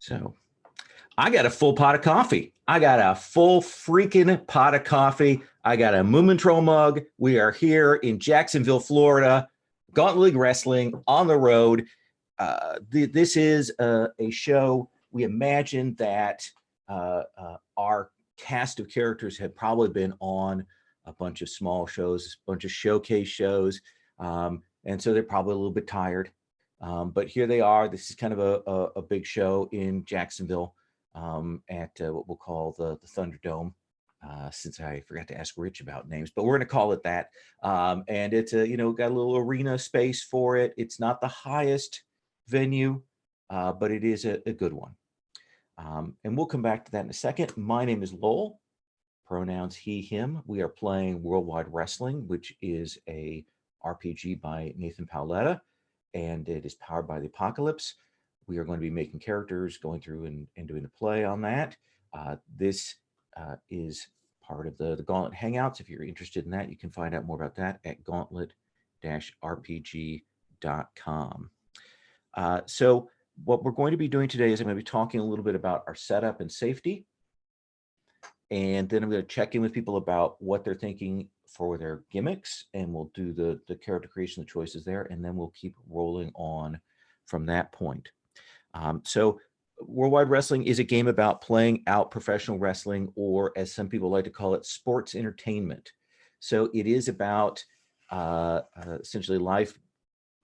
So I got a full pot of coffee. I got a full freaking pot of coffee. I got a Moomintroll mug. We are here in Jacksonville, Florida, Gauntlet League Wrestling on the road. This is a show. We imagine that our cast of characters have probably been on a bunch of small shows, a bunch of showcase shows. And so they're probably a little bit tired. But here they are. This is kind of a big show in Jacksonville at what we'll call the Thunderdome, since I forgot to ask Rich about names, but we're going to call it that. And it's got a little arena space for it. It's not the highest venue, but it is a good one. And we'll come back to that in a second. My name is Lowell, pronouns he, him. We are playing Worldwide Wrestling, which is a RPG by Nathan Paoletta, and it is powered by the Apocalypse. We are going to be making characters, going through and doing the play on that. This is part of the Gauntlet Hangouts. If you're interested in that, you can find out more about that at gauntlet-rpg.com. So what we're going to be doing today is I'm going to be talking a little bit about our setup and safety. And then I'm going to check in with people about what they're thinking for their gimmicks, and we'll do the character creation, the choices there, and then we'll keep rolling on from that point. So Worldwide Wrestling is a game about playing out professional wrestling, or as some people like to call it, sports entertainment. So it is about essentially life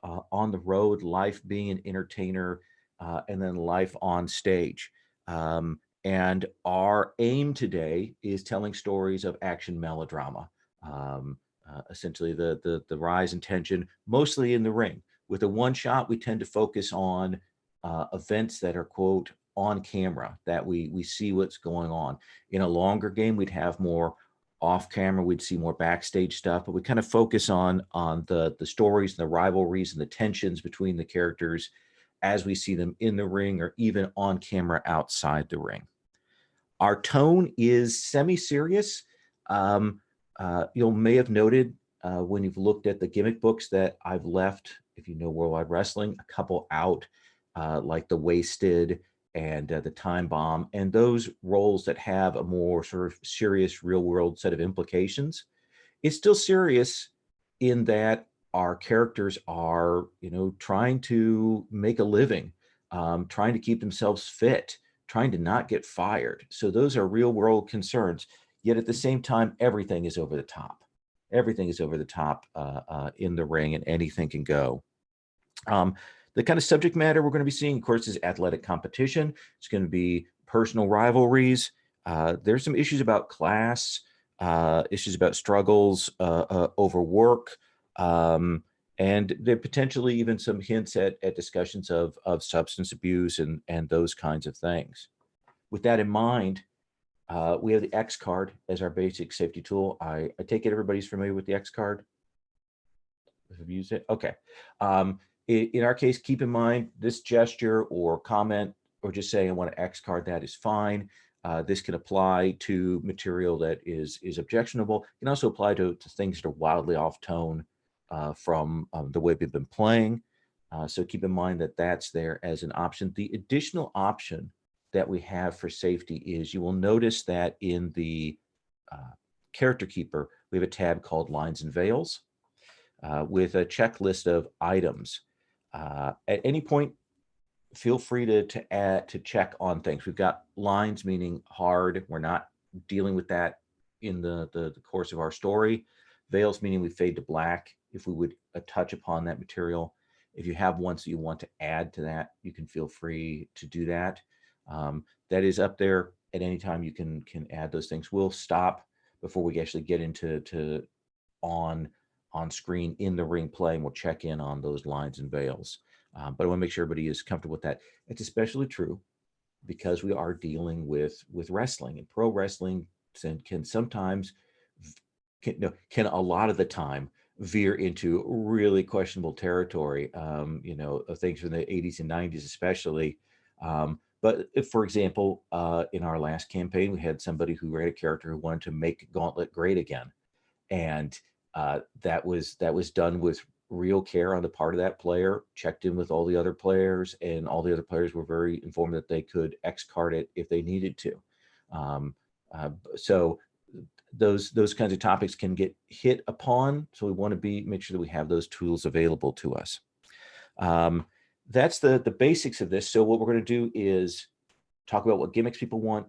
on the road, life being an entertainer, and then life on stage. And our aim today is telling stories of action melodrama. Essentially the rise in tension, mostly in the ring. With a one shot, we tend to focus on events that are, quote, on camera, that we see what's going on. In a longer game, we'd have more off camera, we'd see more backstage stuff, but we kind of focus on the stories and the rivalries and the tensions between the characters as we see them in the ring or even on camera outside the ring. Our tone is semi-serious. You may have noted when you've looked at the gimmick books that I've left, if you know Worldwide Wrestling, a couple out, like the Wasted and the Time Bomb, and those roles that have a more sort of serious real world set of implications. It's still serious in that our characters are, trying to make a living, trying to keep themselves fit, trying to not get fired. So those are real world concerns. Yet at the same time, everything is over the top. Everything is over the top in the ring, and anything can go. The kind of subject matter we're going to be seeing, of course, is athletic competition. It's going to be personal rivalries. There's some issues about class, issues about struggles over work, and there potentially even some hints at discussions of substance abuse and those kinds of things. With that in mind, we have the X card as our basic safety tool. I take it everybody's familiar with the X card. Have you used it? Okay. In our case, keep in mind this gesture or comment or just saying I want to X card, that is fine. This can apply to material that is objectionable. It can also apply to things that are wildly off tone from the way we've been playing. So keep in mind that that's there as an option. The additional option that we have for safety is, you will notice that in the character keeper, we have a tab called Lines and Veils with a checklist of items. At any point, feel free to check on things. We've got lines, meaning hard. We're not dealing with that in the course of our story. Veils, meaning we fade to black if we would touch upon that material. If you have ones that you want to add to that, you can feel free to do that. That is up there at any time. You can add those things. We'll stop before we actually get into on screen in the ring playing. We'll check in on those lines and veils. But I want to make sure everybody is comfortable with that. It's especially true because we are dealing with wrestling, and pro wrestling can sometimes, can a lot of the time veer into really questionable territory, things from the 80s and 90s especially. But if, for example, in our last campaign, we had somebody who had a character who wanted to make Gauntlet great again. And that was done with real care on the part of that player, checked in with all the other players, and all the other players were very informed that they could X card it if they needed to. So those kinds of topics can get hit upon. So we want to make sure that we have those tools available to us. That's the basics of this. So what we're going to do is talk about what gimmicks people want,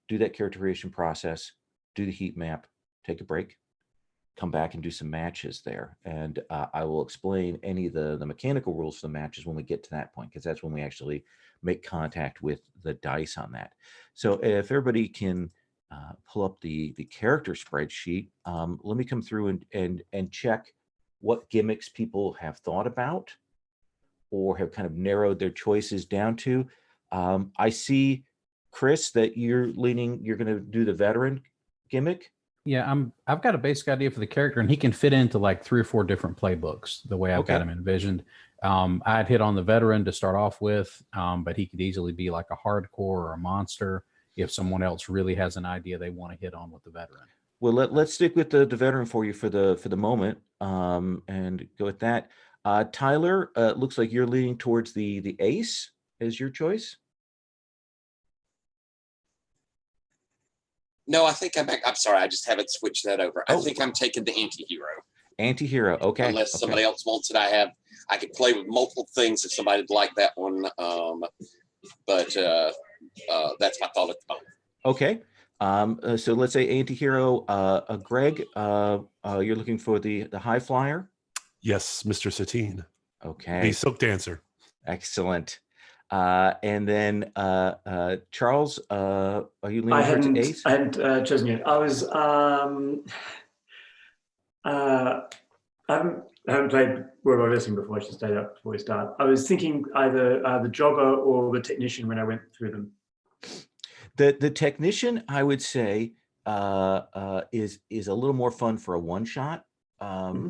do that character creation process, do the heat map, take a break, come back and do some matches there. And I will explain any of the mechanical rules for the matches when we get to that point, because that's when we actually make contact with the dice on that. So if everybody can pull up the character spreadsheet, let me come through and check what gimmicks people have thought about or have kind of narrowed their choices down to. I see, Chris, that you're going to do the veteran gimmick. Yeah, I've got a basic idea for the character, and he can fit into like 3 or 4 different playbooks the way I've got him envisioned. I'd hit on the veteran to start off with, but he could easily be like a hardcore or a monster if someone else really has an idea they want to hit on with the veteran. Well, let's stick with the veteran for you for the moment, and go with that. Tyler, looks like you're leaning towards the ace as your choice. No, I think I'm sorry. I just haven't switched that over. I think I'm taking the anti-hero. Anti-hero, okay. Unless somebody else wants it, I could play with multiple things if somebody'd like that one. But that's my thought at the moment. Okay. So let's say anti-hero. Greg, you're looking for the high flyer. Yes, Mr. Satine. Okay. The Silk Dancer. Excellent. And then Charles, are you leaning towards ace? I hadn't chosen yet. I was I haven't played World Wide Wrestling before. I should stay up before we start. I was thinking either the jogger or the technician when I went through them. The technician, I would say, is a little more fun for a one shot.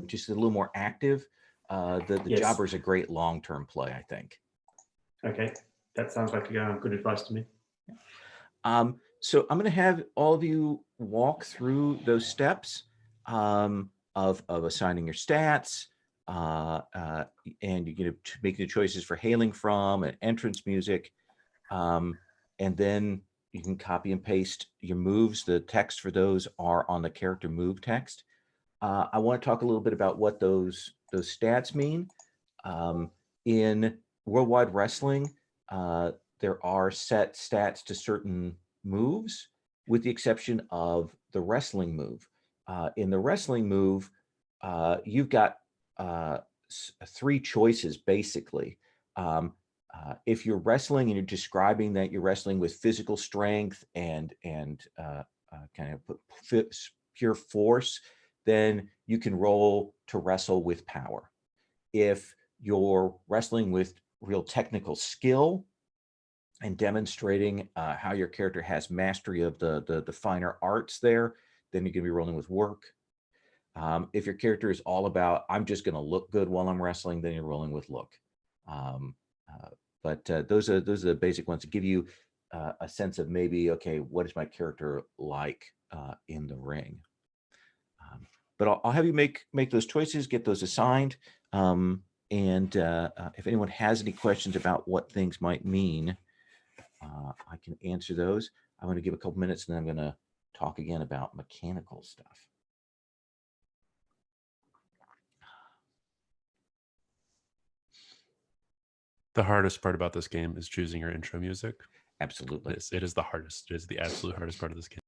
Just a little more active. The jobber is a great long-term play, I think. Okay, that sounds like good advice to me. So I'm going to have all of you walk through those steps of assigning your stats, and you're going to make the choices for hailing from and entrance music, and then you can copy and paste your moves. The text for those are on the character move text. I want to talk a little bit about what those stats mean. In Worldwide Wrestling, there are set stats to certain moves, with the exception of the wrestling move. In the wrestling move, you've got 3 choices, basically. If you're wrestling and you're describing that you're wrestling with physical strength and kind of pure force, then you can roll to wrestle with power. If you're wrestling with real technical skill and demonstrating how your character has mastery of the finer arts there, then you're going to be rolling with work. If your character is all about, I'm just going to look good while I'm wrestling, then you're rolling with look. But those are the basic ones to give you a sense of maybe, okay, what is my character like in the ring? But I'll have you make those choices, get those assigned. And if anyone has any questions about what things might mean, I can answer those. I'm going to give a couple minutes and then I'm going to talk again about mechanical stuff. The hardest part about this game is choosing your intro music. Absolutely. It is the hardest. It is the absolute hardest part of this game.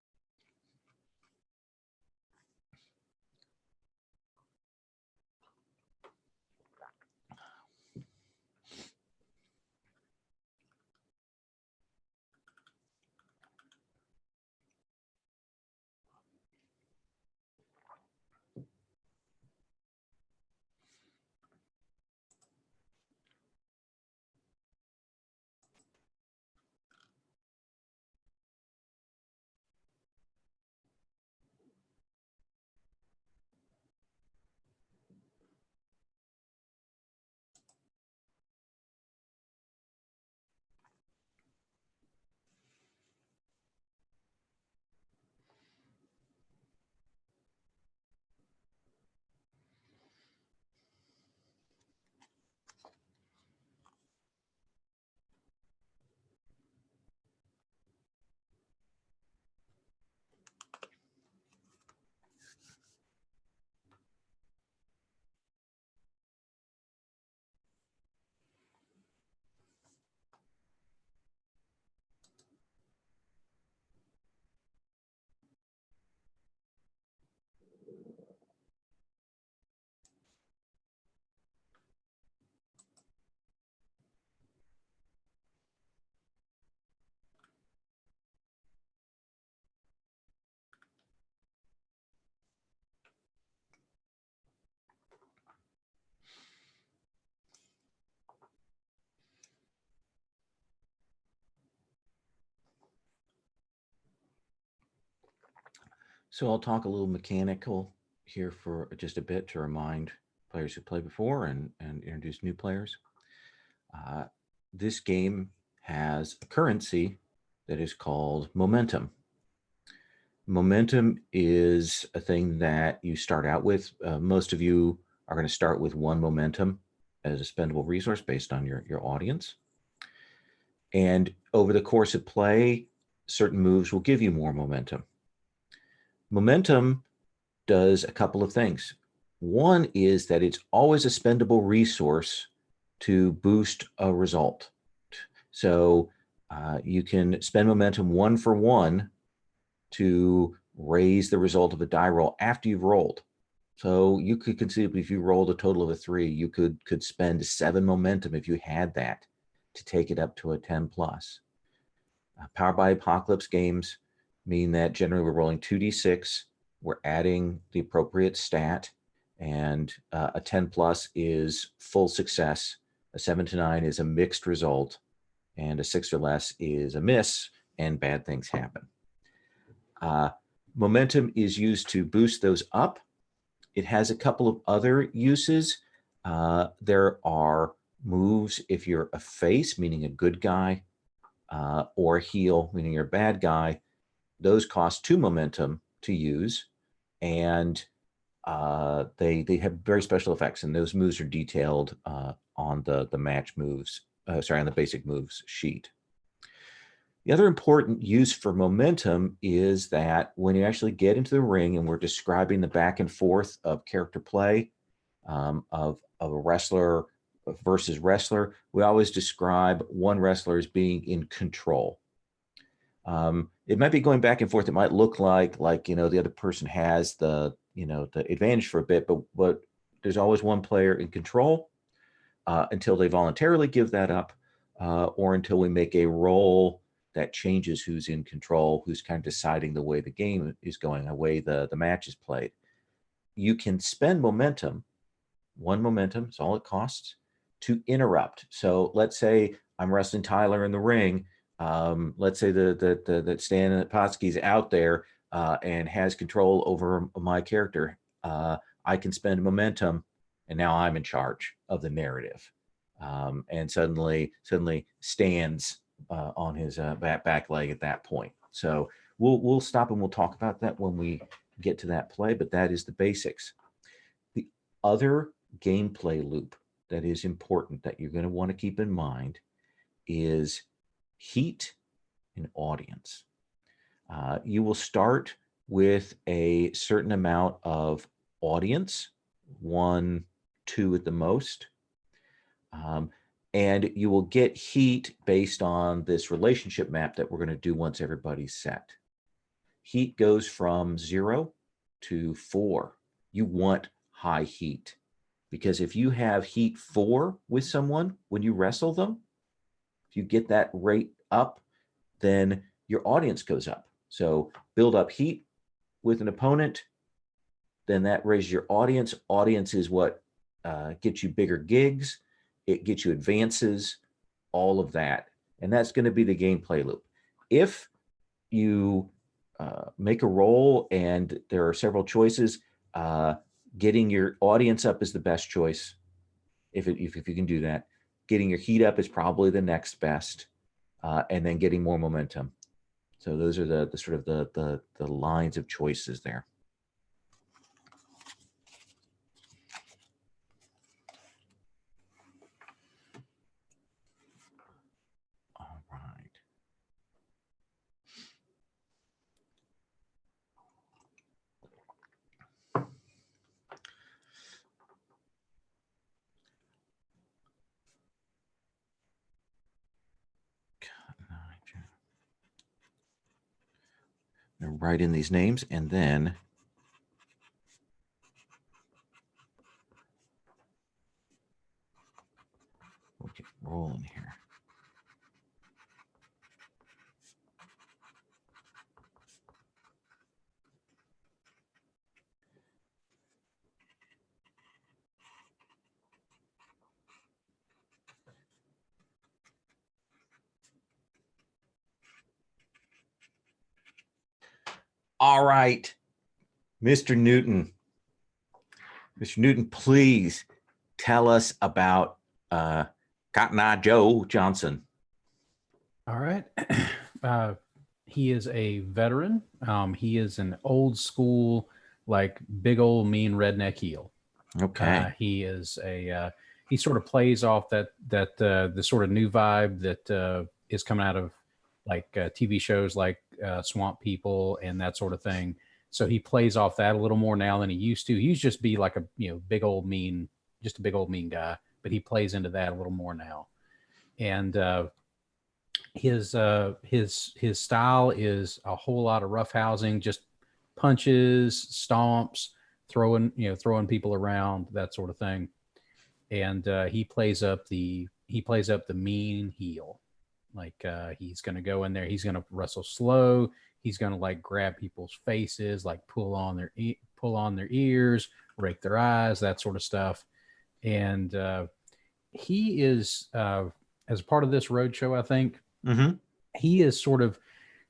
So I'll talk a little mechanical here for just a bit to remind players who played before and introduce new players. This game has a currency that is called momentum. Momentum is a thing that you start out with. Most of you are going to start with 1 momentum as a spendable resource based on your audience. And over the course of play, certain moves will give you more momentum. Momentum does a couple of things. One is that it's always a spendable resource to boost a result. So you can spend momentum 1 for 1 to raise the result of a die roll after you've rolled. So you could conceivably, if you rolled a total of a 3, you could spend 7 momentum if you had that to take it up to a 10 plus. Powered by Apocalypse games mean that generally we're rolling 2d6, we're adding the appropriate stat, and a 10 plus is full success, a 7 to 9 is a mixed result, and a 6 or less is a miss, and bad things happen. Momentum is used to boost those up. It has a couple of other uses. There are moves if you're a face, meaning a good guy, or a heel, meaning you're a bad guy. Those cost 2 momentum to use, and they have very special effects, and those moves are detailed on the match moves, on the basic moves sheet. The other important use for momentum is that when you actually get into the ring and we're describing the back and forth of character play of a wrestler versus wrestler, we always describe one wrestler as being in control. It might be going back and forth. It might look like the other person has the advantage for a bit, but there's always one player in control until they voluntarily give that up, or until we make a roll that changes who's in control, who's kind of deciding the way the game is going, the way the match is played. You can spend momentum, 1 momentum, is all it costs, to interrupt. So let's say I'm wrestling Tyler in the ring. Let's say that Stan Potsky's out there and has control over my character. I can spend momentum, and now I'm in charge of the narrative. And suddenly Stan's on his back leg at that point. So we'll stop and we'll talk about that when we get to that play, but that is the basics. The other gameplay loop that is important that you're going to want to keep in mind is heat and audience. You will start with a certain amount of audience, 1, 2 at the most. And you will get heat based on this relationship map that we're going to do once everybody's set. Heat goes from 0 to 4. You want high heat, because if you have heat 4 with someone when you wrestle them, if you get that rate up, then your audience goes up. So build up heat with an opponent, then that raises your audience. Audience is what gets you bigger gigs. It gets you advances, all of that. And that's going to be the gameplay loop. If you make a roll and there are several choices, getting your audience up is the best choice. If you can do that, getting your heat up is probably the next best, and then getting more momentum. So those are the sort of the lines of choices there. All right. Write in these names and then we'll get rolling here. All right. Mr. Newton. Mr. Newton, please tell us about Cotton Eye Joe Johnson. All right. He is a veteran. He is an old school, like big old mean redneck heel. Okay. He is he sort of plays off the sort of new vibe that is coming out of like TV shows like Swamp People and that sort of thing. So he plays off that a little more now than he used to. He used to just be like a big old mean, just a big old mean guy, but he plays into that a little more now. And his style is a whole lot of roughhousing, just punches, stomps, throwing people around, that sort of thing. And he plays up the mean heel. Like he's going to go in there, he's going to wrestle slow, he's going to like grab people's faces, like pull on their ears, rake their eyes, that sort of stuff. And he is as part of this road show, I think, he is sort of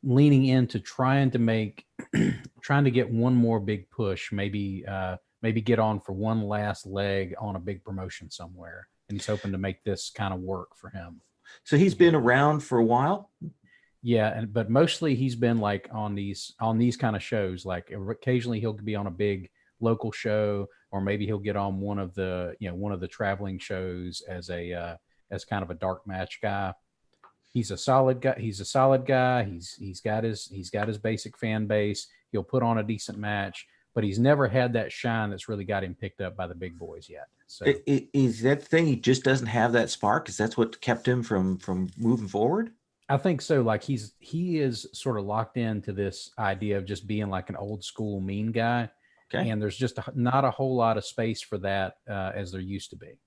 leaning into trying to get one more big push, maybe get on for one last leg on a big promotion somewhere. And he's hoping to make this kind of work for him. So he's been around for a while? Yeah, but mostly he's been like on these kind of shows. Like occasionally he'll be on a big local show, or maybe he'll get on one of the traveling shows as kind of a dark match guy. He's a solid guy. He's got his basic fan base. He'll put on a decent match, but he's never had that shine that's really got him picked up by the big boys yet. So is that the thing? He just doesn't have that spark? Is that's what kept him from moving forward? I think so. Like he is sort of locked into this idea of just being like an old school mean guy. Okay. And there's just not a whole lot of space for that as there used to be.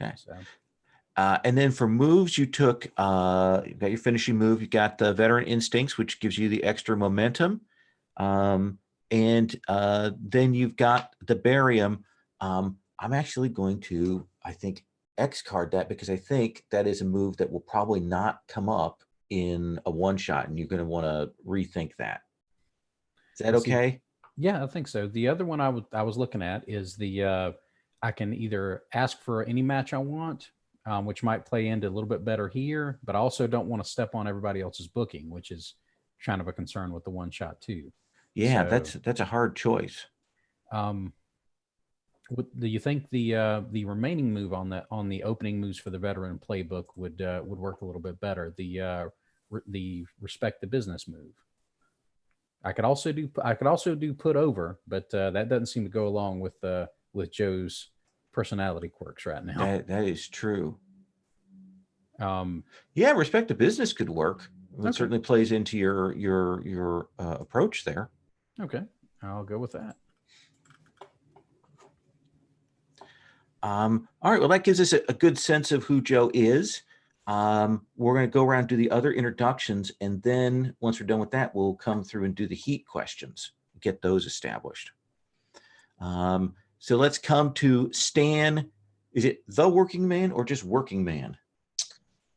Okay. So. And then for moves, you took, you've got your finishing move. You got the Veteran Instincts, which gives you the extra momentum. And then you've got the Barium. I'm actually going to, I think, X card that, because I think that is a move that will probably not come up in a one shot, and you're going to want to rethink that. Is that okay? Yeah, I think so. The other one I was looking at is I can either ask for any match I want, which might play into a little bit better here, but I also don't want to step on everybody else's booking, which is kind of a concern with the one shot too. Yeah, so, that's a hard choice. Do you think the remaining move on the opening moves for the veteran playbook would work a little bit better? The respect the business move. I could also do put over, but that doesn't seem to go along with Joe's personality quirks right now. That is true. Yeah, respect the business could work. It certainly plays into your approach there. Okay, I'll go with that. All right. Well, that gives us a good sense of who Joe is. We're going to go around and do the other introductions, and then once we're done with that, we'll come through and do the heat questions, get those established. So let's come to Stan. Is it the Working Man or just Working Man?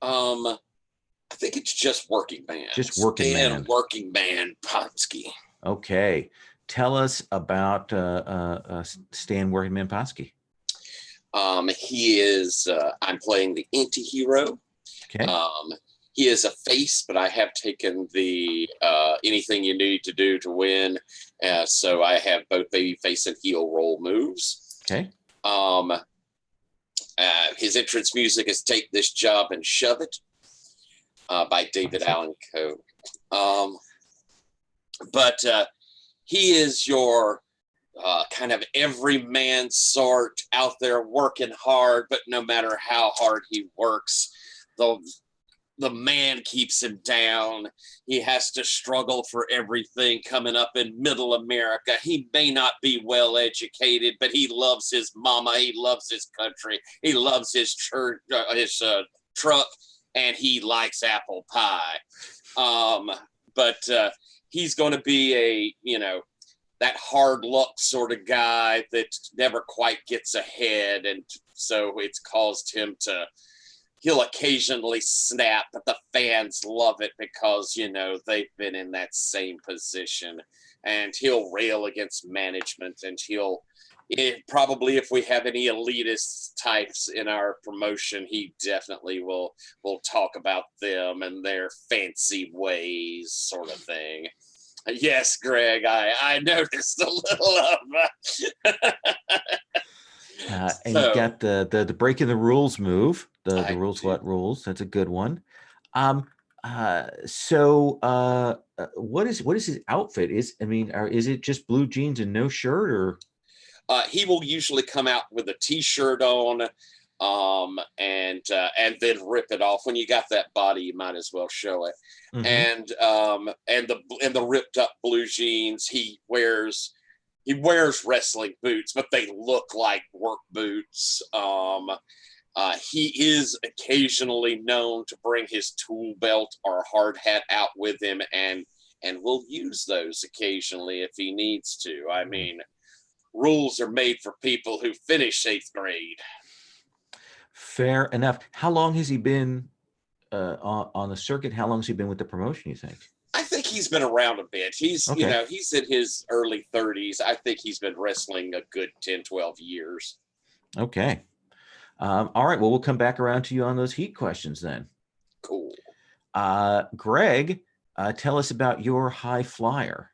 I think it's just Working Man. Just Working Man. Working Man Ponsky. Okay. Tell us about Stan Working Man Ponsky. He is, I'm playing the anti-hero. Okay. He is a face, but I have taken the anything you need to do to win. So I have both baby face and heel roll moves. Okay. His entrance music is Take This Job and Shove It by David Allen Coe. But he is your kind of everyman sort out there working hard, but no matter how hard he works, the man keeps him down. He has to struggle for everything coming up in middle America. He may not be well educated, but he loves his mama. He loves his country. He loves his church, his truck, and he likes apple pie. But he's going to be that hard luck sort of guy that never quite gets ahead. And so it's caused him to he'll occasionally snap, but the fans love it because, you know, they've been in that same position. And he'll rail against management, and probably, if we have any elitist types in our promotion, he definitely will talk about them and their fancy ways, sort of thing. Yes, Greg, I noticed a little of and you got the breaking the rules move, the rules do. what rules. That's a good one. What is his outfit? Is it just blue jeans and no shirt, or? He will usually come out with a t-shirt on, and then rip it off. When you got that body, you might as well show it. Mm-hmm. And the ripped up blue jeans. He wears wrestling boots, but they look like work boots. He is occasionally known to bring his tool belt or hard hat out with him, and will use those occasionally if he needs to. I mean, rules are made for people who finish 8th grade. Fair enough. How long has he been on the circuit? How long has he been with the promotion, you think? I think he's been around a bit. He's, okay. You know, he's in his early 30s. I think he's been wrestling a good 10, 12 years. Okay. All right. Well, we'll come back around to you on those heat questions then. Cool. Greg, tell us about your high flyer.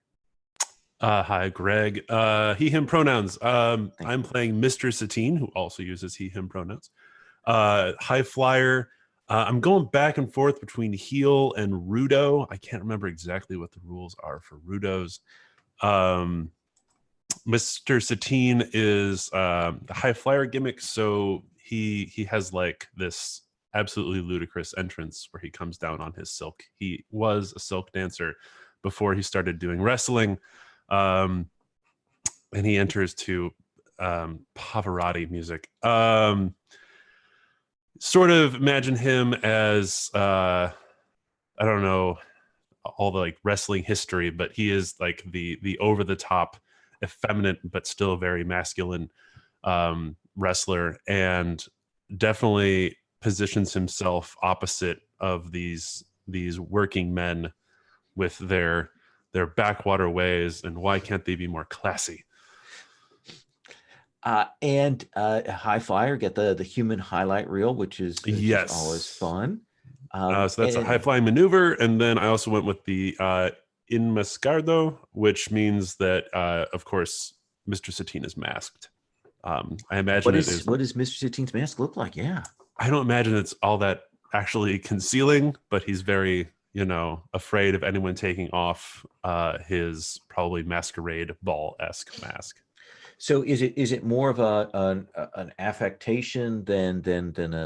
Hi, Greg. He, him pronouns. I'm playing Mr. Satine, who also uses he, him pronouns. High flyer. I'm going back and forth between heel and Rudo. I can't remember exactly what the rules are for Rudos. Mr. Satine is the high flyer gimmick, so he has like this absolutely ludicrous entrance where he comes down on his silk. He was a silk dancer before he started doing wrestling, and he enters to Pavarotti music. Sort of imagine him as I don't know all the like wrestling history, but he is like the over the top, effeminate but still very masculine wrestler, and definitely positions himself opposite of these working men with their backwater ways, and why can't they be more classy? And high flyer, get the human highlight reel, which is yes, always fun. So that's a high flying maneuver, and then I also went with the enmascarado, which means that of course Mr. Satine is masked. I imagine what does Mr. Satine's mask look like? Yeah, I don't imagine it's all that actually concealing, but he's very, afraid of anyone taking off his probably masquerade ball-esque mask. So is it more of an affectation than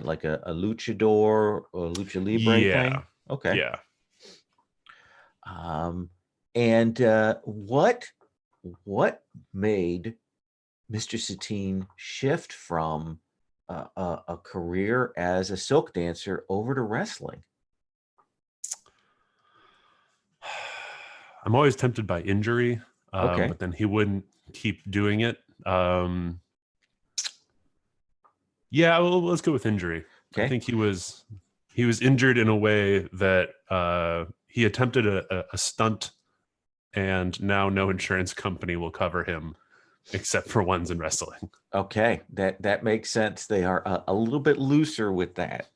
like a luchador or lucha libre thing? Okay. Yeah. And what made Mr. Satine shift from a career as a silk dancer over to wrestling? I'm always tempted by injury, okay. But then he wouldn't keep doing it. Yeah, well, let's go with injury. Okay. I think he was injured in a way that he attempted a stunt, and now no insurance company will cover him except for ones in wrestling. Okay, that makes sense. They are a little bit looser with that.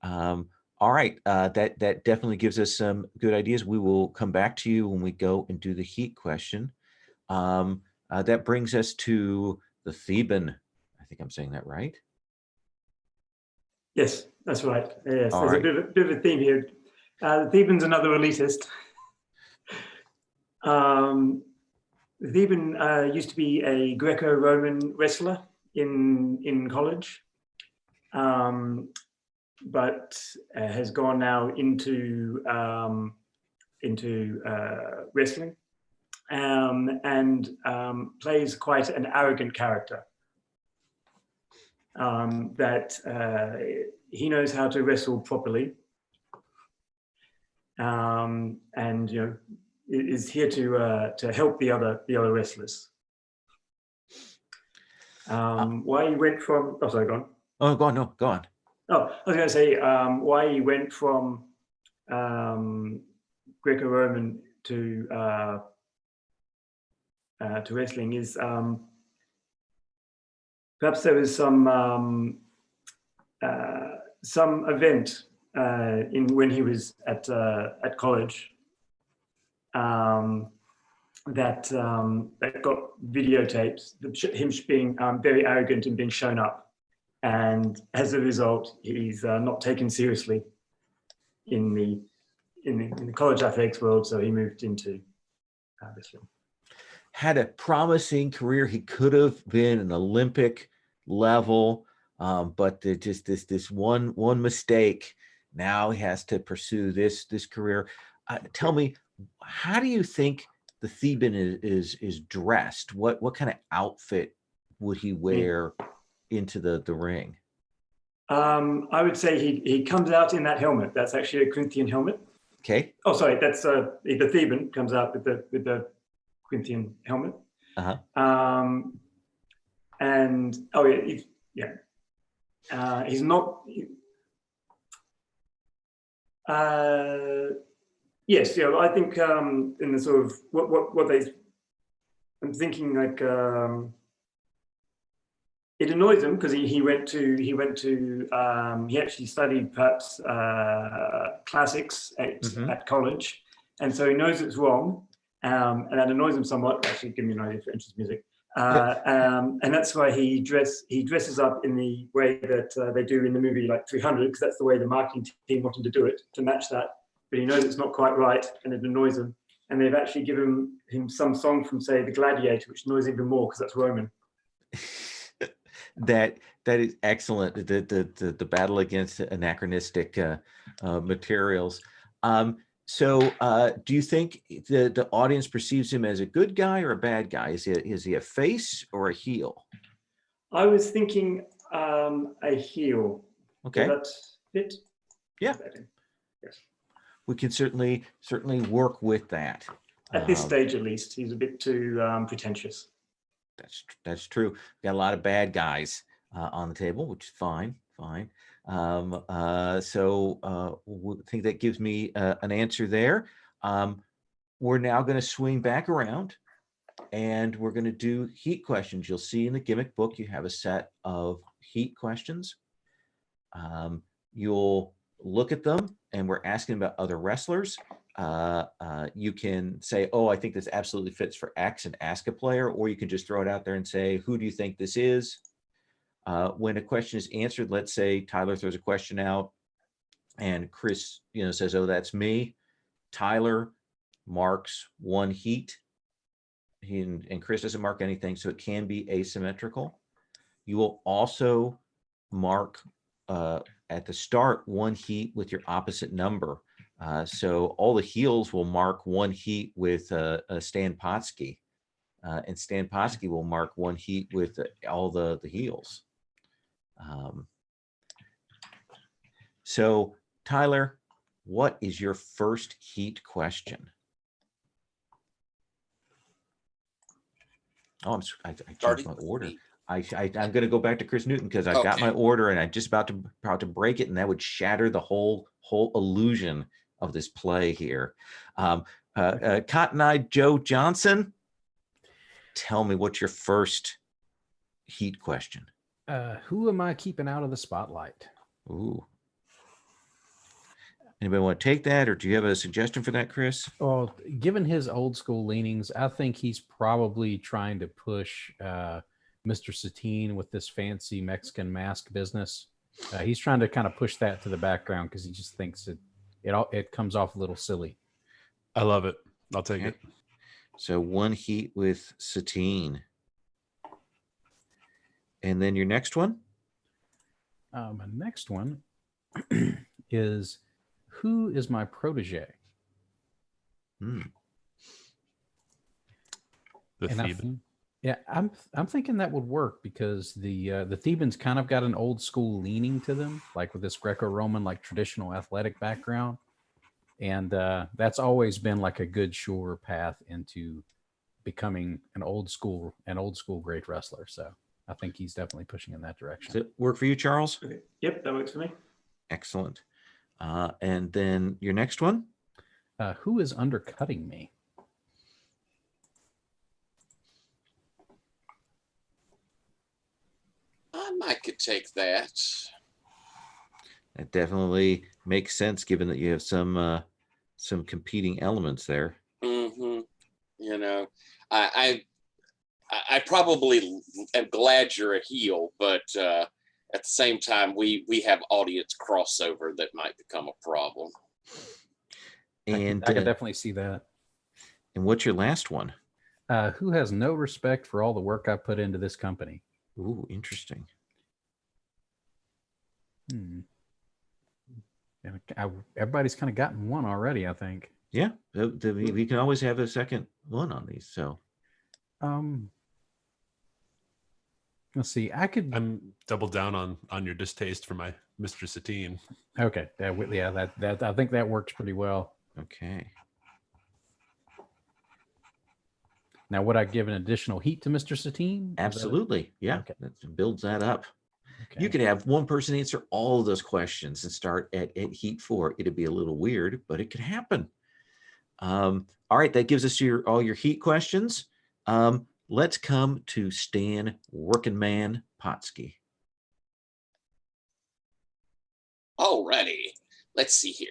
All right, that definitely gives us some good ideas. We will come back to you when we go and do the heat question. That brings us to the Theban. I think I'm saying that right. Yes, that's right. Yes, All there's right. a bit of a theme here. The Theban's another elitist. The Theban used to be a Greco-Roman wrestler in college, but has gone now into wrestling, and plays quite an arrogant character. That he knows how to wrestle properly, and is here to help the other wrestlers. Why you went from? Oh, sorry, go on. Oh, go on. No, go on. Oh, I was going to say why he went from Greco-Roman to wrestling is perhaps there was some event in when he was at college that got videotapes, him being very arrogant and being shown up, and as a result, he's not taken seriously in the college athletics world. So he moved into wrestling. Had a promising career. He could have been an Olympic level, but just this one mistake. Now he has to pursue this career. Tell me, how do you think the Theban is dressed? What kind of outfit would he wear into the ring? I would say he comes out in that helmet. That's actually a Corinthian helmet. Okay. Oh, sorry, that's the Theban comes out with the Corinthian helmet. Uh-huh. And oh yeah, he's not. Yes, yeah. I think in the sort of what they, I'm thinking like it annoys him because he actually studied perhaps classics at college, and so he knows it's wrong, and that annoys him somewhat. Actually, give me an idea for interest music. And that's why he dresses up in the way that they do in the movie like 300, because that's the way the marketing team want him to do it, to match that. But he knows it's not quite right, and it annoys him. And they've actually given him some song from, say, The Gladiator, which annoys even more because that's Roman. That is excellent. The battle against anachronistic materials. So do you think the audience perceives him as a good guy or a bad guy? Is he a face or a heel? I was thinking a heel. Okay. Does that fit? Yeah. Yes. We can certainly work with that. At this stage, at least, he's a bit too pretentious. That's true. We've got a lot of bad guys on the table, which is fine. So I think that gives me an answer there. We're now going to swing back around, and we're going to do heat questions. You'll see in the gimmick book you have a set of heat questions. You'll look at them, and we're asking about other wrestlers. You can say, oh, I think this absolutely fits for X, and ask a player, or you can just throw it out there and say, who do you think this is? When a question is answered, let's say Tyler throws a question out and Chris, says, oh, that's me. Tyler marks one heat, and Chris doesn't mark anything, so it can be asymmetrical. You will also mark at the start one heat with your opposite number. So all the heels will mark one heat with Stan Potsky, and Stan Potsky will mark one heat with all the heels. So Tyler, what is your first heat question? Oh, I changed my order. I'm going to go back to Chris Newton because I've got my order, and I'm just about to break it, and that would shatter the whole illusion of this play here. Cotton-eyed Joe Johnson, tell me, what's your first heat question? Who am I keeping out of the spotlight? Ooh. Anybody want to take that, or do you have a suggestion for that, Chris? Well, given his old school leanings, I think he's probably trying to push Mr. Satine with this fancy Mexican mask business. He's trying to kind of push that to the background because he just thinks it comes off a little silly. I love it. I'll take it. So one heat with Satine. And then your next one? My next one is, who is my protege? The Theban. Yeah, I'm thinking that would work because the Thebans kind of got an old school leaning to them, like with this Greco-Roman, like traditional athletic background, and that's always been like a good sure path into becoming an old school great wrestler. So I think he's definitely pushing in that direction. Does it work for you, Charles? Okay. Yep, that works for me. Excellent. And then your next one? Who is undercutting me? I might could take that. That definitely makes sense, given that you have some competing elements there. Mm-hmm. You know, I probably am glad you're a heel, but at the same time, we have audience crossover that might become a problem. And I could definitely see that. And what's your last one? Who has no respect for all the work I put into this company? Ooh, interesting. Everybody's kind of gotten one already, I think. Yeah, we can always have a second one on these. So, let's see. I'm double down on your distaste for my Mr. Satine. Okay, that I think that works pretty well. okay. Now, would I give an additional heat to Mr. Satine? Absolutely. Yeah, Okay. that builds that up. Okay. You could have one person answer all of those questions and start at heat 4. It'd be a little weird, but it could happen. All right, that gives us all your heat questions. Let's come to Stan Working Man Potsky. Alrighty, let's see here.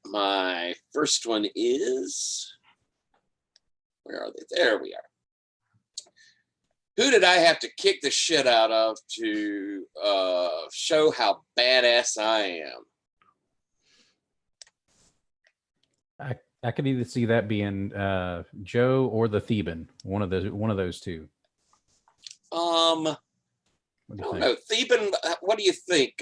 My first one is, where are they? There we are. Who did I have to kick the shit out of to show how badass I am? I could either see that being Joe or the Theban, one of those two. I don't know. Theban, what do you think?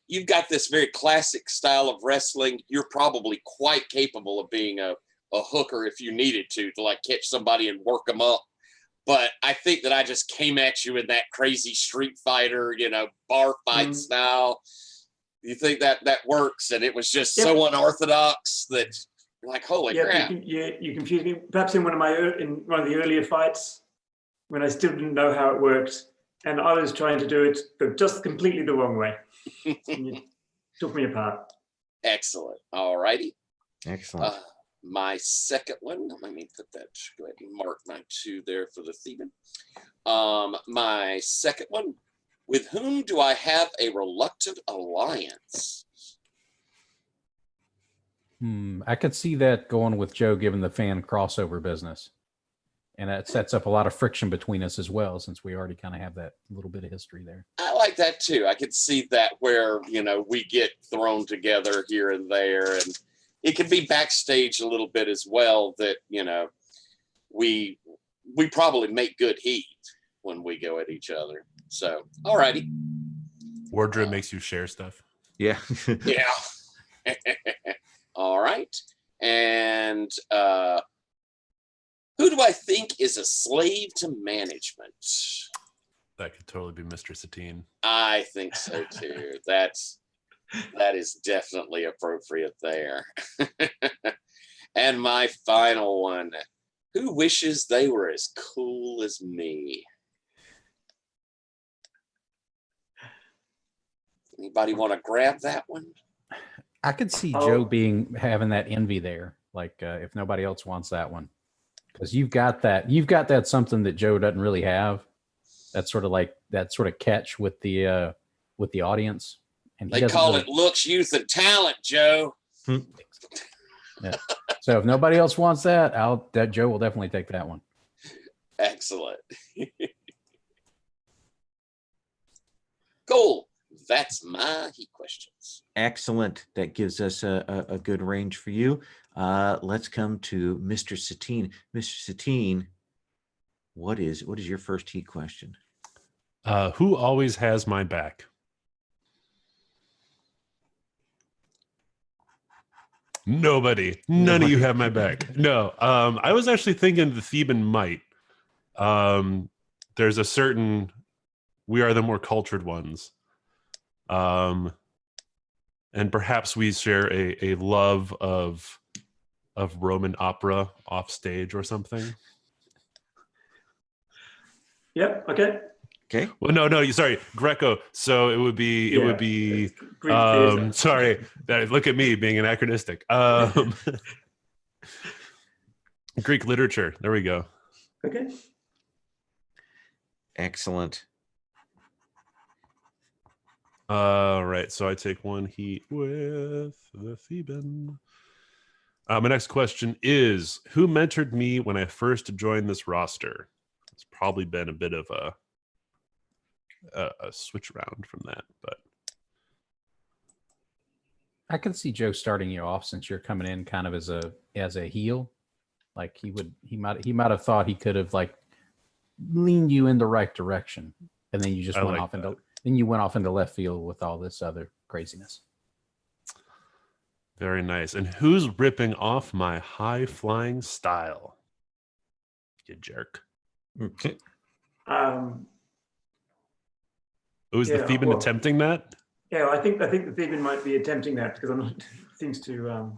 You've got this very classic style of wrestling. You're probably quite capable of being a hooker if you needed to like catch somebody and work them up. But I think that I just came at you in that crazy Street Fighter, bar fight style. You think that works? And it was just so unorthodox that, like, holy crap. You confused me. Perhaps in one of the earlier fights, when I still didn't know how it worked, and I was trying to do it but just completely the wrong way. And you took me apart. Excellent. All righty. Excellent. My second one, let me put that, go ahead and mark my 2 there for the Theban. My second one, with whom do I have a reluctant alliance? I could see that going with Joe, given the fan crossover business. And that sets up a lot of friction between us as well, since we already kind of have that little bit of history there. I like that too. I could see that where, we get thrown together here and there, and it can be backstage a little bit as well that, we probably make good heat when we go at each other. So, all righty. Wardrobe makes you share stuff. Yeah. Yeah. All right. And who do I think is a slave to management? That could totally be Mr. Satine. I think so too. That is definitely appropriate there. And my final one, who wishes they were as cool as me? Anybody want to grab that one? I could see Joe having that envy there. Like if nobody else wants that one, because you've got that something that Joe doesn't really have. That's sort of like that sort of catch with the audience. And they call it looks, youth, and talent, Joe. Yeah. So if nobody else wants that, Joe will definitely take that one. Excellent. Cool. That's my heat questions. Excellent. That gives us a good range for you. Let's come to Mr. Satine. Mr. Satine, what is your first heat question? Who always has my back? Nobody. None of you have my back. No. I was actually thinking the Theban might. There's a certain, we are the more cultured ones. And perhaps we share a love of Roman opera off stage or something. Yep. Okay. Okay. Well, no, sorry, Greco. So it would be it's Greek theatre. sorry, look at me being anachronistic. Greek literature. There we go. Okay. Excellent. All right, so I take one heat with the Theban. My next question is, who mentored me when I first joined this roster? It's probably been a bit of a switch around from that, but I can see Joe starting you off since you're coming in kind of as a heel. Like he might have thought he could have like leaned you in the right direction, and then you just went off into left field with all this other craziness. very nice. And who's ripping off my high flying style? You jerk. Okay. Was the Theban attempting that? Yeah, I think the Theban might be attempting that because seems to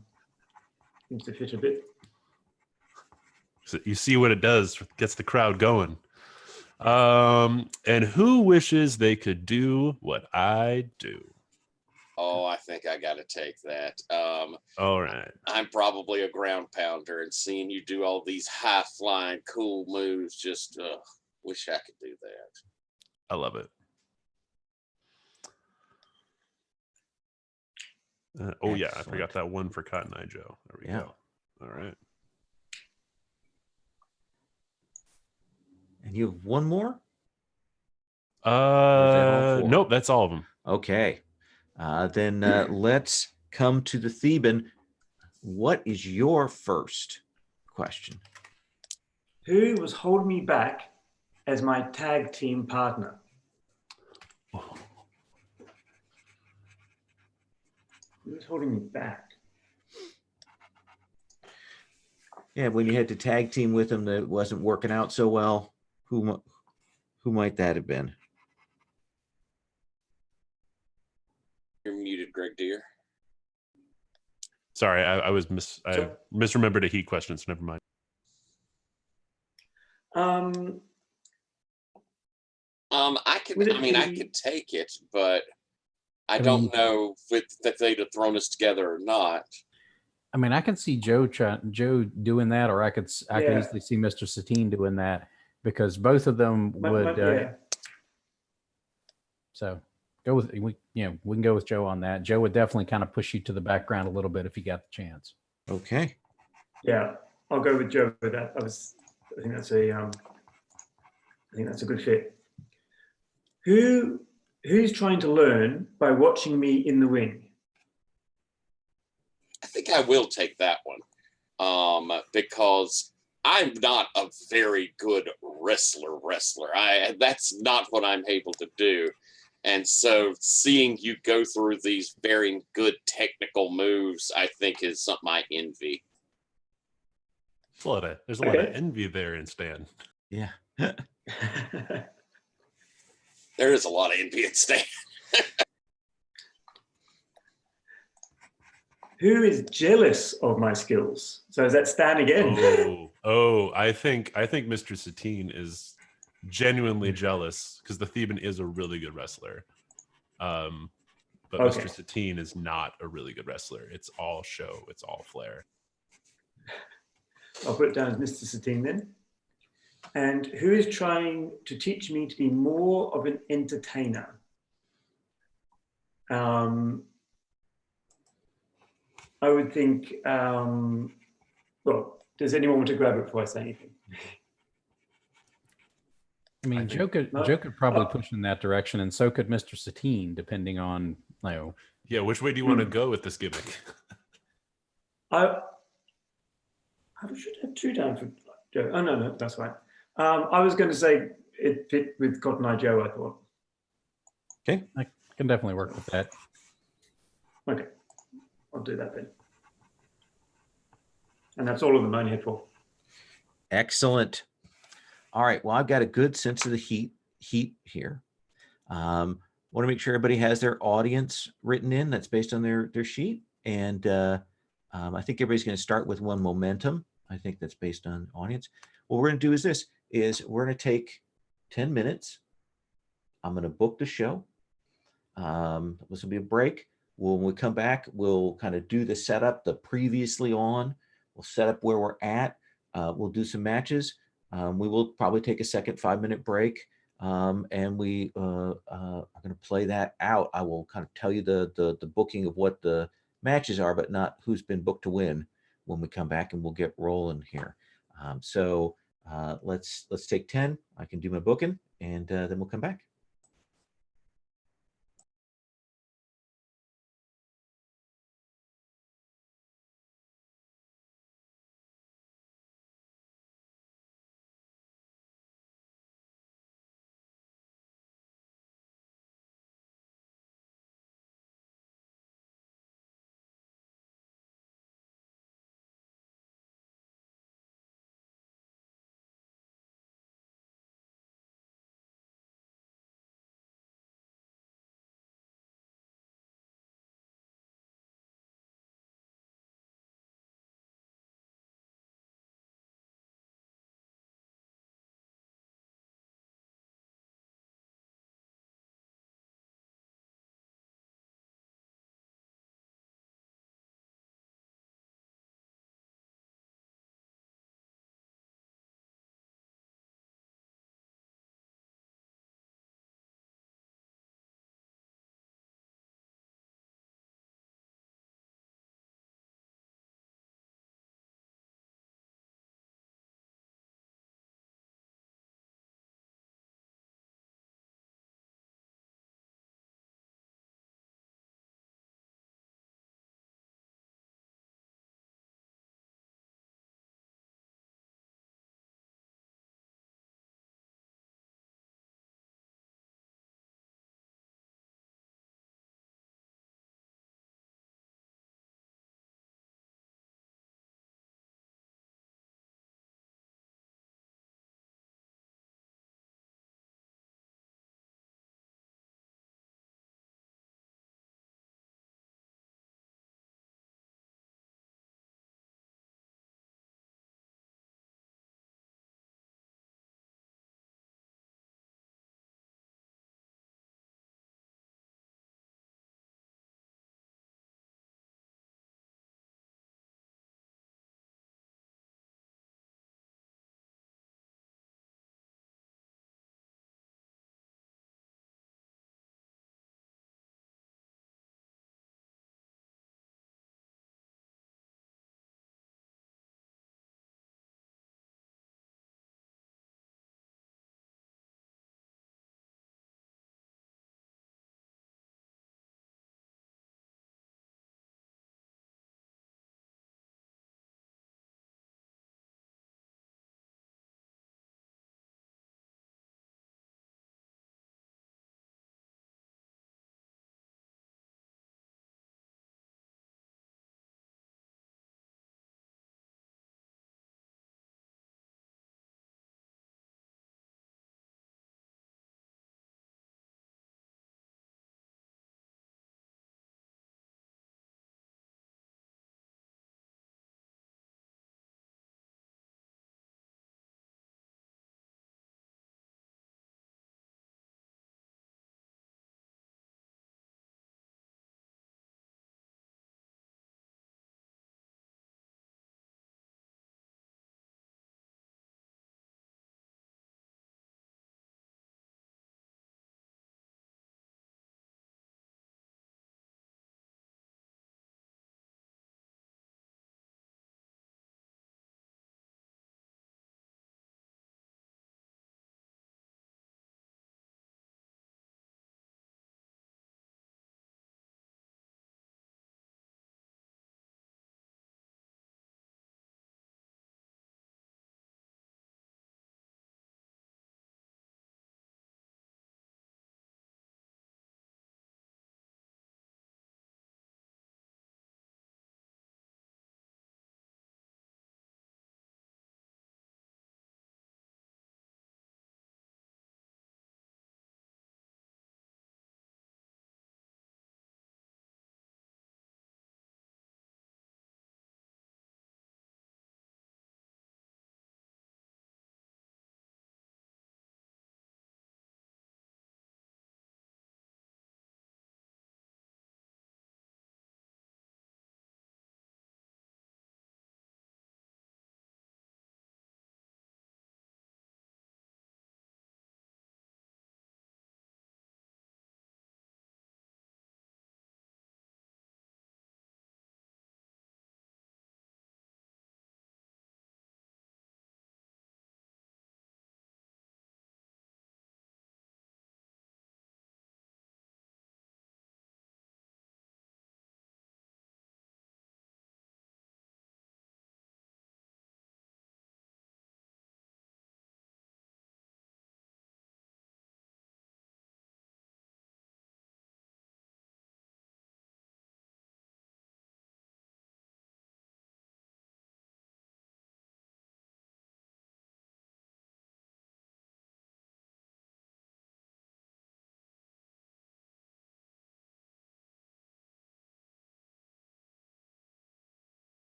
fit a bit. So you see what it does, gets the crowd going. And who wishes they could do what I do? Oh, I think I got to take that. All right. I'm probably a ground pounder, and seeing you do all these high flying, cool moves, just wish I could do that. I love it. Oh yeah, I forgot that one for Cotton Eye Joe. There we go. All right. And you have one more? Nope, that's all of them. Okay. Then let's come to the Theban. What is your first question? Who was holding me back as my tag team partner? Who was holding me back? Yeah, when you had to tag team with him that wasn't working out so well, who might that have been? You're muted, Greg Deere. Sorry, I misremembered a heat question, so never mind. I could take it, but I don't know if they'd have thrown us together or not. I mean, I can see Joe doing that, or I could easily see Mr. Satine doing that because both of them would. So go with we can go with Joe on that. Joe would definitely kind of push you to the background a little bit if he got the chance. Okay. Yeah, I'll go with Joe with that. I think that's a good fit. Who's trying to learn by watching me in the ring? I think I will take that one because I'm not a very good wrestler. That's not what I'm able to do. And so seeing you go through these very good technical moves, I think is something I envy. There's a lot of envy there in Stan. Yeah. There is a lot of envy in Stan. Who is jealous of my skills? So is that Stan again? I think Mr. Satine is genuinely jealous because the Theban is a really good wrestler. But Mr. Satine is not a really good wrestler. It's all show. It's all flair. I'll put it down as Mr. Satine then. And who is trying to teach me to be more of an entertainer? I would think, well, does anyone want to grab it before I say anything? I mean, Joe could probably push in that direction, and so could Mr. Satine, depending on, Yeah, which way do you want to go with this gimmick? I should have two down for Joe. Oh, no, that's fine. I was going to say it fit with Cotton Eye Joe, I thought. Okay. I can definitely work with that. Okay. I'll do that then. And that's all of them I need for. Excellent. All right. Well, I've got a good sense of the heat here. Want to make sure everybody has their audience written in. That's based on their sheet. And I think everybody's going to start with one momentum. I think that's based on audience. What we're going to do is we're going to take 10 minutes I'm going to book the show. This will be a break. When we come back, we'll kind of do the setup, the previously on. We'll set up where we're at. We'll do some matches. We will probably take a second 5-minute break. And we are going to play that out. I will kind of tell you the booking of what the matches are, but not who's been booked to win when we come back, and we'll get rolling here. So let's take 10. I can do my booking, and then we'll come back.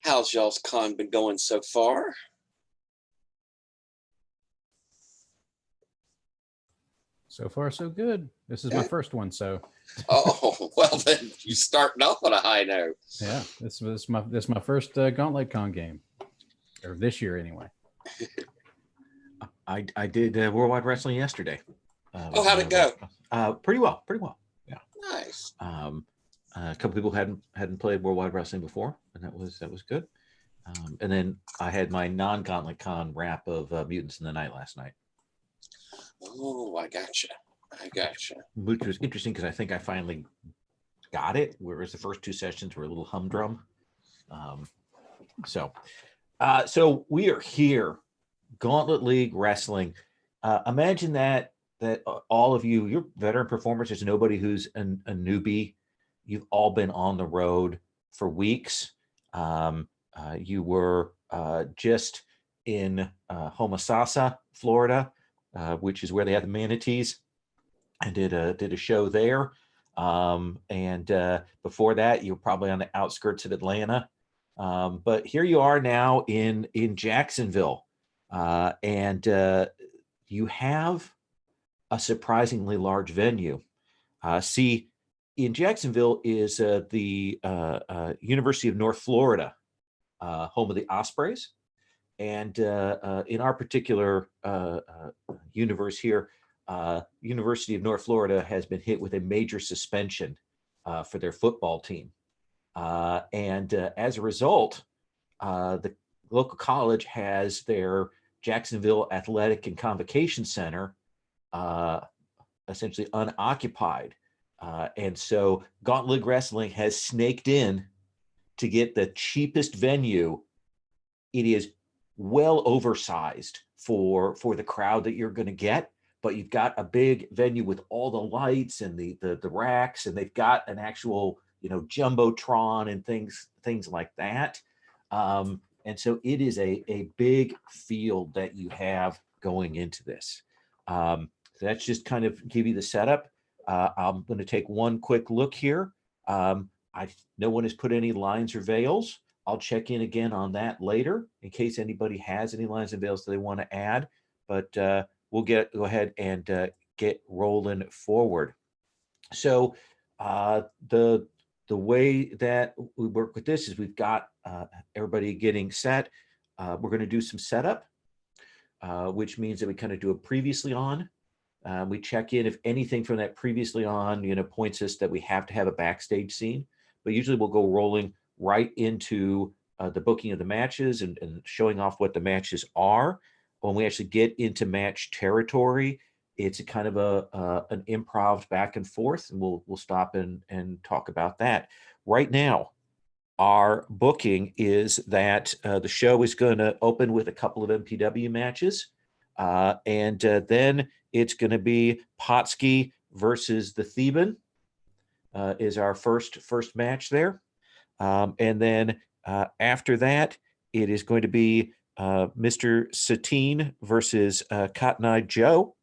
How's y'all's con been going so far? So far, so good. This is my first one, so Oh, well then you starting off on a high note. yeah, this is my first Gauntlet Con game, or this year anyway. I did Worldwide Wrestling yesterday. Oh, how'd it go? Pretty well. Yeah. Nice. A couple people hadn't played Worldwide Wrestling before, and that was good. And then I had my non-Gauntlet Con wrap of Mutants in the Night last night. Oh, I gotcha. Which was interesting because I think I finally got it, whereas the first two sessions were a little humdrum. So we are here, Gauntlet League Wrestling. Imagine that all of you're veteran performers. There's nobody who's a newbie. You've all been on the road for weeks. You were just in Homosassa, Florida, which is where they have the manatees, and did a show there. And before that, you were probably on the outskirts of Atlanta. But here you are now in Jacksonville, and you have a surprisingly large venue. See, in Jacksonville is the University of North Florida, home of the Ospreys. And in our particular universe here, University of North Florida has been hit with a major suspension for their football team. And as a result, the local college has their Jacksonville Athletic and Convocation Center essentially unoccupied. And so Gauntlet League Wrestling has snaked in to get the cheapest venue. It is well oversized for the crowd that you're going to get, but you've got a big venue with all the lights and the racks, and they've got an actual jumbotron and things like that. And so it is a big field that you have going into this. So that's just kind of give you the setup. I'm going to take one quick look here. No one has put any lines or veils. I'll check in again on that later in case anybody has any lines and veils that they want to add. But we'll go ahead and get rolling forward. So the way that we work with this is we've got everybody getting set. We're going to do some setup, which means that we kind of do a previously on. We check in if anything from that previously on, points us that we have to have a backstage scene. But usually we'll go rolling right into the booking of the matches and showing off what the matches are. When we actually get into match territory, it's a kind of an improv back and forth, and we'll stop and talk about that. Right now, our booking is that the show is going to open with a couple of MPW matches, and then it's going to be Potsky versus the Theban is our first match there. And then after that, it is going to be Mr. Satine versus Cotton Eye Joe.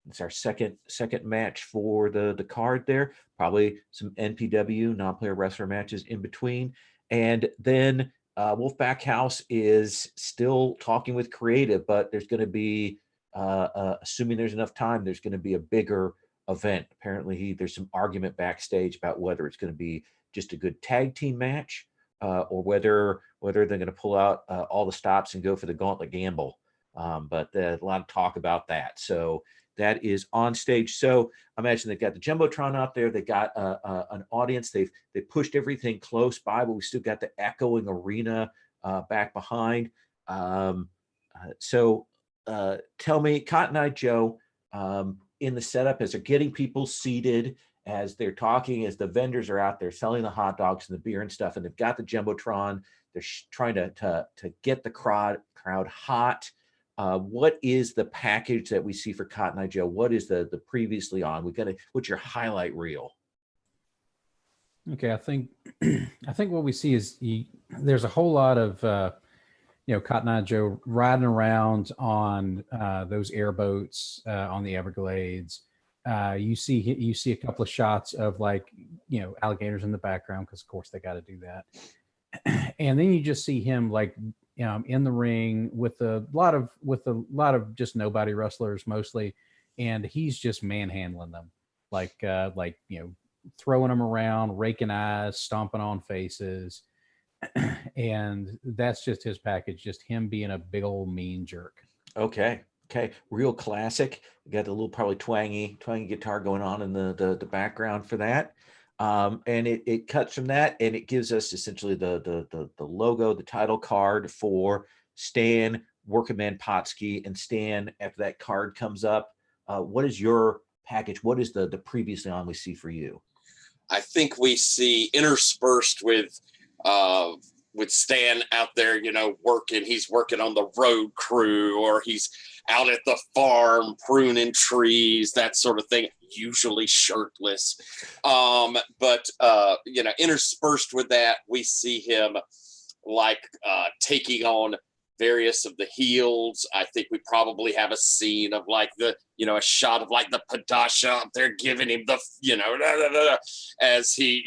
It's our second match for the card there. Probably some NPW, non-player wrestler matches in between. And then Wolfpack House is still talking with creative, but there's going to be, assuming there's enough time, there's going to be a bigger event. Apparently there's some argument backstage about whether it's going to be just a good tag team match or whether they're going to pull out all the stops and go for the gauntlet gamble. But a lot of talk about that. So that is on stage. So I imagine they've got the Jumbotron out there. They got an audience. They pushed everything close by, but we still got the echoing arena back behind. So tell me, Cotton Eye Joe, in the setup as they're getting people seated, as they're talking, as the vendors are out there selling the hot dogs and the beer and stuff, and they've got the Jumbotron, they're trying to get the crowd hot. What is the package that we see for Cotton Eye Joe? What is the previously on? What's your highlight reel? Okay, I think what we see is there's a whole lot of Cotton Eye Joe riding around on those airboats on the Everglades. You see a couple of shots of alligators in the background because of course they got to do that. And then you just see him like in the ring with a lot of just nobody wrestlers mostly, and he's just manhandling them, like throwing them around, raking eyes, stomping on faces. And that's just his package, just him being a big old mean jerk. Okay. Okay. Real classic. You got the little probably twangy guitar going on in the background for that. And it cuts from that and it gives us essentially the logo, the title card for Stan Workman Potsky. And Stan, after that card comes up, what is your package? What is the previously on we see for you? I think we see interspersed with Stan out there, working. He's working on the road crew, or he's out at the farm pruning trees, that sort of thing, usually shirtless. But interspersed with that, we see him taking on various of the heels. I think we probably have a scene of a shot of the Padasha up there giving him the, as he,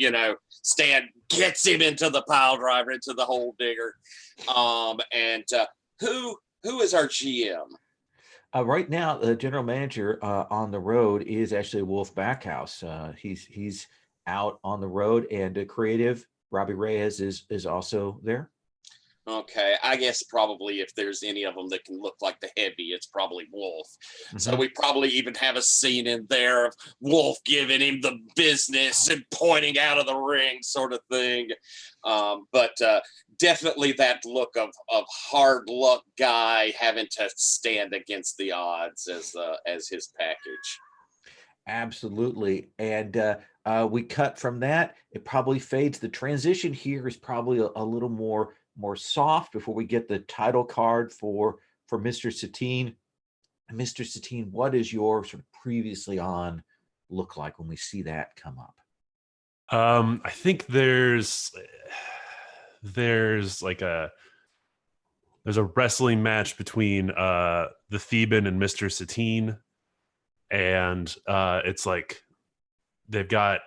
Stan gets him into the pile driver, into the hole digger. Who is our GM? Right now, the general manager on the road is actually Wolf Backhouse. He's out on the road, and creative Robbie Reyes is also there. Okay, I guess probably if there's any of them that can look like the heavy, it's probably Wolf. Mm-hmm. So we probably even have a scene in there of Wolf giving him the business and pointing out of the ring, sort of thing. But definitely that look of hard luck guy having to stand against the odds as his package. Absolutely, and we cut from that. It probably fades. The transition here is probably a little more soft before we get the title card for Mr. Satine. Mr. Satine, what does your sort of previously on look like when we see that come up? I think there's a wrestling match between the Theban and Mr. Satine, and it's like they've got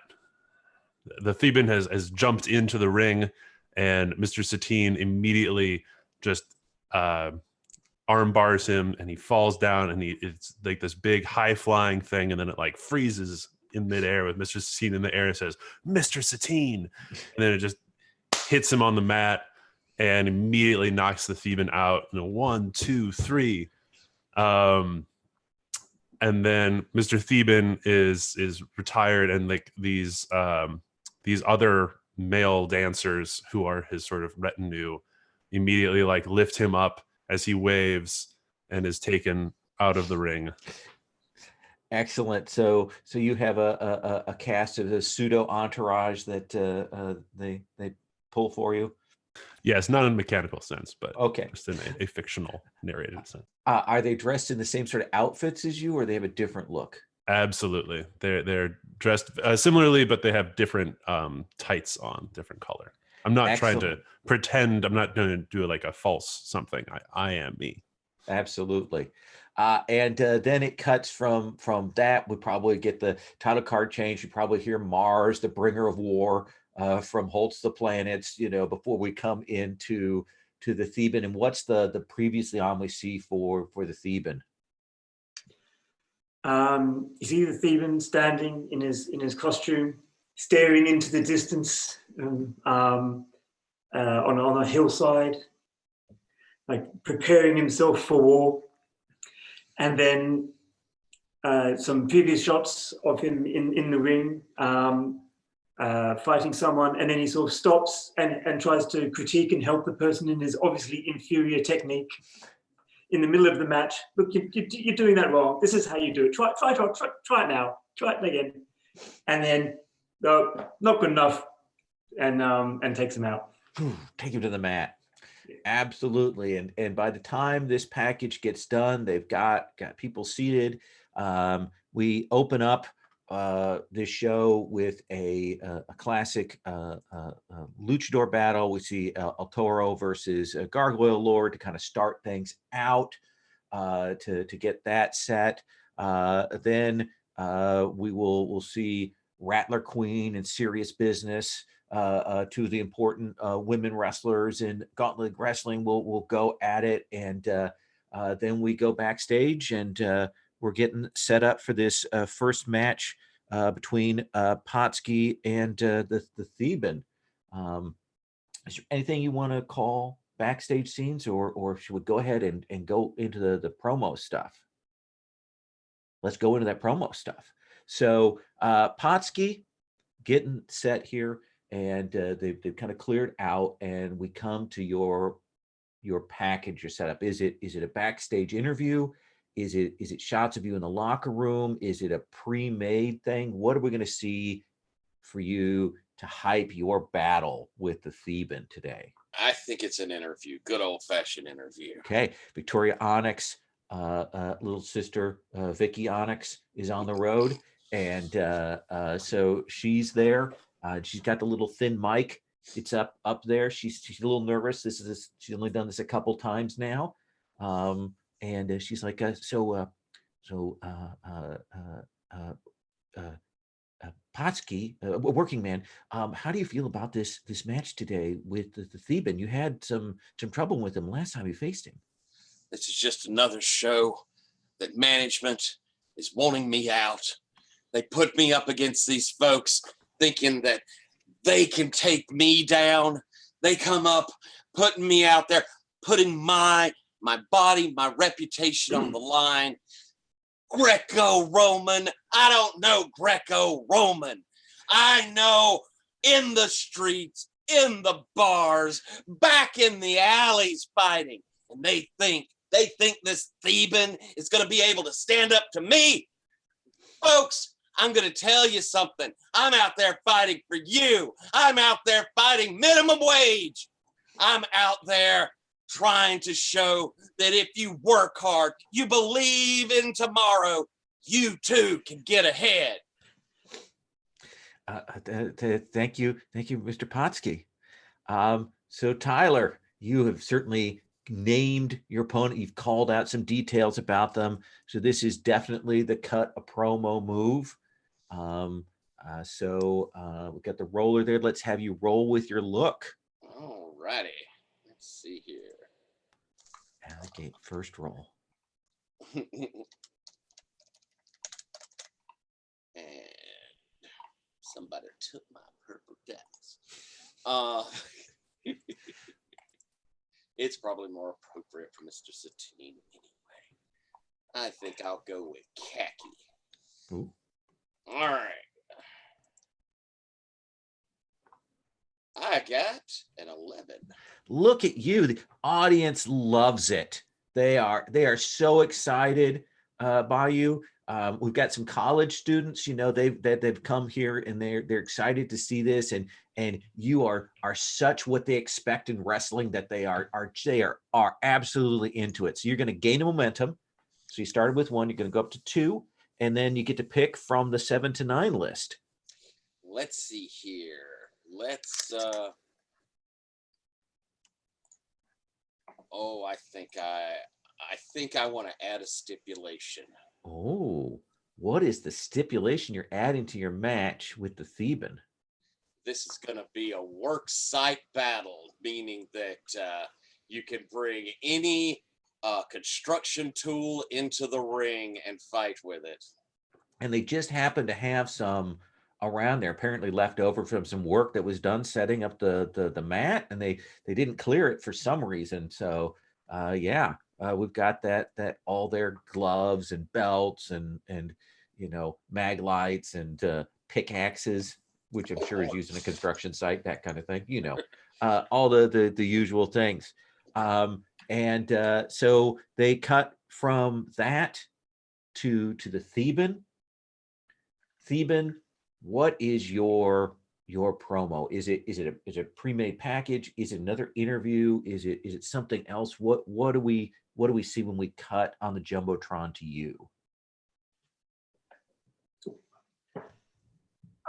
the Theban has jumped into the ring, and Mr. Satine immediately just arm bars him, and he falls down, and it's like this big high flying thing, and then it like freezes in midair with Mr. Satine in the air and says, "Mr. Satine," and then it just hits him on the mat and immediately knocks the Theban out. 1, 2, 3. And then Mr. Theban is retired, and like these other male dancers who are his sort of retinue immediately like lift him up as he waves and is taken out of the ring. Excellent. So you have a cast of a pseudo entourage that they pull for you. Yes, not in a mechanical sense, but okay, just in a fictional narrated sense. Are they dressed in the same sort of outfits as you, or they have a different look? Absolutely, they're dressed similarly, but they have different tights on, different color. I'm not Excellent. trying to pretend. I'm not going to do like a false something. I am me. Absolutely. And then it cuts from that. We probably get the title card change. You probably hear Mars, the bringer of war, from Holtz the Planets, before we come into the Theban. And what's the previously on we see for the Theban? You see the Theban standing in his costume, staring into the distance on a hillside, like preparing himself for war. And then some previous shots of him in the ring, fighting someone, and then he sort of stops and tries to critique and help the person in his obviously inferior technique in the middle of the match. Look, you're doing that wrong. This is how you do it. Try it now. Try it again. And then, no, not good enough, and takes him out. Take him to the mat. Absolutely. And by the time this package gets done, they've got people seated. We open up this show with a classic luchador battle. We see El Toro versus Gargoyle Lord to kind of start things out, to get that set. Then we'll see Rattler Queen and Serious Business, to the important women wrestlers in Gauntlet League Wrestling. We'll go at it, and then we go backstage, and we're getting set up for this first match between Potsky and the Theban. Is there anything you want to call backstage scenes, or should we go ahead and go into the promo stuff? Let's go into that promo stuff. So Potsky getting set here, and they've kind of cleared out, and we come to your package, your setup. Is it a backstage interview? Is it shots of you in the locker room? Is it a pre-made thing? What are we going to see for you to hype your battle with the Theban today? I think it's an interview, good old-fashioned interview. Okay, Victoria Onyx, little sister Vicky Onyx is on the road, and so she's there. She's got the little thin mic. It's up there. She's a little nervous. She's only done this a couple times now, and she's like, Potsky, working man, how do you feel about this match today with the Theban? You had some trouble with him last time you faced him. This is just another show that management is wanting me out. They put me up against these folks thinking that they can take me down. They come up, putting me out there, putting my body, my reputation on the line. Greco-Roman. I don't know Greco-Roman. I know in the streets, in the bars, back in the alleys fighting. And they think this Theban is going to be able to stand up to me. Folks, I'm going to tell you something. I'm out there fighting for you. I'm out there fighting minimum wage. I'm out there trying to show that if you work hard, you believe in tomorrow, you too can get ahead. Thank you, Mr. Potsky. So Tyler, you have certainly named your opponent. You've called out some details about them. So this is definitely the cut a promo move. So we've got the roller there. Let's have you roll with your look. All righty. Let's see here. Allocate first roll. And somebody took my purple dice. It's probably more appropriate for Mr. Satine anyway. I think I'll go with khaki. Ooh. All right. I got an 11. Look at you. The audience loves it. They are so excited by you. We've got some college students, they've come here and they're excited to see this, and you are such what they expect in wrestling that they are absolutely into it. So you're going to gain a momentum. So you started with 1, you're going to go up to 2, and then you get to pick from the 7 to 9 list. Let's see here. Let's I think I want to add a stipulation. Oh, what is the stipulation you're adding to your match with the Theban? This is going to be a work site battle, meaning that you can bring any construction tool into the ring and fight with it. And they just happen to have some around there, apparently left over from some work that was done setting up the mat, and they didn't clear it for some reason. So we've got that all their gloves and belts and mag lights and pickaxes, which I'm sure is used in a construction site, that kind of thing, all the usual things. So they cut from that to the Theban. Theban, what is your promo? Is it a pre-made package? Is it another interview? Is it something else? What do we see when we cut on the Jumbotron to you?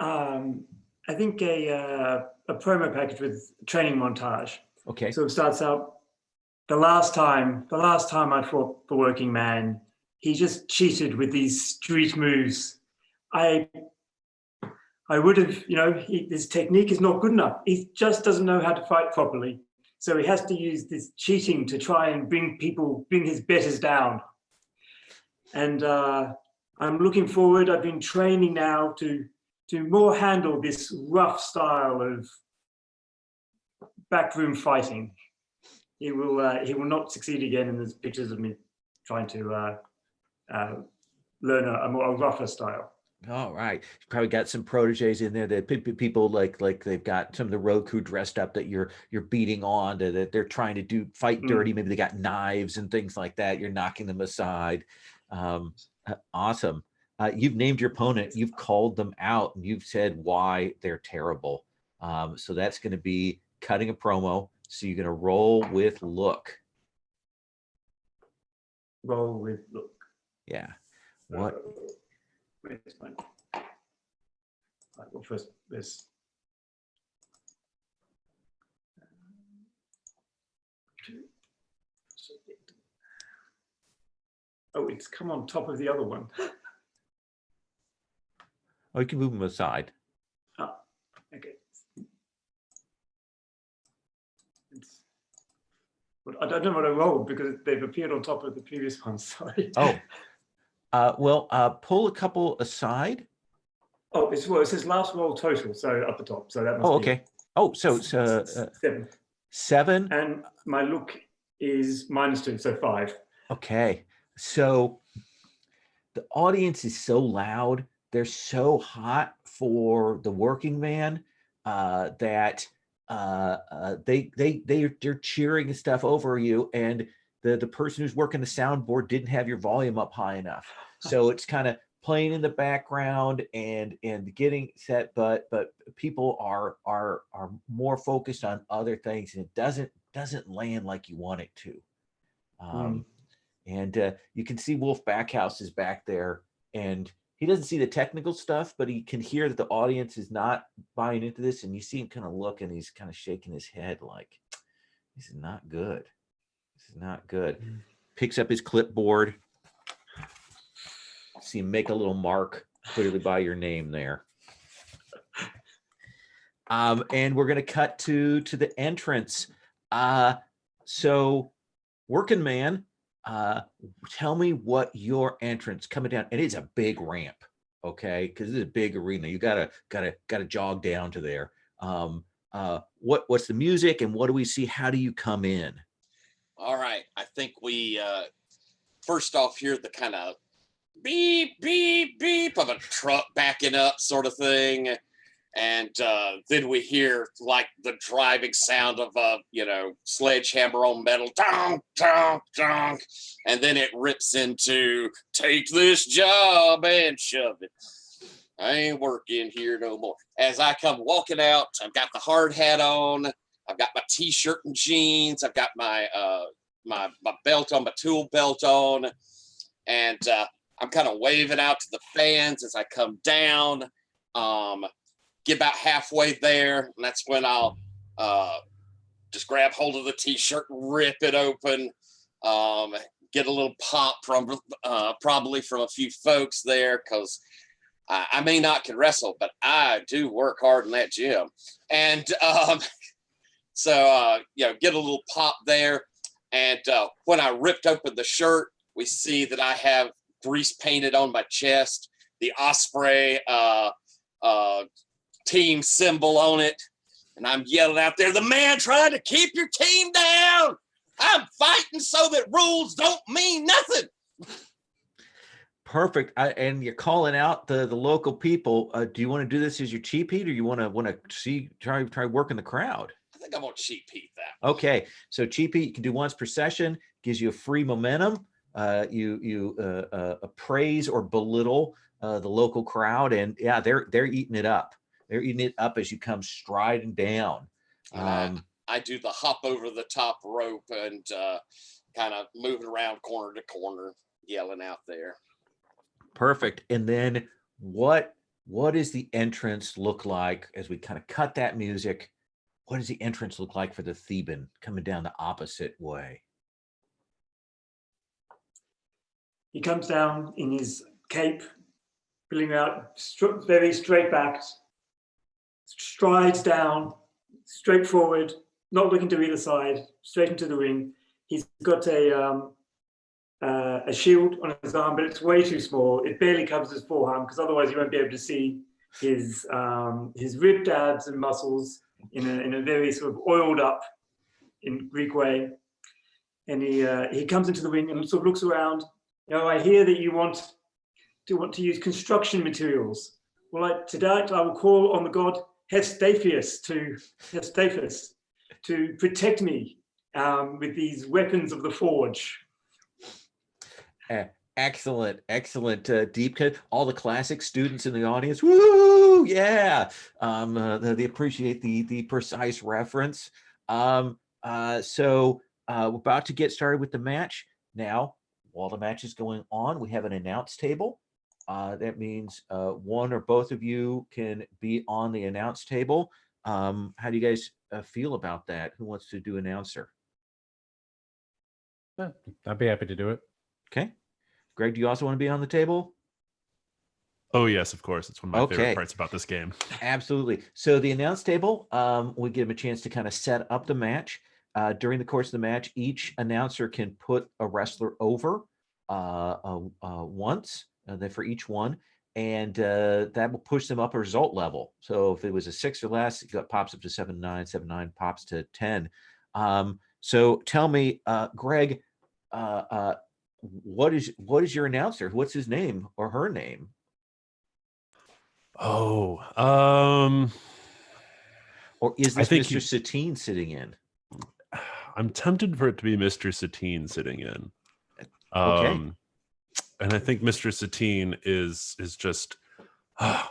I think a promo package with training montage. Okay. So it starts out, the last time I fought the working man, he just cheated with these street moves. I would have, his technique is not good enough. He just doesn't know how to fight properly. So he has to use this cheating to try and bring his betters down. And I'm looking forward. I've been training now to more handle this rough style of backroom fighting. He will not succeed again. And there's pictures of me trying to learn a more rougher style. All right. You probably got some proteges in there that people like they've got some of the road crew dressed up that you're beating on, that they're trying to fight dirty. Maybe they got knives and things like that. You're knocking them aside. Awesome. You've named your opponent, you've called them out, and you've said why they're terrible. So that's going to be cutting a promo. So you're going to roll with look. Roll with look. Yeah. What? Where's mine? Right, well, first, there's. Oh, it's come on top of the other one. Oh, you can move them aside. Oh, okay. I don't know what I rolled because they've appeared on top of the previous one. Sorry. Oh, pull a couple aside. Oh, it says last roll total, so up the top. So that must Oh, be okay. Oh, so 7. 7. And my look is -2, so 5. Okay. So the audience is so loud. They're so hot for the working man that they're cheering and stuff over you, and the person who's working the soundboard didn't have your volume up high enough, so it's kind of playing in the background and getting set, but people are more focused on other things, and it doesn't land like you want it to. And you can see Wolf Backhouse is back there, and he doesn't see the technical stuff, but he can hear that the audience is not buying into this. And you see him kind of look, and he's kind of shaking his head like, this is not good. This is not good. Picks up his clipboard. See him make a little mark clearly by your name there. And we're going to cut to the entrance. So working man, tell me what your entrance coming down, and it's a big ramp, okay, because it's a big arena. You gotta jog down to there. What's the music, and what do we see? How do you come in? All right, I think we first off hear the kind of beep beep beep of a truck backing up sort of thing, and then we hear like the driving sound of a sledgehammer on metal, dong dong dong, and then it rips into take this job and shove it. I ain't working here no more. As I come walking out, I've got the hard hat on, I've got my t-shirt and jeans, I've got my my belt on, my tool belt on, and I'm kind of waving out to the fans as I come down. Get about halfway there, and that's when I'll just grab hold of the t-shirt and rip it open. Get a little pop from probably from a few folks there, because I may not can wrestle, but I do work hard in that gym. And so get a little pop there. And when I ripped open the shirt, we see that I have grease painted on my chest, the Osprey team symbol on it, and I'm yelling out there, the man trying to keep your team down. I'm fighting so that rules don't mean nothing. Perfect. And you're calling out the local people. Do you want to do this as your cheap heat, or you want to try working the crowd? I think I'm gonna cheap heat that. Okay, so cheap heat you can do once per session, gives you a free momentum. You appraise or belittle the local crowd, and yeah, they're eating it up. They're eating it up as you come striding down. I do the hop over the top rope and kind of moving around corner to corner, yelling out there. Perfect. And then what does the entrance look like as we kind of cut that music? What does the entrance look like for the Theban coming down the opposite way? He comes down in his cape, filling out very straight backed, strides down, straight forward, not looking to either side, straight into the ring. He's got a shield on his arm, but it's way too small. It barely covers his forearm because otherwise you won't be able to see his ripped abs and muscles in a very sort of oiled up in Greek way. And he comes into the ring and sort of looks around. I hear that you want to use construction materials. Well, tonight I will call on the god Hephaestus to protect me with these weapons of the forge. Excellent, deep cut. All the classic students in the audience, woo, yeah. They appreciate the precise reference. So we're about to get started with the match. Now, while the match is going on, we have an announce table. That means one or both of you can be on the announce table. How do you guys feel about that? Who wants to do announcer? I'd be happy to do it. Okay. Greg, do you also want to be on the table? Oh, yes, of course. It's one of my favorite parts about this game. Absolutely. So the announce table, we give them a chance to kind of set up the match. During the course of the match, each announcer can put a wrestler over once for each one, and that will push them up a result level. So if it was a 6 or less, it pops up to 7-9, 7-9 pops to 10. So tell me, Greg, what is your announcer? What's his name or her name? Oh, or is this Mr. Satine sitting in? I'm tempted for it to be Mr. Satine sitting in. Okay. And I think Mr. Satine is just for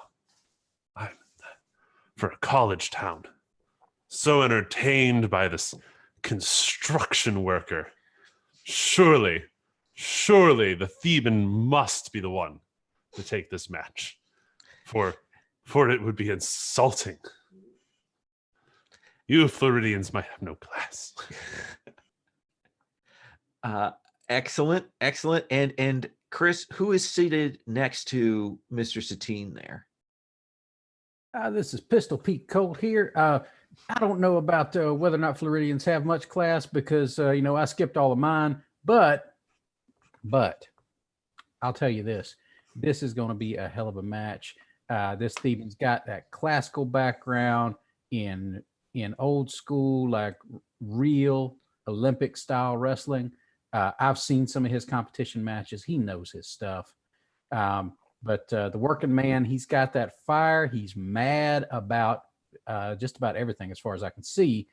a college town, so entertained by this construction worker. Surely the Theban must be the one to take this match, for it would be insulting. You Floridians might have no class. Excellent. And Chris, who is seated next to Mr. Satine there? This is Pistol Pete Colt here. I don't know about whether or not Floridians have much class because, I skipped all of mine. But I'll tell you this. This is going to be a hell of a match. This Theban's got that classical background in old school, like real Olympic style wrestling. I've seen some of his competition matches. He knows his stuff. But the working man, he's got that fire. He's mad about just about everything as far as I can see.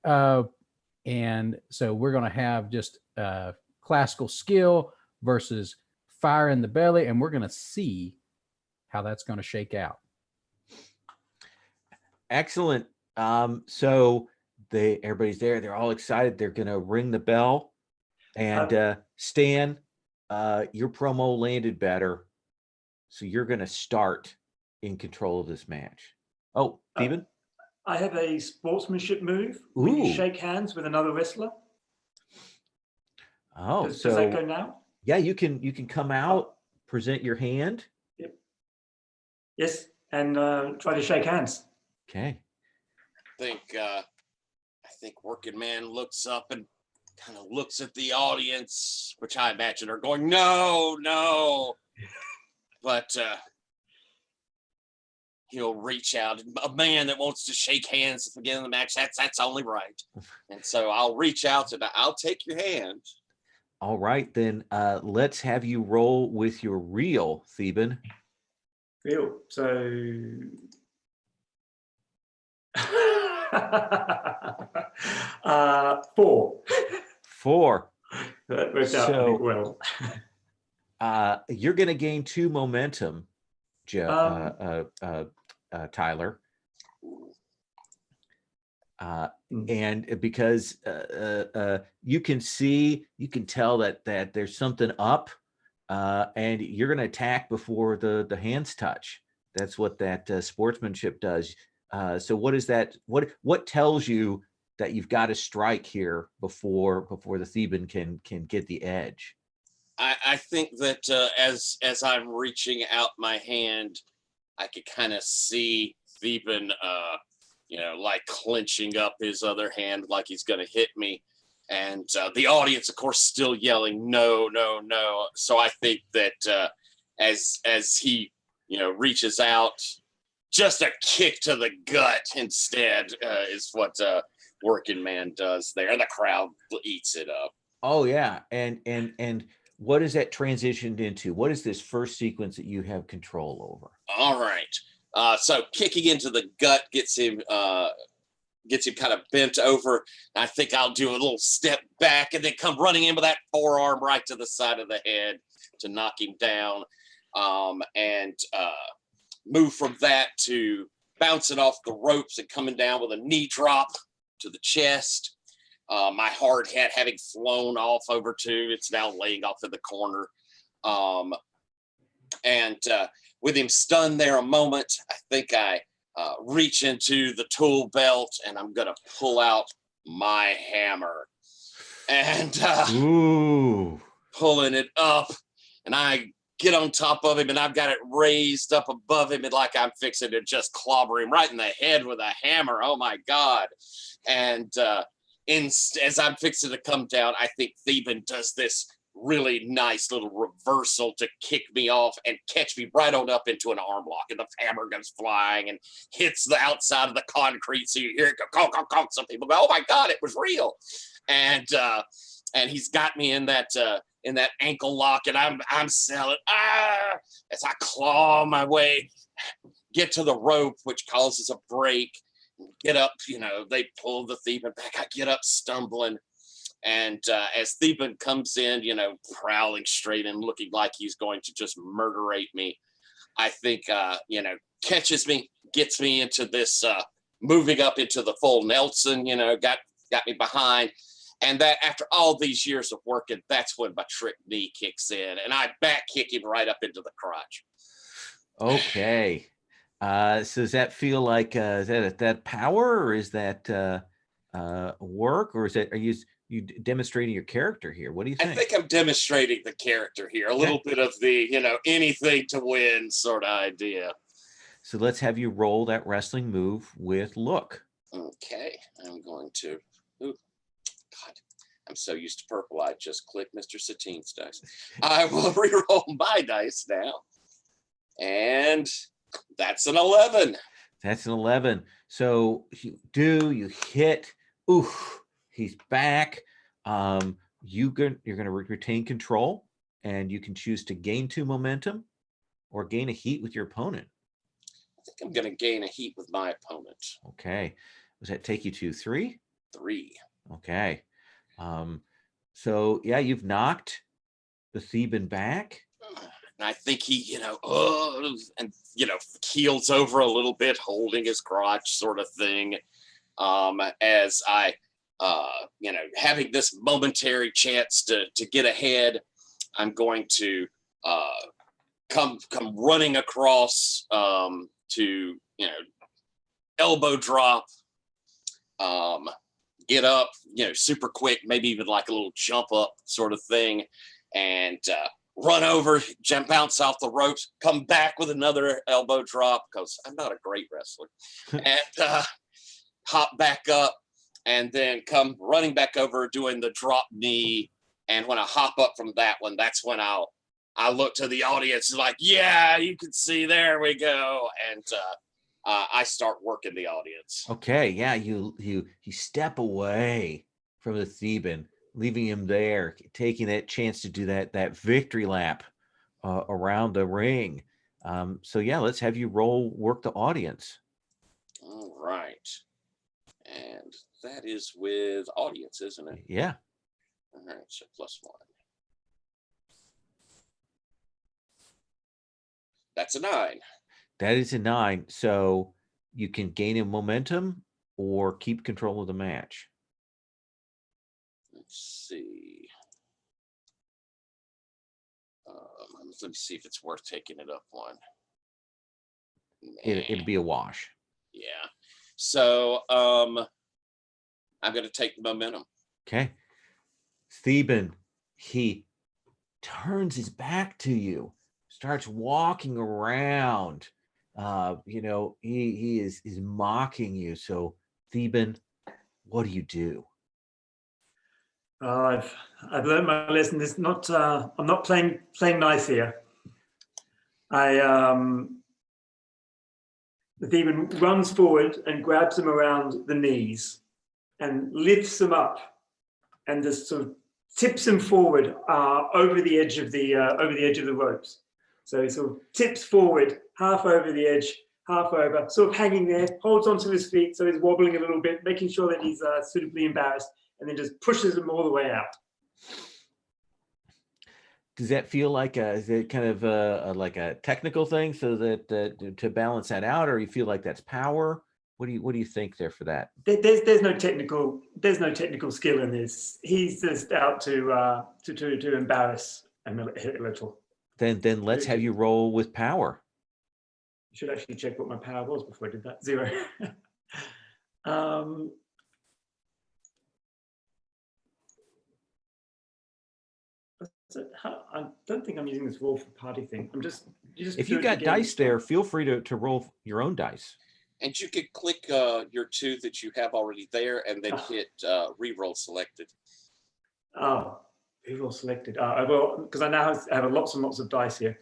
And so we're going to have just classical skill versus fire in the belly. And we're going to see how that's going to shake out. Excellent. So everybody's there. They're all excited. They're going to ring the bell. And Stan, your promo landed better. So you're going to start in control of this match. Oh, Steven? I have a sportsmanship move where you shake hands with another wrestler. Oh, does that go now? Yeah, you can come out, present your hand. Yep. Yes, and try to shake hands. Okay. I think working man looks up and kind of looks at the audience, which I imagine are going, no. But he'll reach out. A man that wants to shake hands at the beginning of the match, that's only right. And so I'll reach out and I'll take your hand. All right, then let's have you roll with your real, Theban. Real. So 4. 4. That worked out, I think, well. You're going to gain 2 momentum, Tyler. And because you can tell that there's something up, and you're going to attack before the hands touch. That's what that sportsmanship does. So what is that? What tells you that you've got to strike here before the Theban can get the edge? I think that as I'm reaching out my hand, I could kind of see Theban, like clenching up his other hand like he's going to hit me. And the audience, of course, still yelling, no, no, no. So I think that as he, reaches out, just a kick to the gut instead is what Working Man does there. And the crowd eats it up. Oh yeah. And what is that transitioned into? What is this first sequence that you have control over? All right. So kicking into the gut gets him kind of bent over. I think I'll do a little step back and then come running in with that forearm right to the side of the head to knock him down, and move from that to bouncing off the ropes and coming down with a knee drop to the chest. My hard hat having flown off over to, it's now laying off in the corner. And with him stunned there a moment, I think I reach into the tool belt and I'm going to pull out my hammer. And pulling it up, and I get on top of him and I've got it raised up above him and like I'm fixing to just clobber him right in the head with a hammer. Oh my God. And as I'm fixing to come down, I think Theban does this really nice little reversal to kick me off and catch me right on up into an arm lock, and the hammer goes flying and hits the outside of the concrete. So you hear it go conk, conk, conk. Some people go, "Oh my God, it was real!" And he's got me in that ankle lock, and I'm selling as I claw my way, get to the rope, which causes a break. Get up, they pull the Theban back. I get up stumbling. And as Theban comes in, prowling straight and looking like he's going to just murderate me, I think, catches me, gets me into this, moving up into the full Nelson, got me behind. And that after all these years of working, that's when my trick knee kicks in. And I back kick him right up into the crotch. Okay. So does that feel like, is that power, or is that work, or are you demonstrating your character here? What do you think? I think I'm demonstrating the character here, a little bit of the, anything to win sort of idea. So let's have you roll that wrestling move with look. Okay, I'm going to, God, I'm so used to purple, I just click Mr. Satine's dice. I will re-roll my dice now. And that's an 11. That's an 11. So you hit, he's back. You're going to retain control, and you can choose to gain 2 momentum or gain a heat with your opponent. I think I'm going to gain a heat with my opponent. Okay. Does that take you to 3? 3. Okay. So yeah, you've knocked the Theban back. And I think he, keels over a little bit, holding his crotch sort of thing. As I, having this momentary chance to get ahead, I'm going to come running across to, elbow drop, get up, super quick, maybe even like a little jump up sort of thing, and run over, bounce off the ropes, come back with another elbow drop, because I'm not a great wrestler, and hop back up, and then come running back over doing the drop knee. And when I hop up from that one, that's when I look to the audience like, yeah, you can see, there we go. And I start working the audience. Okay, yeah, you step away from the Theban, leaving him there, taking that chance to do that victory lap around the ring. So yeah, let's have you work the audience. All right. And that is with audience, isn't it? Yeah. All right, so +1. That's a 9. That is a 9. So you can gain a momentum or keep control of the match. Let's see. Let me see if it's worth taking it up one. It'd be a wash. Yeah. So I'm going to take the momentum. Okay. Theban, he turns his back to you, starts walking around, You know, he is mocking you. So Theban, what do you do? I've learned my lesson. It's not. I'm not playing nice here. The demon runs forward and grabs him around the knees and lifts him up and just sort of tips him forward over the edge of the ropes. So he sort of tips forward, half over the edge, half over, sort of hanging there, holds onto his feet, so he's wobbling a little bit, making sure that he's suitably embarrassed, and then just pushes him all the way out. Does that feel like is it kind of like a technical thing, so that to balance that out, or you feel like that's power? What do you think there for that? There's no technical skill in this. He's just out to embarrass him a little. Then let's have you roll with power. I should actually check what my power was before I did that. 0. I don't think I'm using this roll for party thing. If you got dice there, feel free to roll your own dice. And you could click your 2 that you have already there, and then hit reroll selected. Oh, reroll selected. Well, because I now have lots and lots of dice here.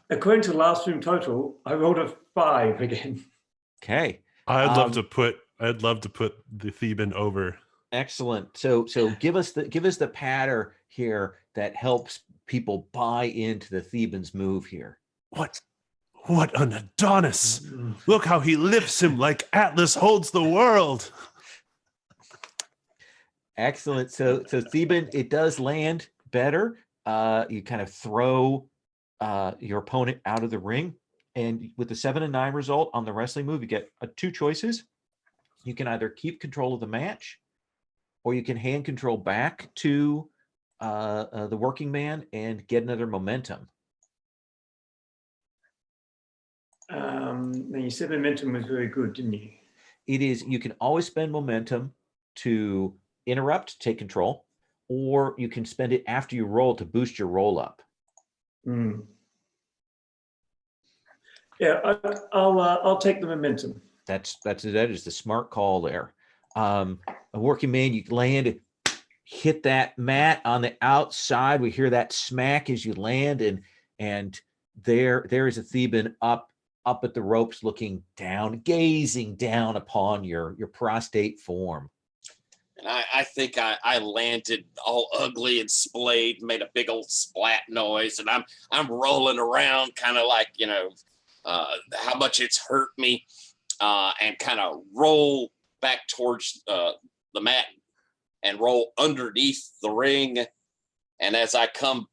According to last room total, I rolled a 5 again. Okay. I'd love to put the Theban over. Excellent. So give us the patter here that helps people buy into the Theban's move here. What an Adonis! Look how he lifts him like Atlas holds the world. Excellent. So Theban, it does land better. You kind of throw your opponent out of the ring, and with the 7 and 9 result on the wrestling move, you get 2 choices. You can either keep control of the match, or you can hand control back to the working man and get another momentum. Now you said momentum was very good, didn't you? It is. You can always spend momentum to interrupt, take control, or you can spend it after you roll to boost your roll up. Yeah, I'll take the momentum. That is the smart call there. A working man, you land, hit that mat on the outside. We hear that smack as you land, and there is a Theban up at the ropes, looking down, gazing down upon your prostrate form. And I think I landed all ugly and splayed, made a big old splat noise, and I'm rolling around, kind of like, you know, how much it's hurt me, and kind of roll back towards the mat and roll underneath the ring. And as I come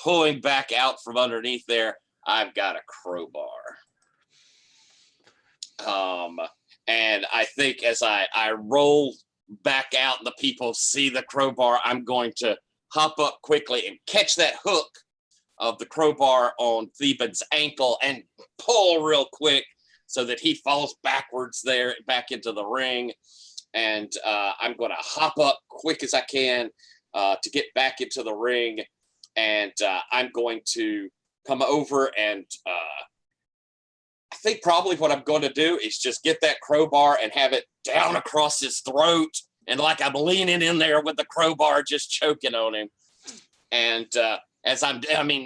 pulling back out from underneath there, I've got a crowbar. And I think as I roll back out and the people see the crowbar, I'm going to hop up quickly and catch that hook of the crowbar on Theban's ankle and pull real quick so that he falls backwards there back into the ring. And I'm going to hop up quick as I can to get back into the ring. And I'm going to come over, and I think probably what I'm going to do is just get that crowbar and have it down across his throat. And like I'm leaning in there with the crowbar, just choking on him. And as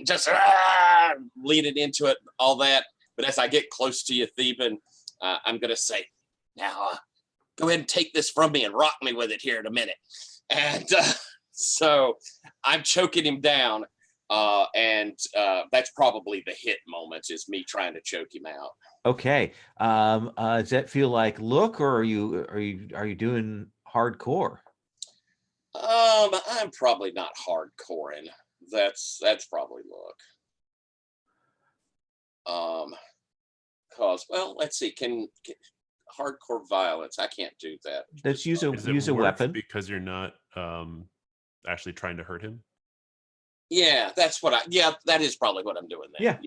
just leaning into it, all that. But as I get close to you, Theban, I'm going to say, now, go ahead and take this from me and rock me with it here in a minute. And so I'm choking him down. And that's probably the hit moment, is me trying to choke him out. Okay. Does that feel like look, or are you doing hardcore? I'm probably not hardcoring. That's probably look. Cause, well, let's see. Can hardcore violence? I can't do that. Let's use a weapon, because you're not actually trying to hurt him. Yeah, that is probably what I'm doing there.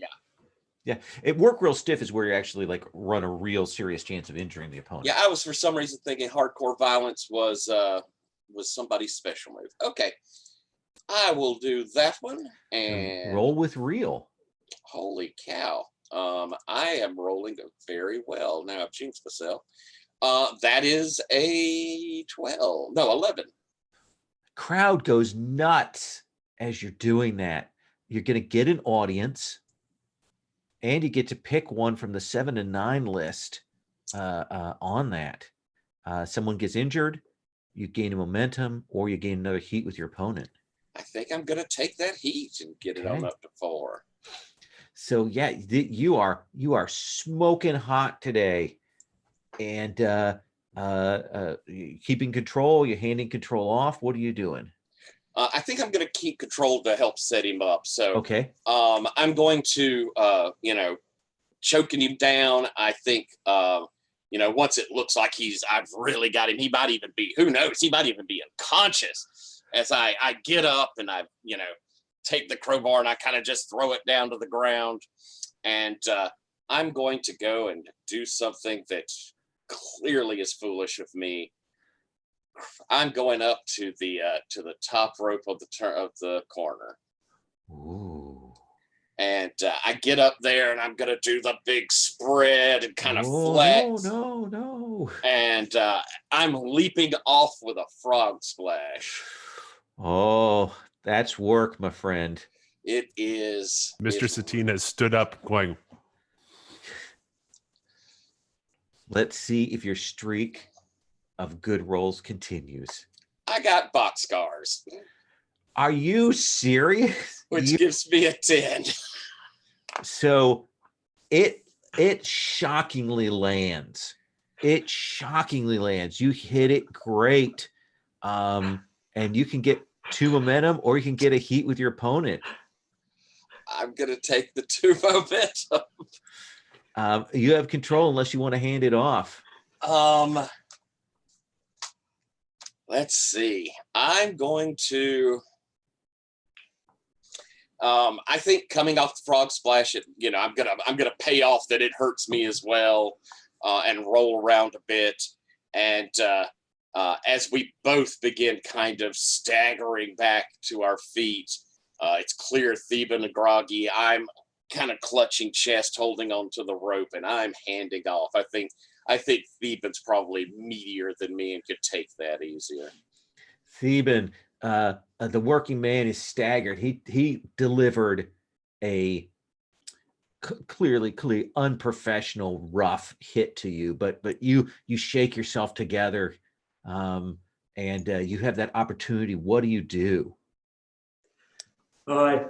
Yeah. It work real stiff is where you actually like run a real serious chance of injuring the opponent. Yeah, I was for some reason thinking hardcore violence was somebody's special move. Okay, I will do that one and roll with real. Holy cow! I am rolling very well. Now I've jinxed myself. That is a 12. No, 11. Crowd goes nuts as you're doing that. You're going to get an audience, and you get to pick one from the 7 and 9 list on that. Someone gets injured, you gain a momentum, or you gain another heat with your opponent. I think I'm going to take that heat and get it on up to 4. So yeah, you are smoking hot today, and keeping control. You're handing control off. What are you doing? I think I'm going to keep control to help set him up. So okay, I'm going to choking him down. I think once it looks like I've really got him, he might even be, who knows, he might even be unconscious as I get up and I take the crowbar and I kind of just throw it down to the ground, and I'm going to go and do something that clearly is foolish of me. I'm going up to the top rope of the corner. Ooh. And I get up there and I'm gonna do the big spread and kind of flex. No. And I'm leaping off with a frog splash. Oh, that's work, my friend. It is. Mr. Satine has stood up going. Let's see if your streak of good rolls continues. I got box scars. Are you serious? Which gives me a 10. So it shockingly lands. It shockingly lands. You hit it great. And you can get 2 momentum, or you can get a heat with your opponent. I'm going to take the 2 momentum. You have control unless you want to hand it off. Let's see. I'm going to... I think coming off the frog splash, I'm gonna pay off that it hurts me as well, and roll around a bit. And as we both begin kind of staggering back to our feet, it's clear Theban and groggy. I'm kind of clutching chest, holding onto the rope, and I'm handing off. I think Theban's probably meatier than me and could take that easier. Theban, the working man, is staggered. He delivered a clearly unprofessional, rough hit to you, but you shake yourself together, and you have that opportunity. What do you do? I'm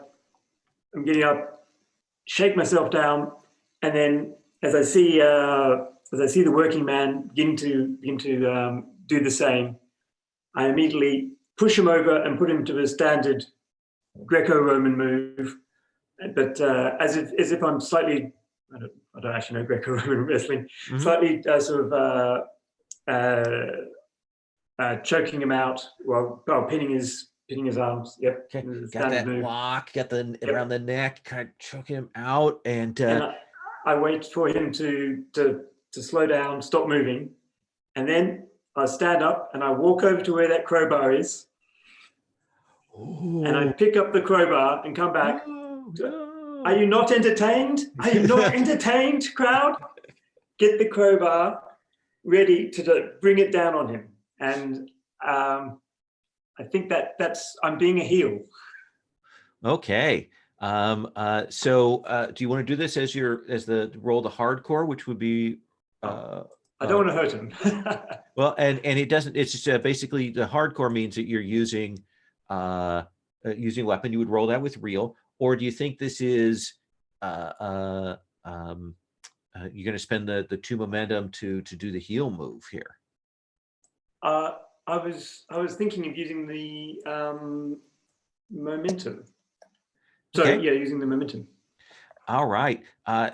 getting up, shake myself down, and then as I see the working man begin to do the same, I immediately push him over and put him to a standard Greco-Roman move. But as if I'm slightly, I don't actually know Greco-Roman wrestling, slightly sort of choking him out, pinning his arms. Yep. Okay. Got that move. Lock, got the around the neck, kind of choking him out, and I wait for him to slow down, stop moving, and then I stand up and I walk over to where that crowbar is. Ooh. And I pick up the crowbar and come back. No. Are you not entertained? Are you not entertained, crowd? Get the crowbar ready to bring it down on him. And I think that's I'm being a heel. Okay. So do you want to do this as the roll the hardcore, which would be I don't want to hurt him. Well, and it doesn't. It's just basically the hardcore means that you're using a weapon. You would roll that with real, or do you think this is you're going to spend the 2 momentum to do the heel move here? I was thinking of using the momentum. Sorry, okay. Yeah, using the momentum. All right.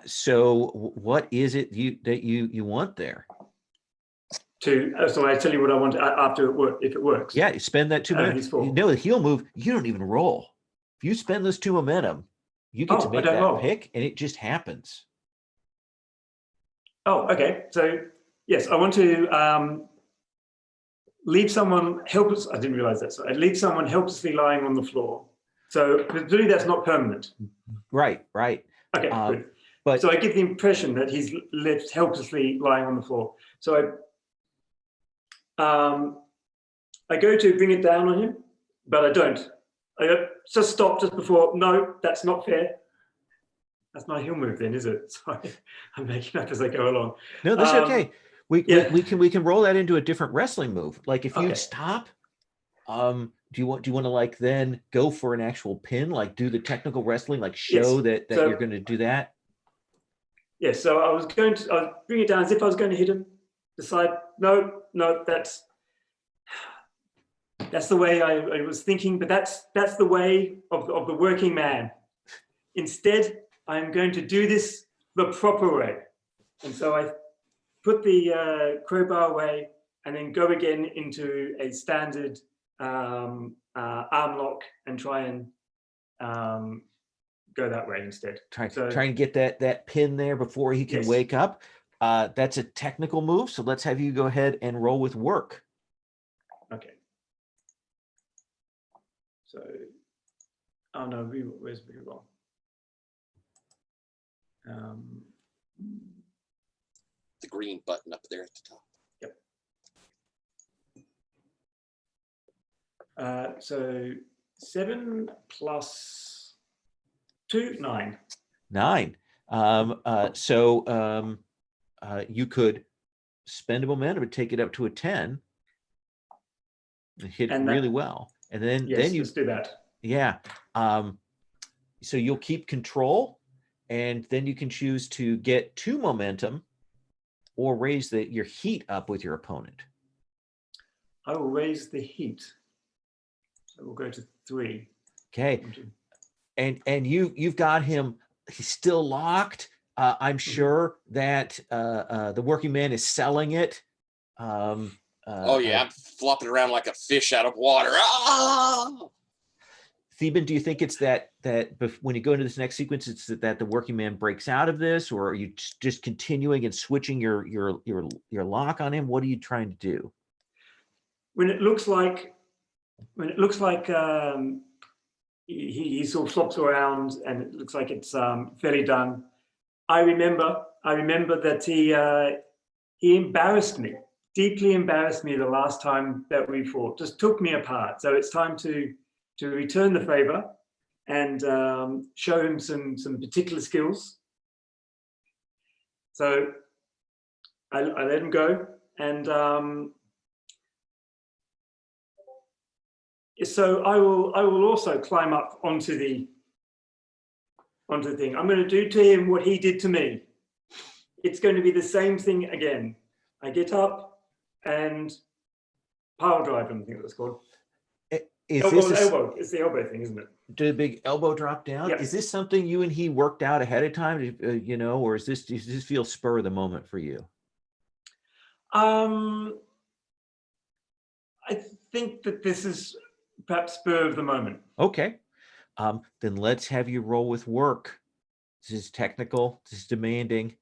So what is it that you want there? So I tell you what I want after if it works. Yeah, spend that 2 minutes. No, the heel move, you don't even roll. If you spend those 2 momentum, you get to make that pick, and it just happens. Oh, okay. So yes, I want to leave someone helpless. I didn't realize that. So I leave someone helplessly lying on the floor. So presumably that's not permanent. Right. Okay, good. But So I give the impression that he's left helplessly lying on the floor. So I go to bring it down on him, but I don't. I just stop just before. No, that's not fair. That's not a heel move then, is it? Sorry, I'm making up as I go along. no, this is okay. We can roll that into a different wrestling move. Like if you Okay. stop, do you want to like then go for an actual pin, like do the technical wrestling, like show Yes. that So- you're going to do that? Yes, so I was bring it down as if I was going to hit him. Decide, no, that's the way I was thinking, but that's the way of the working man. Instead, I'm going to do this the proper way. And so I put the crowbar away and then go again into a standard arm lock and try and go that way instead. Try and get that pin there before he can Yes. wake up. That's a technical move. So let's have you go ahead and roll with work. Okay. So, oh no, where's we wrong? The green button up there at the top. So 7 plus 2, 9. 9. You could spend a momentum and take it up to a 10 and hit And really well. And then Yes, you let's do that. yeah. So you'll keep control, and then you can choose to get 2 momentum or raise your heat up with your opponent. I will raise the heat. So we'll go to 3. Okay. And you've got him, he's still locked. I'm sure that the working man is selling it. Oh yeah, I'm flopping around like a fish out of water. Ah! Theban, do you think it's that when you go into this next sequence, it's that the working man breaks out of this, or are you just continuing and switching your lock on him? What are you trying to do? When it looks like he sort of flops around and it looks like it's fairly done, I remember that he embarrassed me, deeply embarrassed me the last time that we fought. Just took me apart. So it's time to return the favor and show him some particular skills. So I let him go, and so I will also climb up onto the thing. I'm going to do to him what he did to me. It's going to be the same thing again. I get up and pile drive him, I think that's called. Elbow. It's the elbow thing, isn't it? Do a big elbow drop down? Yep. Is this something you and he worked out ahead of time, or does this feel spur of the moment for you? I think that this is perhaps spur of the moment. Okay. Then let's have you roll with work. This is technical. This is demanding.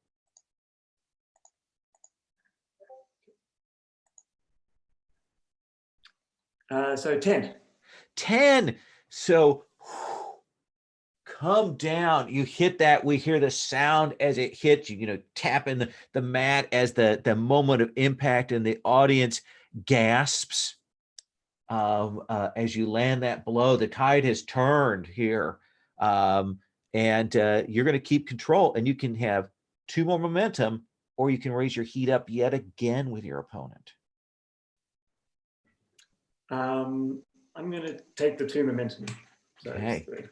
So 10. 10. So come down. You hit that. We hear the sound as it hits. You tapping the mat as the moment of impact, and the audience gasps as you land that blow. The tide has turned here, and you're going to keep control. And you can have 2 more momentum, or you can raise your heat up yet again with your opponent. I'm going to take the 2 momentum. So Okay. it's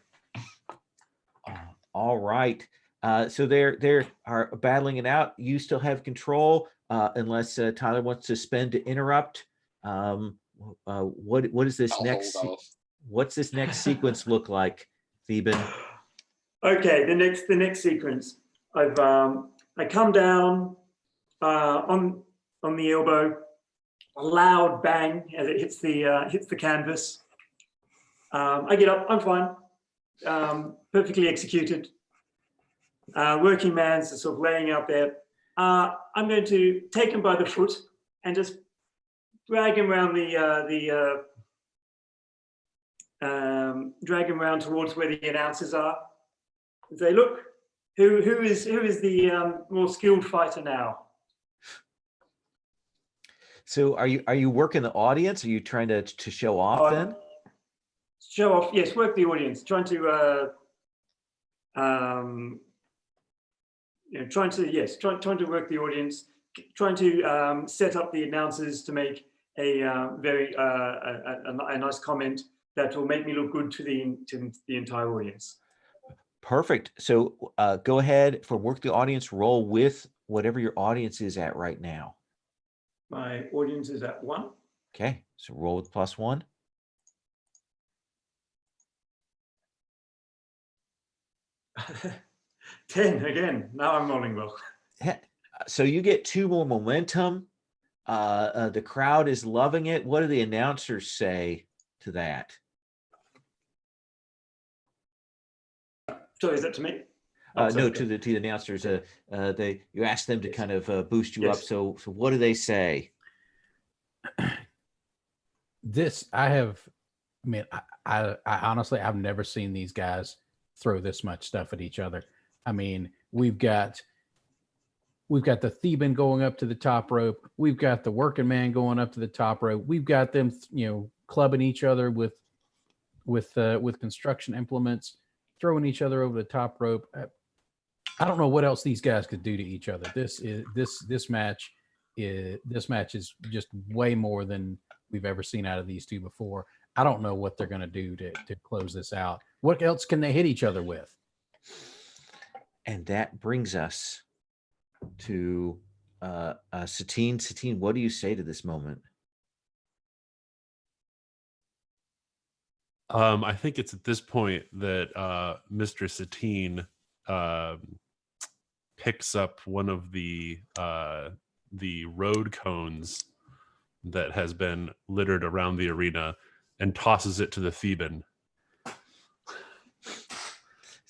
3. All right. So they are battling it out. You still have control, unless Tyler wants to spend to interrupt. What is this I'll next? hold off. What's this next sequence look like, Theban? Okay, the next sequence. I come down on the elbow, a loud bang as it hits the canvas. I get up. I'm fine. Perfectly executed. Working man's sort of laying out there. I'm going to take him by the foot and just drag him around drag him around towards where the announcers are. And say, look, Who is the more skilled fighter now? So are you working the audience? Are you trying to show off then? Show off, yes. Work the audience. Trying to trying to work the audience. Trying to set up the announcers to make a very a nice comment that will make me look good to the entire audience. Perfect. So go ahead for work the audience, roll with whatever your audience is at right now. My audience is at 1. Okay, so roll with +1. Ten again. Now I'm rolling well. So you get 2 more momentum. The crowd is loving it. What do the announcers say to that? So is that to me? No, to the announcers. You ask them to kind of boost you up. So what do they say? I honestly, I've never seen these guys throw this much stuff at each other. I mean, we've got the Theban going up to the top rope. We've got the working man going up to the top rope. We've got them, clubbing each other with construction implements, throwing each other over the top rope. I don't know what else these guys could do to each other. This match is just way more than we've ever seen out of these two before. I don't know what they're going to do to close this out. What else can they hit each other with? And that brings us to Satine. Satine, what do you say to this moment? I think it's at this point that Mr. Satine picks up one of the road cones that has been littered around the arena and tosses it to the Theban.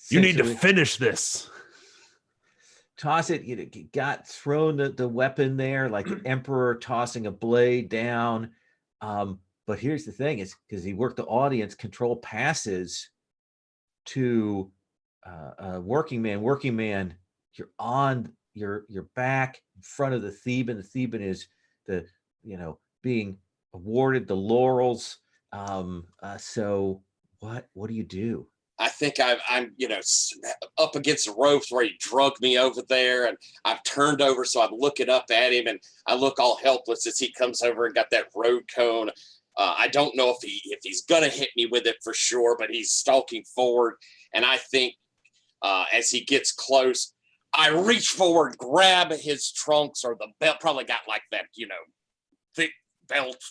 You need to finish this. Toss it. Got thrown the weapon there like the emperor tossing a blade down. But here's the thing: is because he worked the audience, control passes to working man. Working man, you're on your back in front of the Theban. The Theban is being awarded the laurels. So what do you do? I think I'm up against the ropes where he drugged me over there, and I've turned over, so I'm looking up at him, and I look all helpless as he comes over and got that road cone. I don't know if he's gonna hit me with it for sure, but he's stalking forward, and I think as he gets close, I reach forward, grab his trunks or the belt. Probably got like that, thick belt,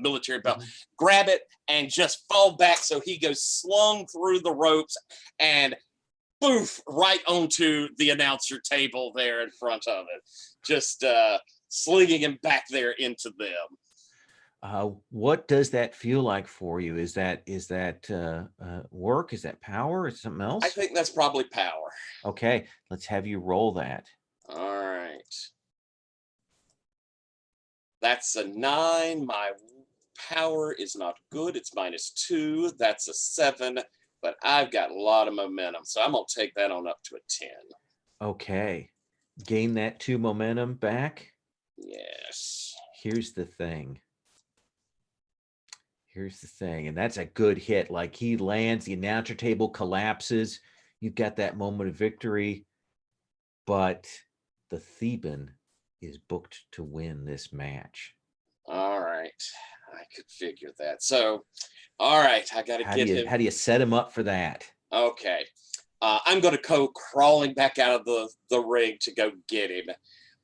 military belt, grab it and just fall back so he goes slung through the ropes and boof right onto the announcer table there in front of it, just slinging him back there into them. What does that feel like for you? Is that work? Is that power? Is it something else? I think that's probably power. Okay, let's have you roll that. All right. That's a 9. My power is not good. It's -2. That's a 7, but I've got a lot of momentum, so I'm going to take that on up to a 10. Okay. Gain that 2 momentum back. Yes. Here's the thing, and that's a good hit. Like he lands, the announcer table collapses. You've got that moment of victory, but the Theban is booked to win this match. All right. I could figure that. So, all right. I got to get him. How do you set him up for that? Okay. I'm going to go crawling back out of the ring to go get him.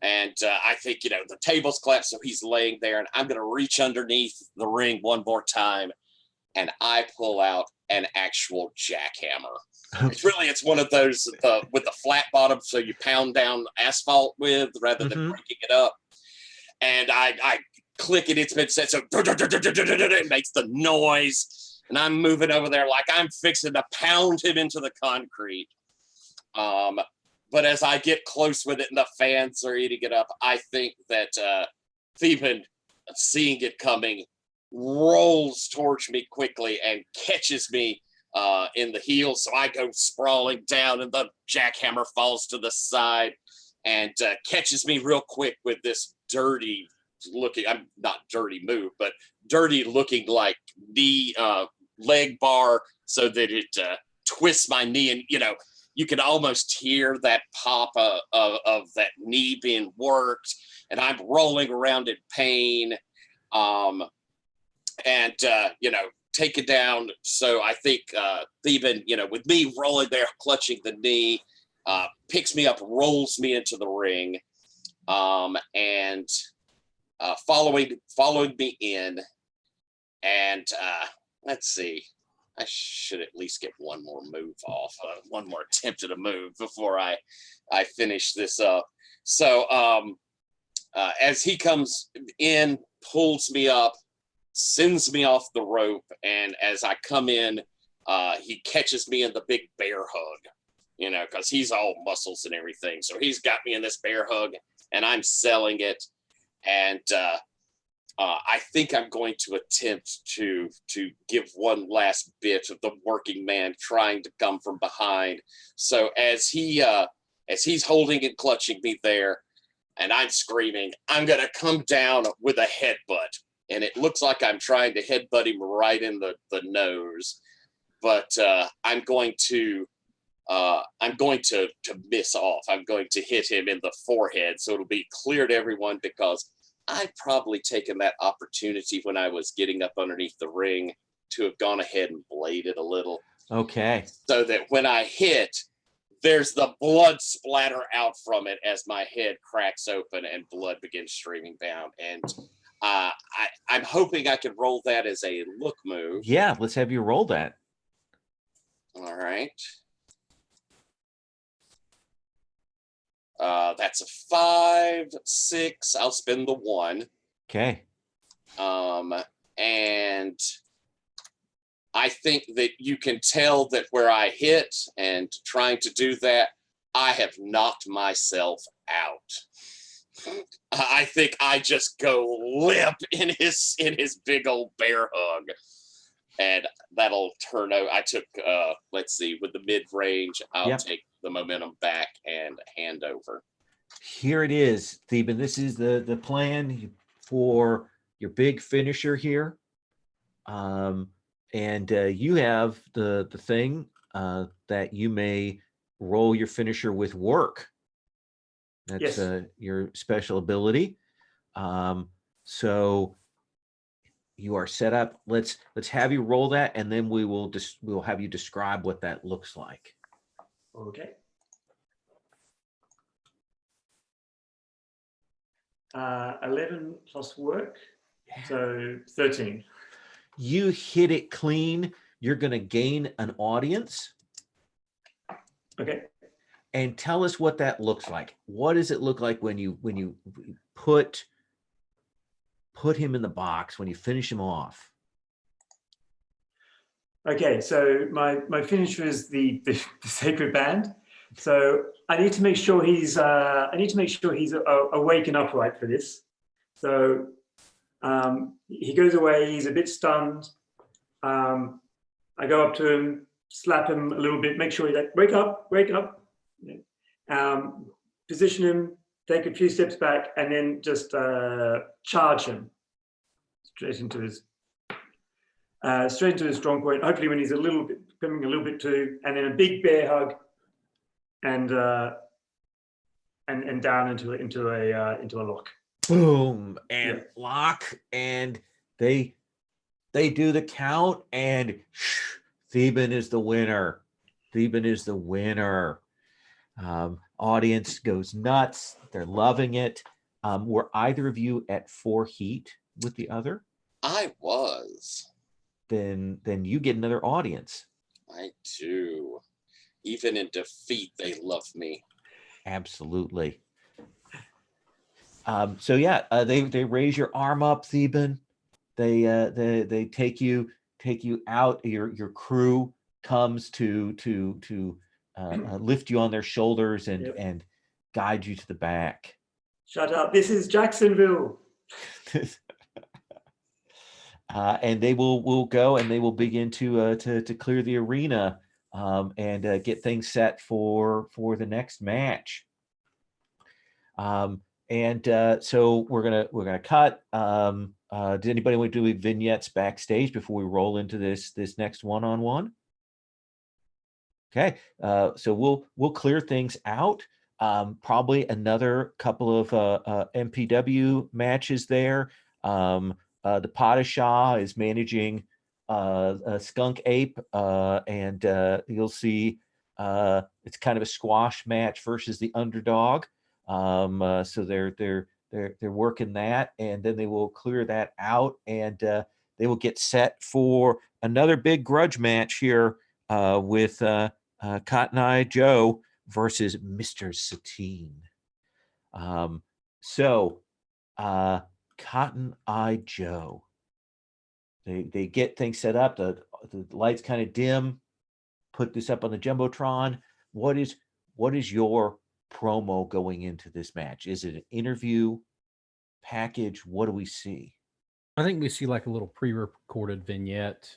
And I think, the table's collapsed, so he's laying there. And I'm going to reach underneath the ring one more time. And I pull out an actual jackhammer. It's one of those with the flat bottom, so you pound down asphalt with rather than breaking it up. And I click it. It's been set, so it makes the noise. And I'm moving over there like I'm fixing to pound him into the concrete. But as I get close with it and the fans are eating it up, I think that Theban, seeing it coming, rolls towards me quickly and catches me in the heel. So I go sprawling down, and the jackhammer falls to the side and catches me real quick with this dirty looking, I'm not dirty move, but dirty looking like knee leg bar, so that it twists my knee. And, you know, you can almost hear that pop of that knee being worked, and I'm rolling around in pain. You know, take it down. So I think Theban, you know, with me rolling there, clutching the knee, picks me up, rolls me into the ring, and following me in. And let's see, I should at least get one more move off, one more attempt at a move before I finish this up. So as he comes in, pulls me up, sends me off the rope, and as I come in, he catches me in the big bear hug, you know, because he's all muscles and everything. So he's got me in this bear hug, and I'm selling it. And I think I'm going to attempt to give one last bit of the working man trying to come from behind. So as he's holding and clutching me there, and I'm screaming, I'm going to come down with a headbutt. And it looks like I'm trying to headbutt him right in the nose, but I'm going to miss off. I'm going to hit him in the forehead, so it'll be clear to everyone, because I'd probably taken that opportunity when I was getting up underneath the ring to have gone ahead and bladed a little. Okay. So that when I hit, there's the blood splatter out from it as my head cracks open and blood begins streaming down. And I'm hoping I can roll that as a look move. Yeah, let's have you roll that. All right. That's a 5, 6. I'll spend the 1. Okay. And I think that you can tell that where I hit and trying to do that, I have knocked myself out. I think I just go limp in his big old bear hug. And that'll turn out. I took, let's see, with the mid-range, I'll take the momentum back and hand over. Here it is, Theban. This is the plan for your big finisher here. And you have the thing that you may roll your finisher with work. That's your special ability. So you are set up. Let's have you roll that, and then we'll have you describe what that looks like. Okay. 11 plus work, so 13. You hit it clean. You're going to gain an audience. Okay. And tell us what that looks like. What does it look like when you put him in the box, when you finish him off? Okay, so my finisher is the sacred band. So I need to make sure he's awake and upright for this. So he goes away. He's a bit stunned. I go up to him, slap him a little bit, make sure he's like, wake up. Position him, take a few steps back, and then just charge him straight into his strong point. Hopefully, when he's becoming a little bit too, and then a big bear hug, and down into a lock. Boom, and lock, and they do the count, and Theban is the winner. Theban is the winner. Audience goes nuts. They're loving it. Were either of you at 4 heat with the other? I was. Then you get another audience. I do. Even in defeat, they love me. Absolutely. So yeah, they raise your arm up, Theban. They take you out. Your crew comes to lift you on their shoulders and guide you to the back. Shut up! This is Jacksonville. and they will go and they will begin to clear the arena and get things set for the next match. So we're gonna cut. Did anybody want to do vignettes backstage before we roll into this next one-on-one? Okay, so we'll clear things out. Probably another couple of MPW matches there. The Padishah is managing a Skunk Ape, and you'll see it's kind of a squash match versus the Underdog. So they're working that, and then they will clear that out, and they will get set for another big grudge match here with Cotton Eye Joe versus Mr. Satine. Cotton Eye Joe. They get things set up. The lights kind of dim. Put this up on the Jumbotron. What is your promo going into this match? Is it an interview package? What do we see? I think we see like a little pre-recorded vignette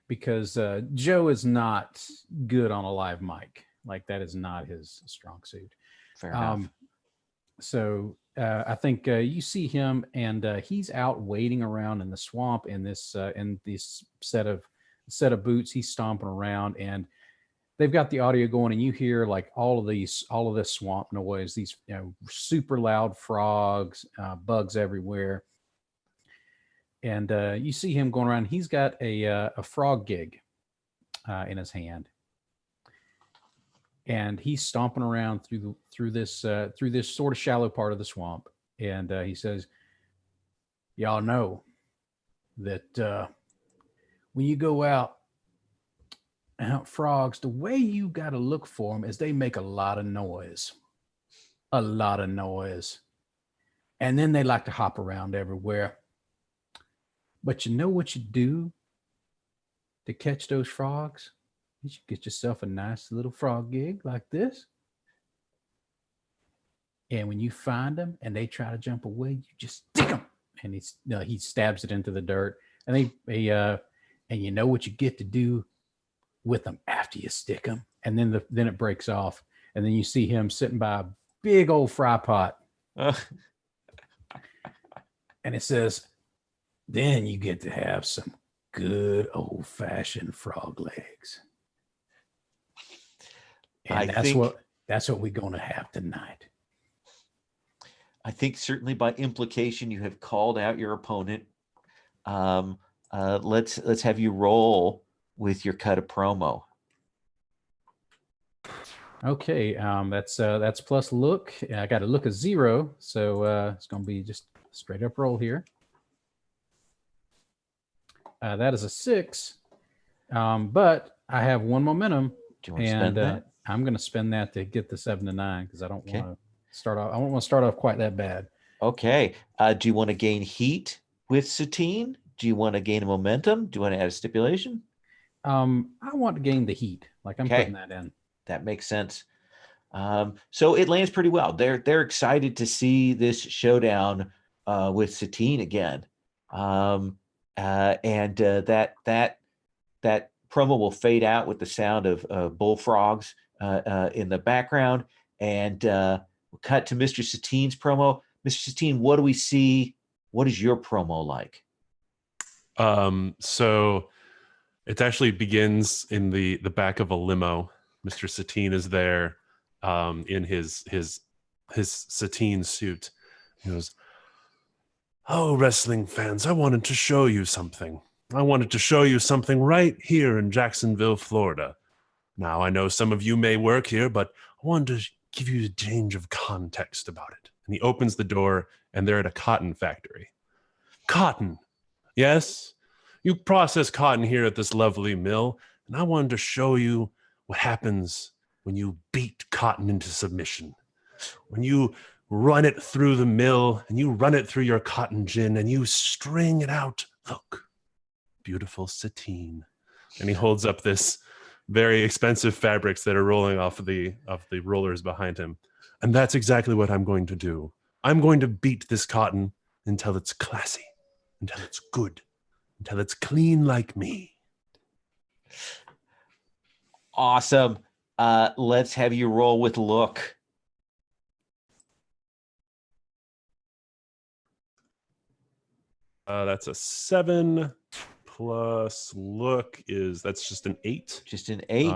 because Joe is not good on a live mic. Like that is not his strong suit. Fair enough. So I think you see him, and he's out wading around in the swamp in this set of boots. He's stomping around, and they've got the audio going, and you hear like all of this swamp noise, these super loud frogs, bugs everywhere. And you see him going around. He's got a frog gig in his hand, and he's stomping around through this sort of shallow part of the swamp. And he says, "Y'all know that when you go out frogs, the way you got to look for them is they make a lot of noise, and then they like to hop around everywhere. But you know what you do to catch those frogs? You should get yourself a nice little frog gig like this. And when you find them and they try to jump away, you just stick them." And he stabs it into the dirt. And and you know what you get to do with them after you stick them. And then it breaks off. And then you see him sitting by a big old fry pot. And it says, "Then you get to have some good old-fashioned frog legs." And that's what we're going to have tonight. I think certainly by implication you have called out your opponent. Let's have you roll with your cut of promo. Okay, that's plus look. I got a look of 0, so it's going to be just straight up roll here. That is a 6, but I have 1 momentum. Do you want to spend that? I'm going to spend that to get the 7 to 9 because I don't want to start off. I don't want to start off quite that bad. Okay. Do you want to gain heat with Satine? Do you want to gain a momentum? Do you want to add a stipulation? I want to gain the heat. Like I'm putting that in. That makes sense. So it lands pretty well. They're excited to see this showdown with Satine again. And that promo will fade out with the sound of bullfrogs in the background, and we'll cut to Mr. Satine's promo. Mr. Satine, what do we see? What is your promo like? So it actually begins in the back of a limo. Mr. Satine is there in his Satine suit. He goes, "Oh, wrestling fans, I wanted to show you something. I wanted to show you something right here in Jacksonville, Florida. Now, I know some of you may work here, but I wanted to give you a change of context about it." And he opens the door, and they're at a cotton factory. Cotton. Yes, you process cotton here at this lovely mill, and I wanted to show you what happens when you beat cotton into submission. When you run it through the mill, and you run it through your cotton gin, and you string it out. Look, beautiful Satine. And he holds up this very expensive fabrics that are rolling off of the rollers behind him. And that's exactly what I'm going to do. I'm going to beat this cotton until it's classy, until it's good, until it's clean like me. Awesome. Let's have you roll with look. That's a 7 plus look that's just an 8. Just an 8.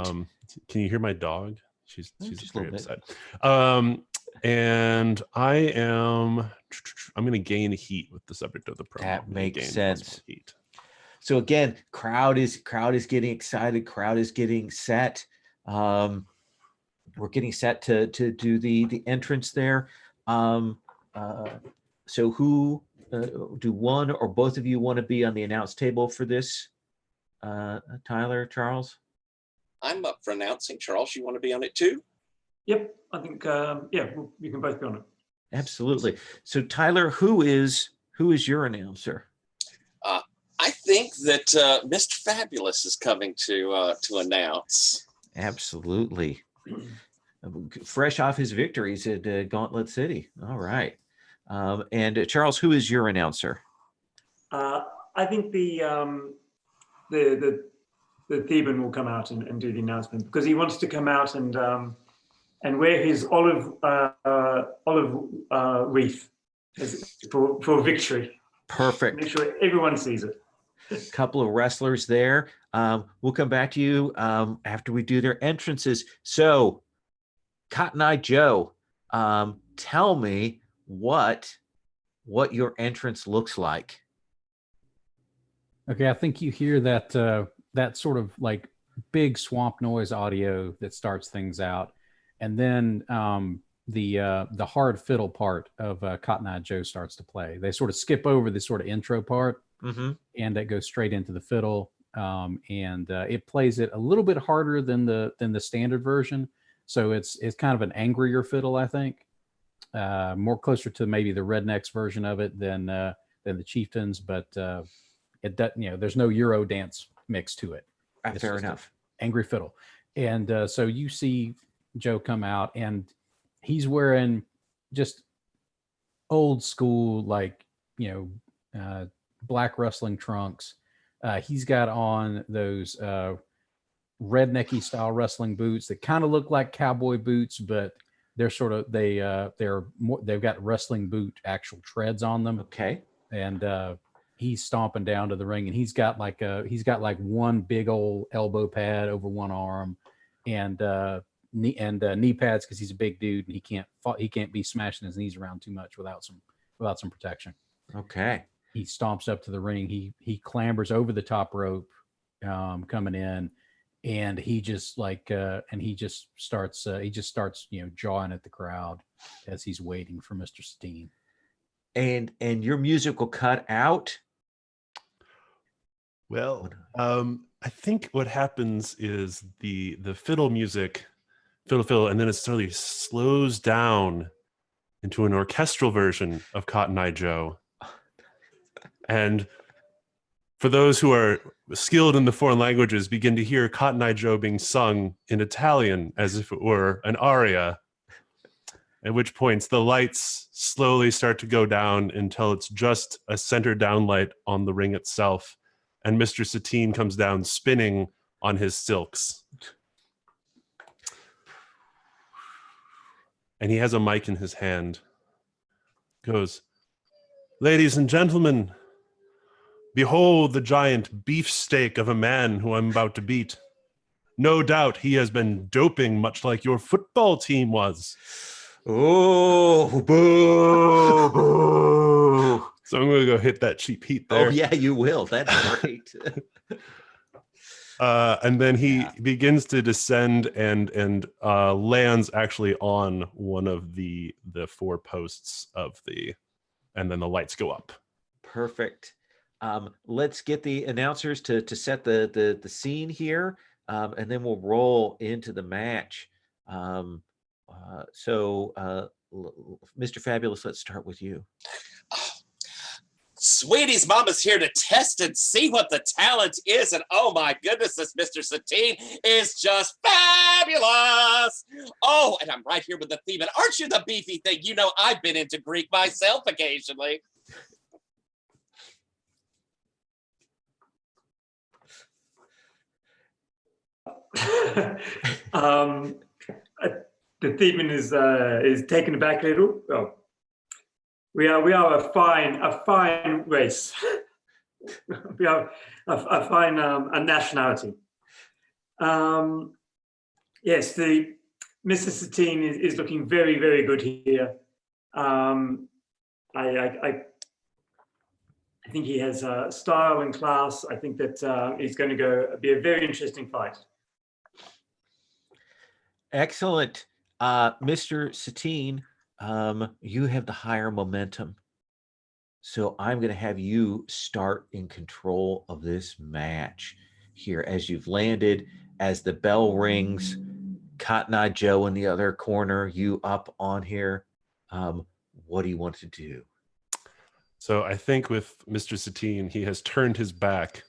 Can you hear my dog? She's Just a very little bit. upset. And I'm going to gain heat with the subject of the promo. That I'm gonna makes gain sense. +1 heat. So again, crowd is getting excited. Crowd is getting set. We're getting set to do the entrance there. So who do one or both of you want to be on the announce table for this? Tyler, Charles? I'm up for announcing. Charles, you want to be on it too? Yep, I think you can both be on it. Absolutely. So Tyler, who is your announcer? I think that Mr. Fabulous is coming to announce. Absolutely. Fresh off his victories at Gauntlet City. All right. And Charles, who is your announcer? I think the Theban will come out and do the announcement, because he wants to come out and wear his olive wreath for victory. Perfect. Make sure everyone sees it. Couple of wrestlers there. We'll come back to you after we do their entrances. So, Cotton Eye Joe, tell me what your entrance looks like. Okay, I think you hear that that sort of like big swamp noise audio that starts things out, and then the hard fiddle part of Cotton Eye Joe starts to play. They sort of skip over the sort of intro part, and it goes straight into the fiddle, and it plays it a little bit harder than the standard version. So it's kind of an angrier fiddle, I think, more closer to maybe the Rednecks version of it than the Chieftains, but it does, there's no Euro dance mix to it. Fair enough. Angry fiddle. And so you see Joe come out, and he's wearing just old school, like, black wrestling trunks. He's got on those rednecky style wrestling boots that kind of look like cowboy boots, but they're sort of they've got wrestling boot actual treads on them. Okay. And he's stomping down to the ring, and he's got like one big old elbow pad over one arm, and knee pads, because he's a big dude and he can't be smashing his knees around too much without some protection. Okay. He stomps up to the ring. He clambers over the top rope, coming in, and he just starts jawing at the crowd as he's waiting for Mr. Steen. And your music will cut out. Well, I think what happens is the fiddle music, fiddle, and then it slowly slows down into an orchestral version of Cotton Eye Joe. And for those who are skilled in the foreign languages, begin to hear Cotton Eye Joe being sung in Italian as if it were an aria. At which points the lights slowly start to go down until it's just a center down light on the ring itself. And Mr. Satine comes down spinning on his silks. And he has a mic in his hand. Goes, "Ladies and gentlemen, behold the giant beefsteak of a man who I'm about to beat. No doubt he has been doping much like your football team was." Oh, boo, boo. So I'm going to go hit that cheap heat there. Oh, yeah, you will. That's great. And then he begins to descend and lands actually on one of the 4 posts and then the lights go up. Perfect. Let's get the announcers to set the scene here, and then we'll roll into the match. So, Mr. Fabulous, let's start with you. Sweetie's mama's here to test and see what the talent is. And oh my goodness, this Mr. Satine is just fabulous. Oh, and I'm right here with the theme. And aren't you the beefy thing? You know, I've been into Greek myself occasionally. The Thiefman is taken aback a little. Oh, we are a fine race. We are a fine a nationality. Yes, the Mr. Satine is looking very, very good here. I think he has style and class. I think that he's going to be a very interesting fight. Excellent. Mr. Satine, you have the higher momentum. So I'm going to have you start in control of this match here as you've landed, as the bell rings, Cotton Eye Joe in the other corner, you up on here. What do you want to do? So I think with Mr. Satine, he has turned his back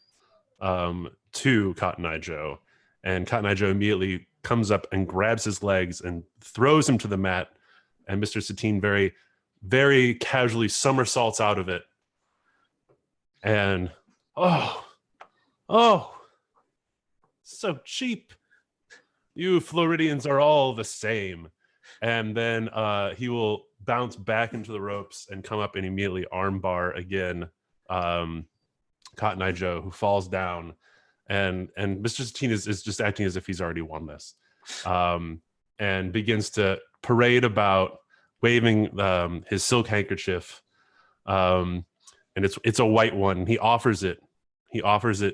to Cotton Eye Joe, and Cotton Eye Joe immediately comes up and grabs his legs and throws him to the mat, and Mr. Satine very, very casually somersaults out of it. And oh, so cheap. You Floridians are all the same. And then he will bounce back into the ropes and come up and immediately armbar again Cotton Eye Joe, who falls down. And Mr. Satine is just acting as if he's already won this, and begins to parade about, waving his silk handkerchief, and it's a white one. He offers it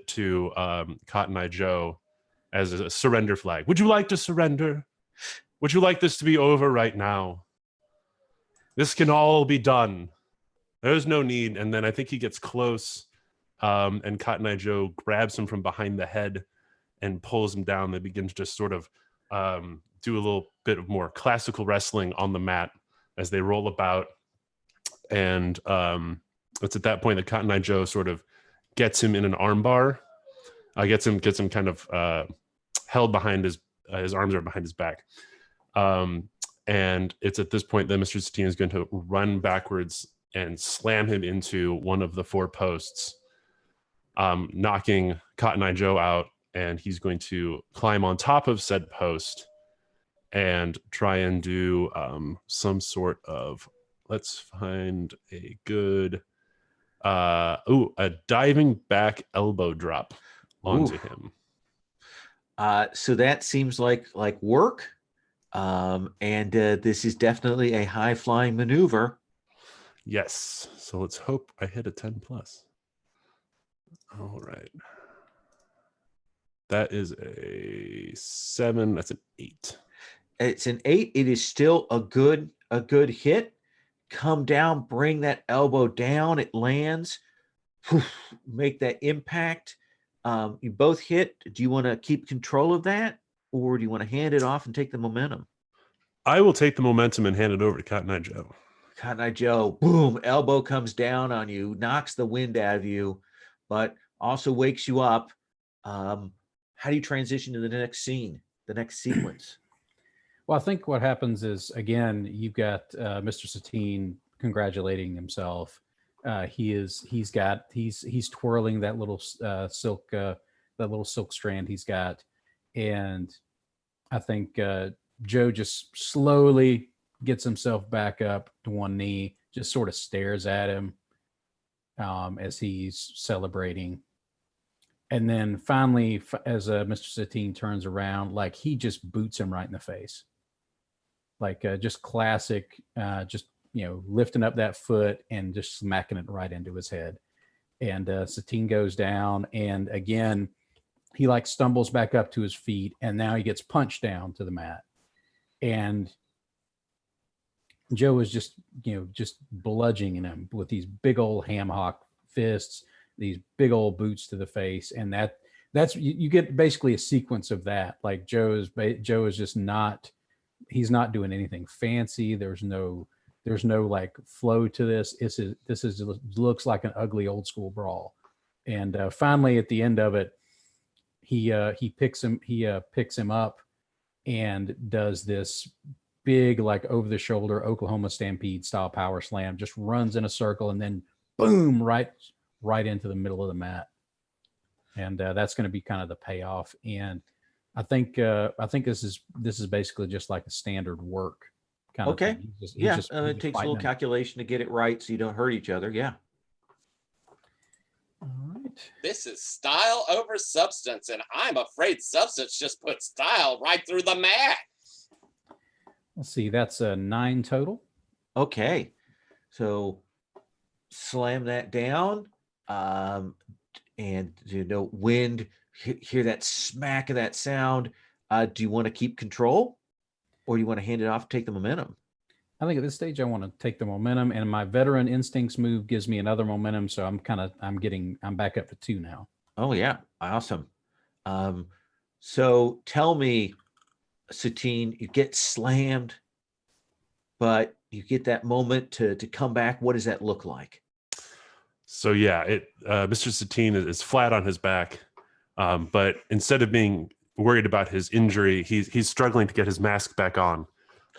to Cotton Eye Joe as a surrender flag. Would you like to surrender? Would you like this to be over right now? This can all be done. There's no need. And then I think he gets close, and Cotton Eye Joe grabs him from behind the head and pulls him down. They begin to just sort of do a little bit of more classical wrestling on the mat as they roll about. And it's at that point that Cotton Eye Joe sort of gets him in an armbar. Gets him kind of held behind his arms are behind his back. And it's at this point that Mr. Satine is going to run backwards and slam him into one of the 4 posts, knocking Cotton Eye Joe out. And he's going to climb on top of said post and try and do some sort of, let's find a good, a diving back elbow drop onto him. So that seems like work. And this is definitely a high flying maneuver. Yes. So let's hope I hit a 10 plus. All right. That is a 7. That's an 8. It's an 8. It is still a good hit. Come down, bring that elbow down. It lands. Make that impact. You both hit. Do you want to keep control of that, or do you want to hand it off and take the momentum? I will take the momentum and hand it over to Cotton Eye Joe. Cotton Eye Joe, boom, elbow comes down on you, knocks the wind out of you, but also wakes you up. How do you transition to the next scene, the next sequence? Well, I think what happens is, again, you've got Mr. Satine congratulating himself. He's twirling that little silk strand he's got, and I think Joe just slowly gets himself back up to one knee, just sort of stares at him as he's celebrating. And then finally, as Mr. Satine turns around, like he just boots him right in the face. Like just classic, lifting up that foot and just smacking it right into his head. And Satine goes down, and again, he like stumbles back up to his feet, and now he gets punched down to the mat. And Joe is just bludgeoning him with these big old ham hock fists, these big old boots to the face. And that's you get basically a sequence of that. Like Joe is just not, he's not doing anything fancy. There's no like flow to this. This looks like an ugly old school brawl. And finally at the end of it, he picks him up and does this big, like over the shoulder Oklahoma Stampede style power slam, just runs in a circle and then boom, right into the middle of the mat. And that's going to be kind of the payoff. And I think this is basically just like a standard work kind of Okay. thing. He's Yeah. just It takes a little fighting him. calculation to get it right so you don't hurt each other. Yeah. All right. This is style over substance, and I'm afraid substance just put style right through the mat. Let's see. That's a 9 total. Okay. So slam that down. And wind, hear that smack of that sound. Do you want to keep control, or do you want to hand it off, take the momentum? I think at this stage I want to take the momentum, and my veteran instincts move gives me another momentum, so I'm back up to 2 now. Oh yeah, awesome. So tell me, Satine, you get slammed, but you get that moment to come back. What does that look like? So yeah, Mr. Satine is flat on his back, but instead of being worried about his injury, he's struggling to get his mask back on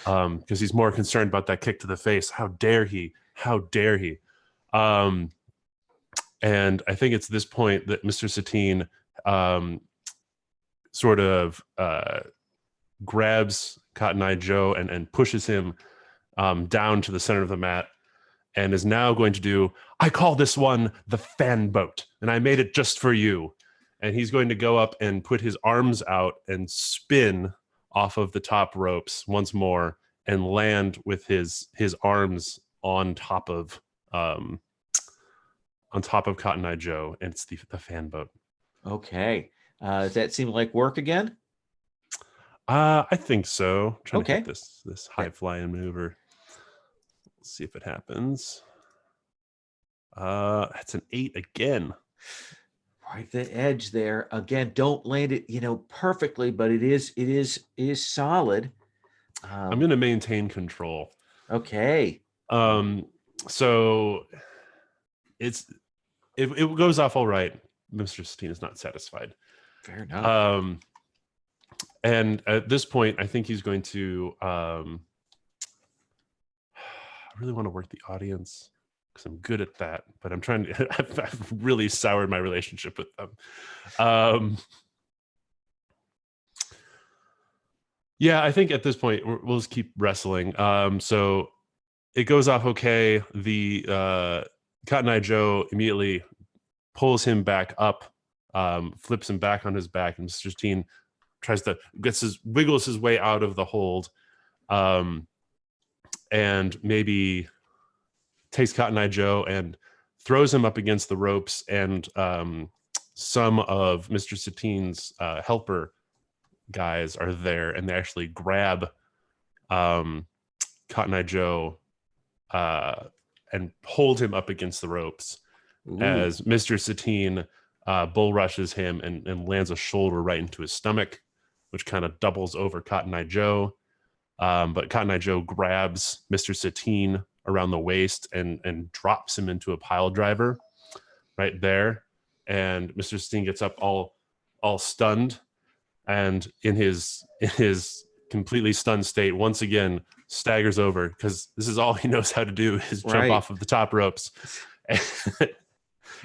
because he's more concerned about that kick to the face. How dare he? How dare he? And I think it's this point that Mr. Satine sort of grabs Cotton Eye Joe and pushes him down to the center of the mat, and is now going to do, I call this one the fan boat, and I made it just for you. And he's going to go up and put his arms out and spin off of the top ropes once more and land with his arms on top of Cotton Eye Joe, and it's the fan boat. Okay. Does that seem like work again? I think so. I'm trying to Okay. hit this high flying maneuver. Let's see if it happens. That's an 8 again. Right, the edge there again. Don't land it, perfectly, but it is solid. I'm going to maintain control. Okay. So it goes off all right. Mr. Satine is not satisfied. Fair enough. And at this point, I think he's going to. I really want to work the audience because I'm good at that, but I'm trying to. I've really soured my relationship with them. Yeah, I think at this point we'll just keep wrestling. So it goes off okay. The Cotton Eye Joe immediately pulls him back up, flips him back on his back, and Mr. Satine tries to wiggles his way out of the hold, and maybe takes Cotton Eye Joe and throws him up against the ropes, and some of Mr. Satine's helper guys are there, and they actually grab Cotton Eye Joe and hold him up against the ropes. Ooh. As Mr. Satine bull rushes him and lands a shoulder right into his stomach, which kind of doubles over Cotton Eye Joe. But Cotton Eye Joe grabs Mr. Satine around the waist and drops him into a pile driver right there. And Mr. Satine gets up all stunned, and in his completely stunned state, once again staggers over, because this is all he knows how to do is jump Right. off of the top ropes,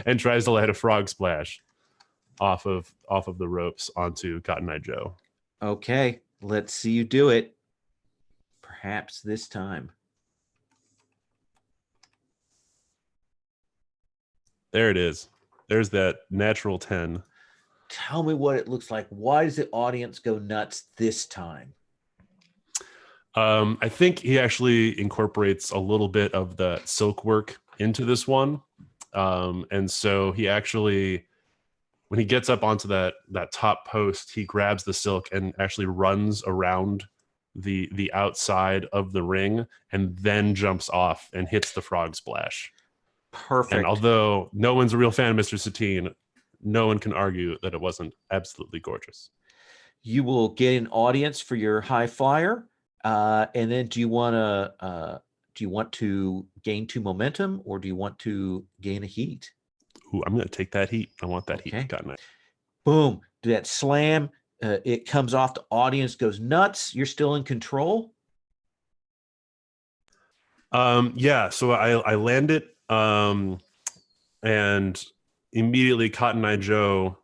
and tries to land a frog splash off of the ropes onto Cotton Eye Joe. Okay, let's see you do it. Perhaps this time. There it is. There's that natural 10. Tell me what it looks like. Why does the audience go nuts this time? I think he actually incorporates a little bit of the silk work into this one. And so he actually, when he gets up onto that top post, he grabs the silk and actually runs around the outside of the ring and then jumps off and hits the frog splash. Perfect. And although no one's a real fan of Mr. Satine, no one can argue that it wasn't absolutely gorgeous. You will get an audience for your high flyer. And then do you want to gain 2 momentum, or do you want to gain a heat? Ooh, I'm going to take that heat. I want that Okay. heat. Cotton Eye. Boom. Do that slam. It comes off. The audience goes nuts. You're still in control. Yeah. So I land it, and immediately Cotton Eye Joe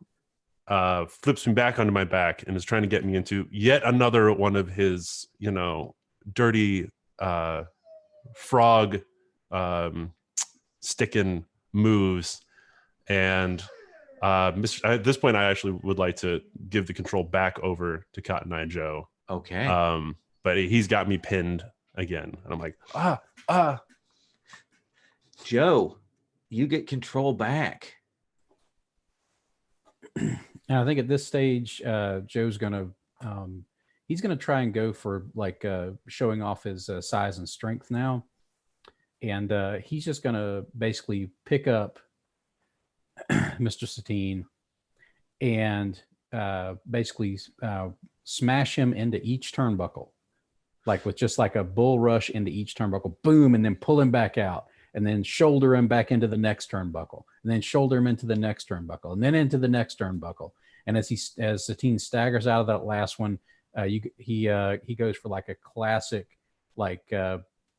flips me back onto my back and is trying to get me into yet another one of his, dirty frog sticking moves. And at this point, I actually would like to give the control back over to Cotton Eye Joe. Okay. But he's got me pinned again. And I'm like, Joe, you get control back. And I think at this stage, Joe's gonna he's gonna try and go for like showing off his size and strength now, and he's just gonna basically pick up Mr. Satine and basically smash him into each turnbuckle, like with just like a bull rush into each turnbuckle, boom, and then pull him back out. And then shoulder him back into the next turnbuckle, and then shoulder him into the next turnbuckle, and then into the next turnbuckle. And as Satine staggers out of that last one, he goes for like a classic, like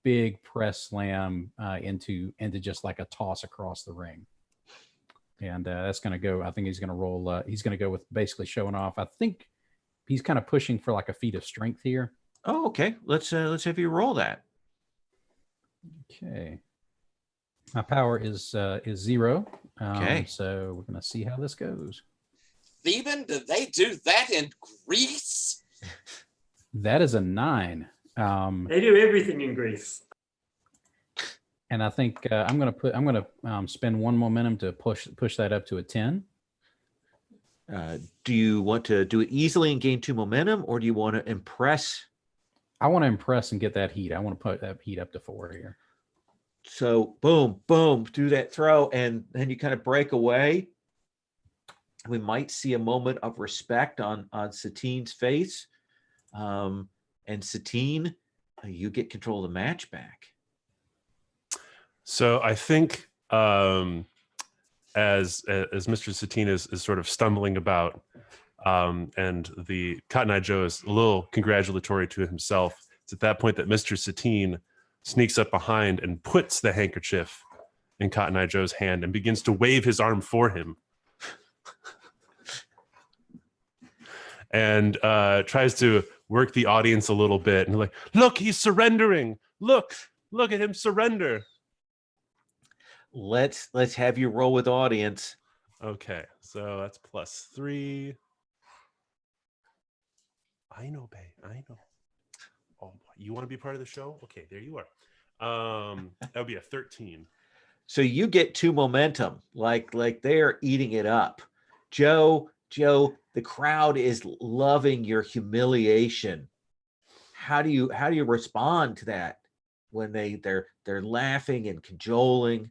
big press slam into just like a toss across the ring. And that's going to go. I think he's going to roll. He's going to go with basically showing off. I think he's kind of pushing for like a feat of strength here. Oh, okay. Let's have you roll that. Okay. My power is 0. Okay. So we're going to see how this goes. Theban, did they do that in Greece? That is a 9. They do everything in Greece. And I think I'm going to spend 1 momentum to push that up to a 10. Do you want to do it easily and gain 2 momentum, or do you want to impress? I want to impress and get that heat. I want to put that heat up to 4 here. So boom, boom, do that throw, and then you kind of break away. We might see a moment of respect on Satine's face. And Satine, you get control of the match back. So I think as Mr. Satine is sort of stumbling about, and the Cotton Eye Joe is a little congratulatory to himself, it's at that point that Mr. Satine sneaks up behind and puts the handkerchief in Cotton Eye Joe's hand and begins to wave his arm for him. And tries to work the audience a little bit. And like, look, he's surrendering. Look at him surrender. Let's have you roll with audience. Okay, so that's +3. I know, babe. I know. Oh, you want to be part of the show? Okay, there you are. That would be a 13. So you get 2 momentum, like they're eating it up. Joe, the crowd is loving your humiliation. How do you respond to that when they're laughing and cajoling?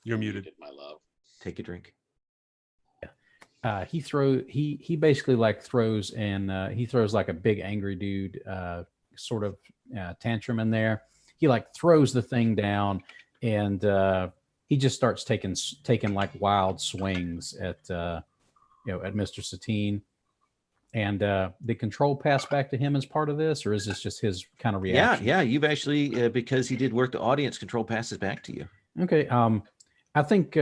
You're muted. My love. Take a drink. He basically like throws and he throws like a big angry dude sort of tantrum in there. He like throws the thing down and he just starts taking like wild swings at Mr. Satine. And the control pass back to him as part of this, or is this just his kind of reaction? Yeah. You've actually because he did work the audience, control passes back to you. Okay. I think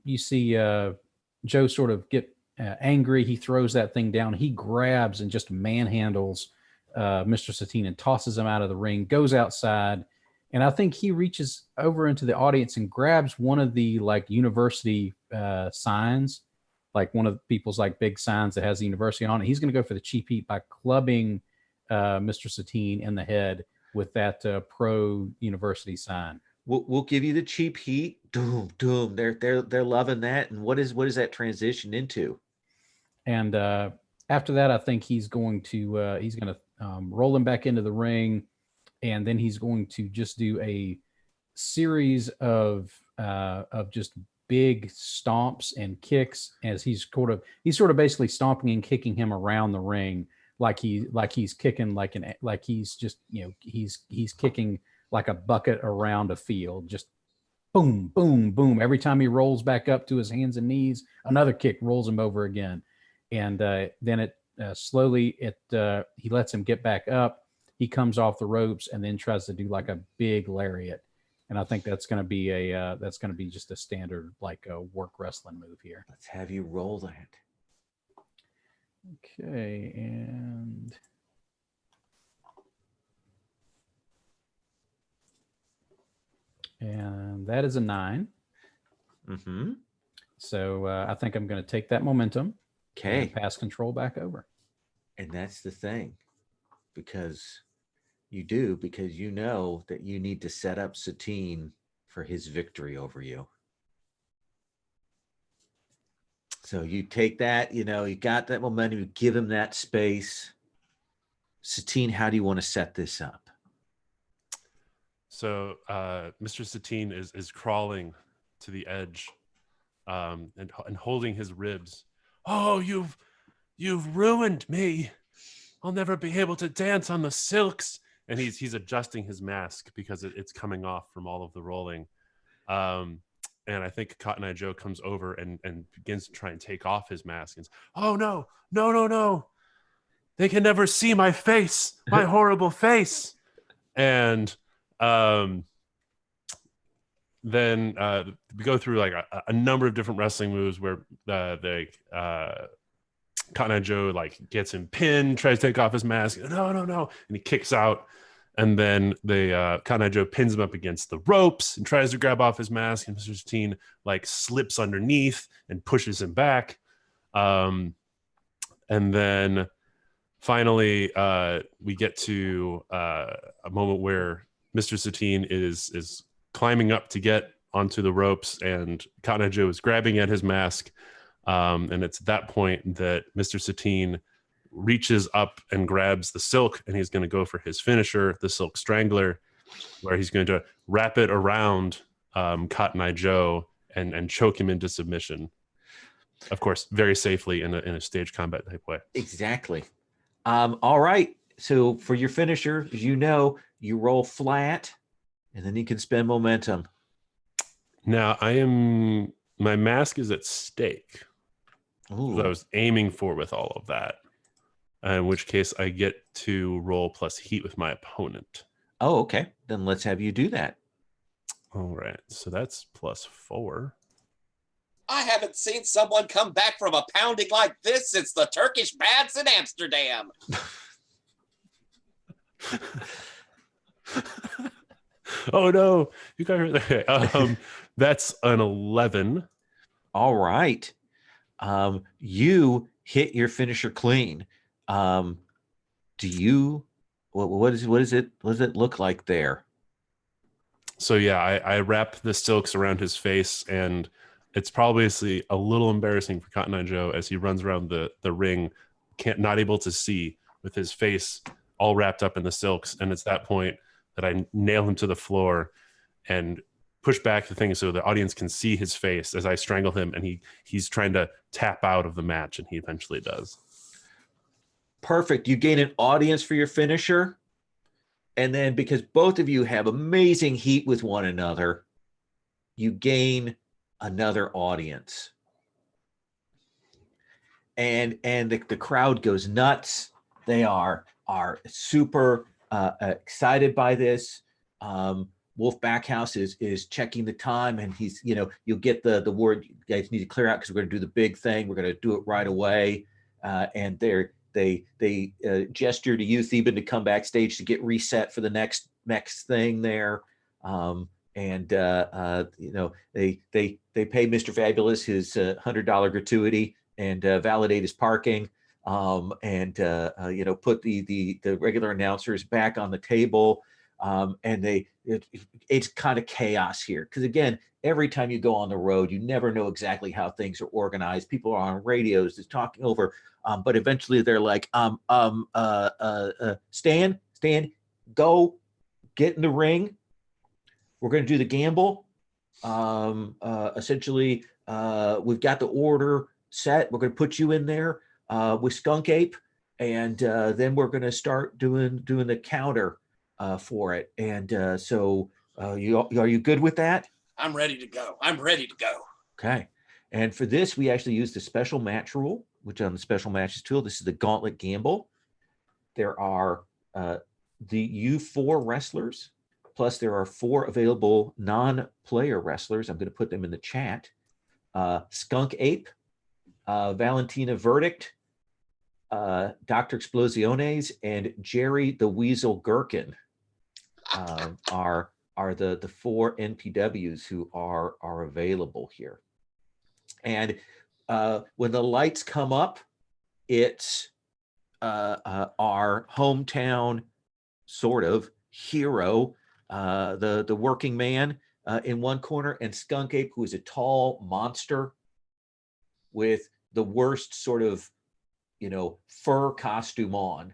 you see Joe sort of get angry. He throws that thing down. He grabs and just manhandles Mr. Satine and tosses him out of the ring, goes outside. And I think he reaches over into the audience and grabs one of the like university signs, like one of the people's like big signs that has the university on it. He's going to go for the cheap heat by clubbing Mr. Satine in the head with that pro university sign. We'll give you the cheap heat. Doom. They're loving that. And what is that transition into? And after that, I think he's going to roll him back into the ring, and then he's going to just do a series of just big stomps and kicks as he's sort of basically stomping and kicking him around the ring like he's kicking he's kicking like a bucket around a field, just boom, boom, boom. Every time he rolls back up to his hands and knees, another kick rolls him over again. And then it slowly he lets him get back up. He comes off the ropes and then tries to do like a big lariat. And I think that's going to be just a standard like a work wrestling move here. Let's have you roll that. Okay, and that is a 9. Mm-hmm. So I think I'm going to take that momentum Okay. and pass control back over. And that's the thing, because you know that you need to set up Satine for his victory over you. So you take that, you got that momentum, you give him that space. Satine, how do you want to set this up? So Mr. Satine is crawling to the edge and holding his ribs. Oh, you've ruined me. I'll never be able to dance on the silks. And he's adjusting his mask because it's coming off from all of the rolling. And I think Cotton Eye Joe comes over and begins to try and take off his mask. And says, oh, no. They can never see my face, my horrible face. And then we go through like a number of different wrestling moves where Cotton Eye Joe like gets him pinned, tries to take off his mask. No. And he kicks out. And then Cotton Eye Joe pins him up against the ropes and tries to grab off his mask. And Mr. Satine like slips underneath and pushes him back. And then finally, we get to a moment where Mr. Satine is climbing up to get onto the ropes, and Cotton Eye Joe is grabbing at his mask. And it's at that point that Mr. Satine reaches up and grabs the silk, and he's going to go for his finisher, the Silk Strangler, where he's going to wrap it around Cotton Eye Joe and choke him into submission. Of course, very safely in a stage combat type way. Exactly. All right. So for your finisher, as you know, you roll flat, and then you can spend momentum. Now, my mask is at stake. What I was aiming for with all of that. In which case I get to roll plus heat with my opponent. Oh, okay. Then let's have you do that. All right. So that's +4. I haven't seen someone come back from a pounding like this since the Turkish baths in Amsterdam. Oh no, you got hurt. That's an 11. All right. You hit your finisher clean. What does it look like there? So yeah, I wrap the silks around his face, and it's probably a little embarrassing for Cotton Eye Joe as he runs around the ring, not able to see, with his face all wrapped up in the silks. And it's that point that I nail him to the floor and push back the thing so the audience can see his face as I strangle him, and he's trying to tap out of the match, and he eventually does. Perfect. You gain an audience for your finisher. And then because both of you have amazing heat with one another, you gain another audience. And the crowd goes nuts. They are super excited by this. Wolf Backhouse is checking the time, and he's, you'll get the word, you guys need to clear out because we're going to do the big thing. We're going to do it right away. And they gesture to you, Theban, to come backstage to get reset for the next thing there. They pay Mr. Fabulous his $100 gratuity and validate his parking. Put the regular announcers back on the table. It's kind of chaos here because, again, every time you go on the road, you never know exactly how things are organized. People are on radios just talking over, but eventually they're like, Stan, go get in the ring. We're going to do the gamble. Essentially, we've got the order set. We're going to put you in there with Skunk Ape, and then we're going to start doing the counter for it. And are you good with that? I'm ready to go. Okay. And for this, we actually use the special match rule, which on the special matches tool, this is the Gauntlet Gamble. There are you 4 wrestlers plus there are 4 available non-player wrestlers. I'm going to put them in the chat. Skunk Ape, Valentina Verdict, Dr. Explosiones, and Jerry the Weasel Gherkin are the 4 NPWs who are available here. And when the lights come up, it's our hometown sort of hero, the working man in one corner, and Skunk Ape, who is a tall monster with the worst sort of, fur costume on.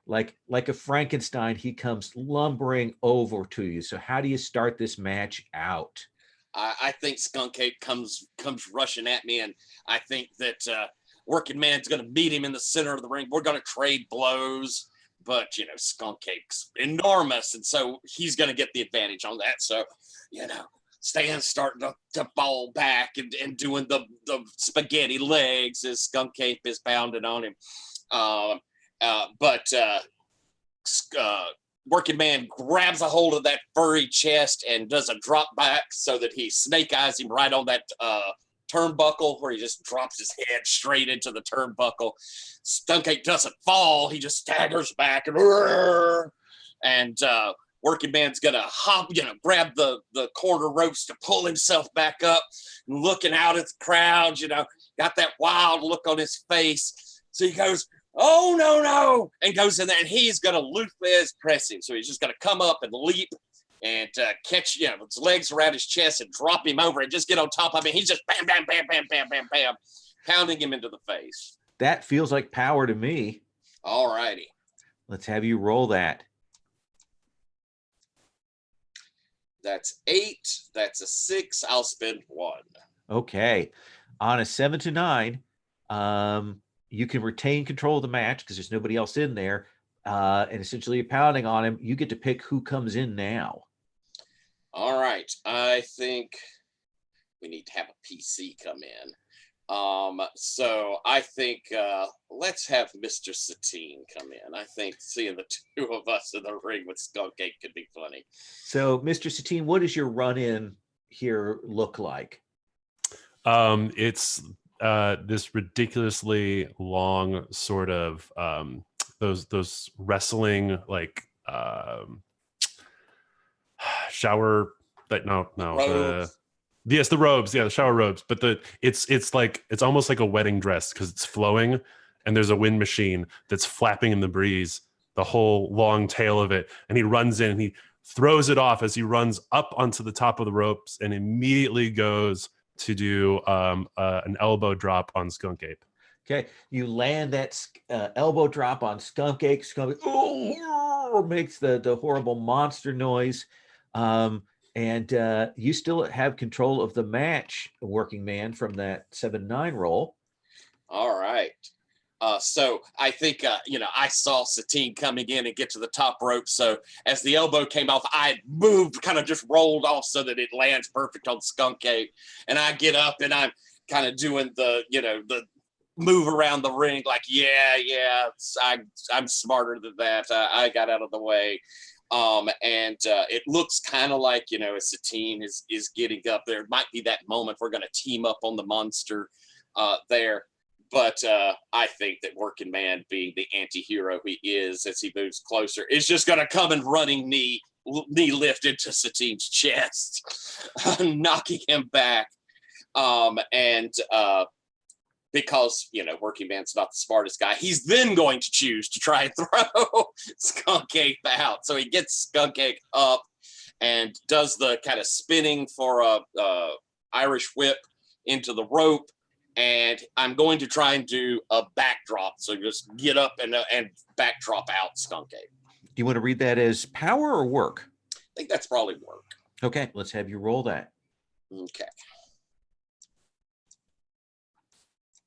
Like a Frankenstein, he comes lumbering over to you. So how do you start this match out? I think Skunk Ape comes rushing at me, and I think that Working Man's going to meet him in the center of the ring. We're going to trade blows, but Skunk Ape's enormous, and so he's going to get the advantage on that. So, Stan's starting to fall back and doing the spaghetti legs as Skunk Ape is pounding on him. But Working Man grabs a hold of that furry chest and does a drop back so that he snake eyes him right on that turnbuckle, where he just drops his head straight into the turnbuckle. Skunk Ape doesn't fall. He just staggers back and Working Man's gonna hop, grab the corner ropes to pull himself back up, and looking out at the crowd, got that wild look on his face. So he goes, "Oh, no," and goes in there, and he's going to Luthez press him. So he's just going to come up and leap and catch, his legs around his chest and drop him over and just get on top of him. He's just bam, bam, bam, bam, bam, bam, bam, pounding him into the face. That feels like power to me. All righty. Let's have you roll that. That's 8. That's a 6. I'll spend 1. Okay. On a 7 to 9, you can retain control of the match because there's nobody else in there. And essentially you're pounding on him. You get to pick who comes in now. All right. I think we need to have a PC come in. So I think let's have Mr. Satine come in. I think seeing the 2 of us in the ring with Skunk Ape could be funny. So, Mr. Satine, what does your run-in here look like? It's this ridiculously long sort of those wrestling like shower that the robes, the shower robes, but it's almost like a wedding dress because it's flowing and there's a wind machine that's flapping in the breeze, the whole long tail of it, and he runs in and he throws it off as he runs up onto the top of the ropes and immediately goes to do an elbow drop on Skunk Ape. Okay, you land that elbow drop on Skunk Ape. Skunk Ape makes the horrible monster noise. And you still have control of the match, Working Man, from that 7-9 roll. All right. So I think, I saw Satine coming in and get to the top rope. So as the elbow came off, I moved, kind of just rolled off so that it lands perfect on Skunk Ape. And I get up and I'm kind of doing the move around the ring like, I'm smarter than that. I got out of the way. And it looks kind of like, as Satine is getting up there, it might be that moment we're going to team up on the monster there. But I think that Working Man, being the anti-hero he is as he moves closer, is just going to come and running knee lift into Satine's chest, knocking him back. Because, Working Man's not the smartest guy, he's then going to choose to try and throw Skunk Ape out. So he gets Skunk Ape up and does the kind of spinning for a Irish whip into the rope. And I'm going to try and do a backdrop. So just get up and backdrop out Skunk Ape. Do you want to read that as power or work? I think that's probably work. Okay, let's have you roll that. Okay.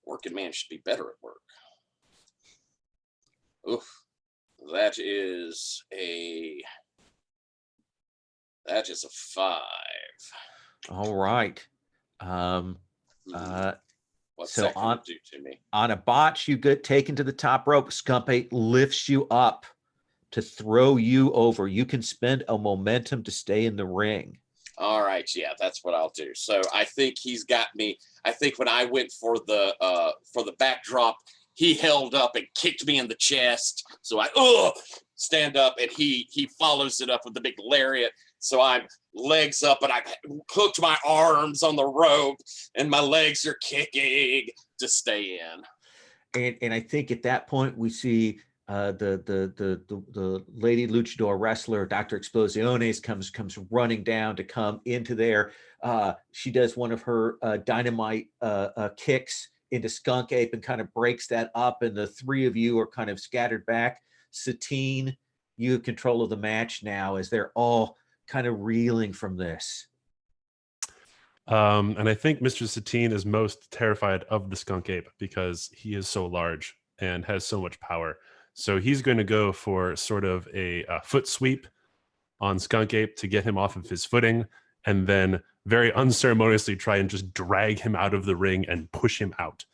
Working Man should be better at work. Oof. That is a 5. All right. What's so that going to do to me? On a botch, you get taken to the top rope. Skunk Ape lifts you up to throw you over. You can spend a momentum to stay in the ring. All right, yeah, that's what I'll do. So I think he's got me. I think when I went for the backdrop, he held up and kicked me in the chest. So I stand up, and he follows it up with the big lariat. So I'm legs up, and I hooked my arms on the rope, and my legs are kicking to stay in. And I think at that point we see the lady luchador wrestler, Dr. Explosiones, comes running down to come into there. She does one of her dynamite kicks into Skunk Ape and kind of breaks that up, and the three of you are kind of scattered back. Satine, you have control of the match now as they're all kind of reeling from this. And I think Mr. Satine is most terrified of the Skunk Ape because he is so large and has so much power. So he's going to go for sort of a foot sweep on Skunk Ape to get him off of his footing, and then very unceremoniously try and just drag him out of the ring and push him out.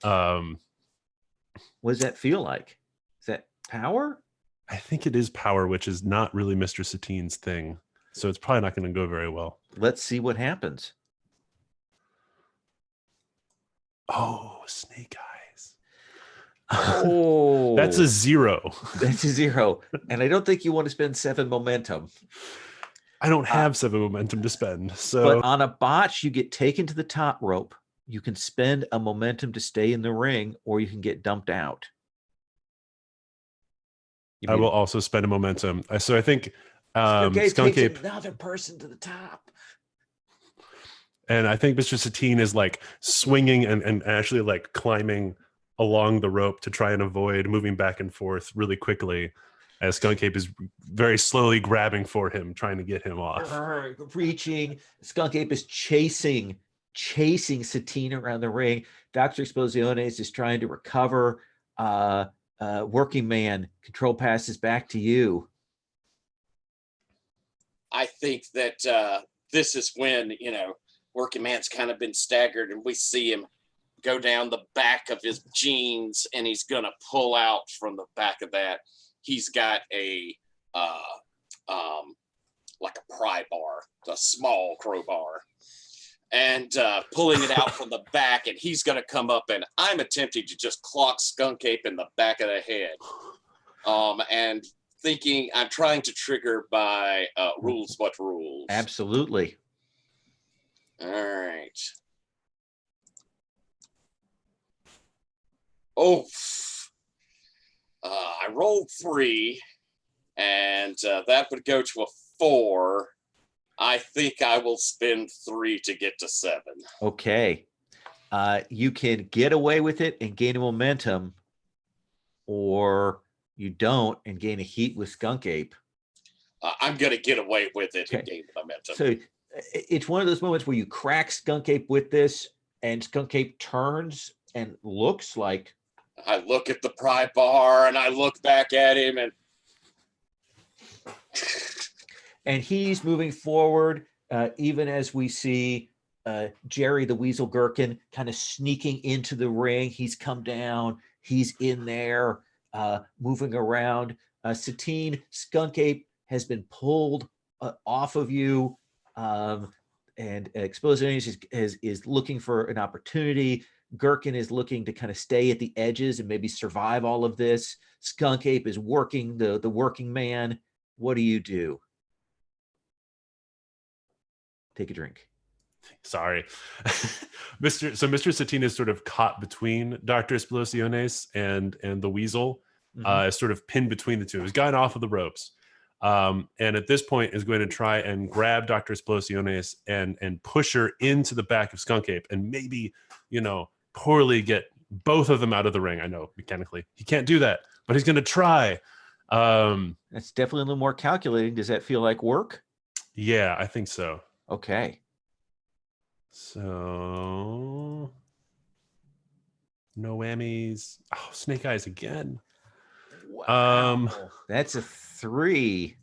What does that feel like? Is that power? I think it is power, which is not really Mr. Satine's thing. So it's probably not going to go very well. Let's see what happens. Oh, snake eyes. Oh, That's a 0. That's a 0. And I don't think you want to spend 7 momentum. I don't have 7 momentum to spend. So But on a botch, you get taken to the top rope. You can spend a momentum to stay in the ring, or you can get dumped out. I will also spend a momentum. So I think Skunk Ape another person to the top. And I think Mr. Satine is like swinging and actually like climbing along the rope to try and avoid moving back and forth really quickly, as Skunk Ape is very slowly grabbing for him, trying to get him off. Reaching. Skunk Ape is chasing Satine around the ring. Dr. Explosiones is trying to recover. Working Man, control passes back to you. I think that this is when, Working Man's kind of been staggered, and we see him go down the back of his jeans, and he's going to pull out from the back of that. He's got a like a pry bar, a small crowbar, and pulling it out from the back, and he's going to come up, and I'm attempting to just clock Skunk Ape in the back of the head. And thinking I'm trying to trigger by rules but rules. Absolutely. All right. Oh, I rolled 3, and that would go to a 4. I think I will spend 3 to get to 7. Okay. You can get away with it and gain a momentum, or you don't and gain a heat with Skunk Ape. I'm going to get away with it and Okay. gain momentum. So it's one of those moments where you crack Skunk Ape with this, and Skunk Ape turns and looks like. I look at the pry bar, and I look back at him, And he's moving forward, even as we see Jerry the Weasel Gherkin kind of sneaking into the ring. He's come down. He's in there, moving around. Satine, Skunk Ape has been pulled off of you, and Explosions is looking for an opportunity. Gherkin is looking to kind of stay at the edges and maybe survive all of this. Skunk Ape is working the working man. What do you do? Take a drink. Sorry. Mr. Satine is sort of caught between Dr. Explosiones and the Weasel, is sort of pinned between the two. He's gotten off of the ropes. And at this point is going to try and grab Dr. Explosiones and push her into the back of Skunk Ape and maybe, poorly get both of them out of the ring. I know mechanically he can't do that, but he's going to try. That's definitely a little more calculating. Does that feel like work? Yeah, I think so. Okay. So no whammies. Oh, snake eyes again. Wow. That's a 3.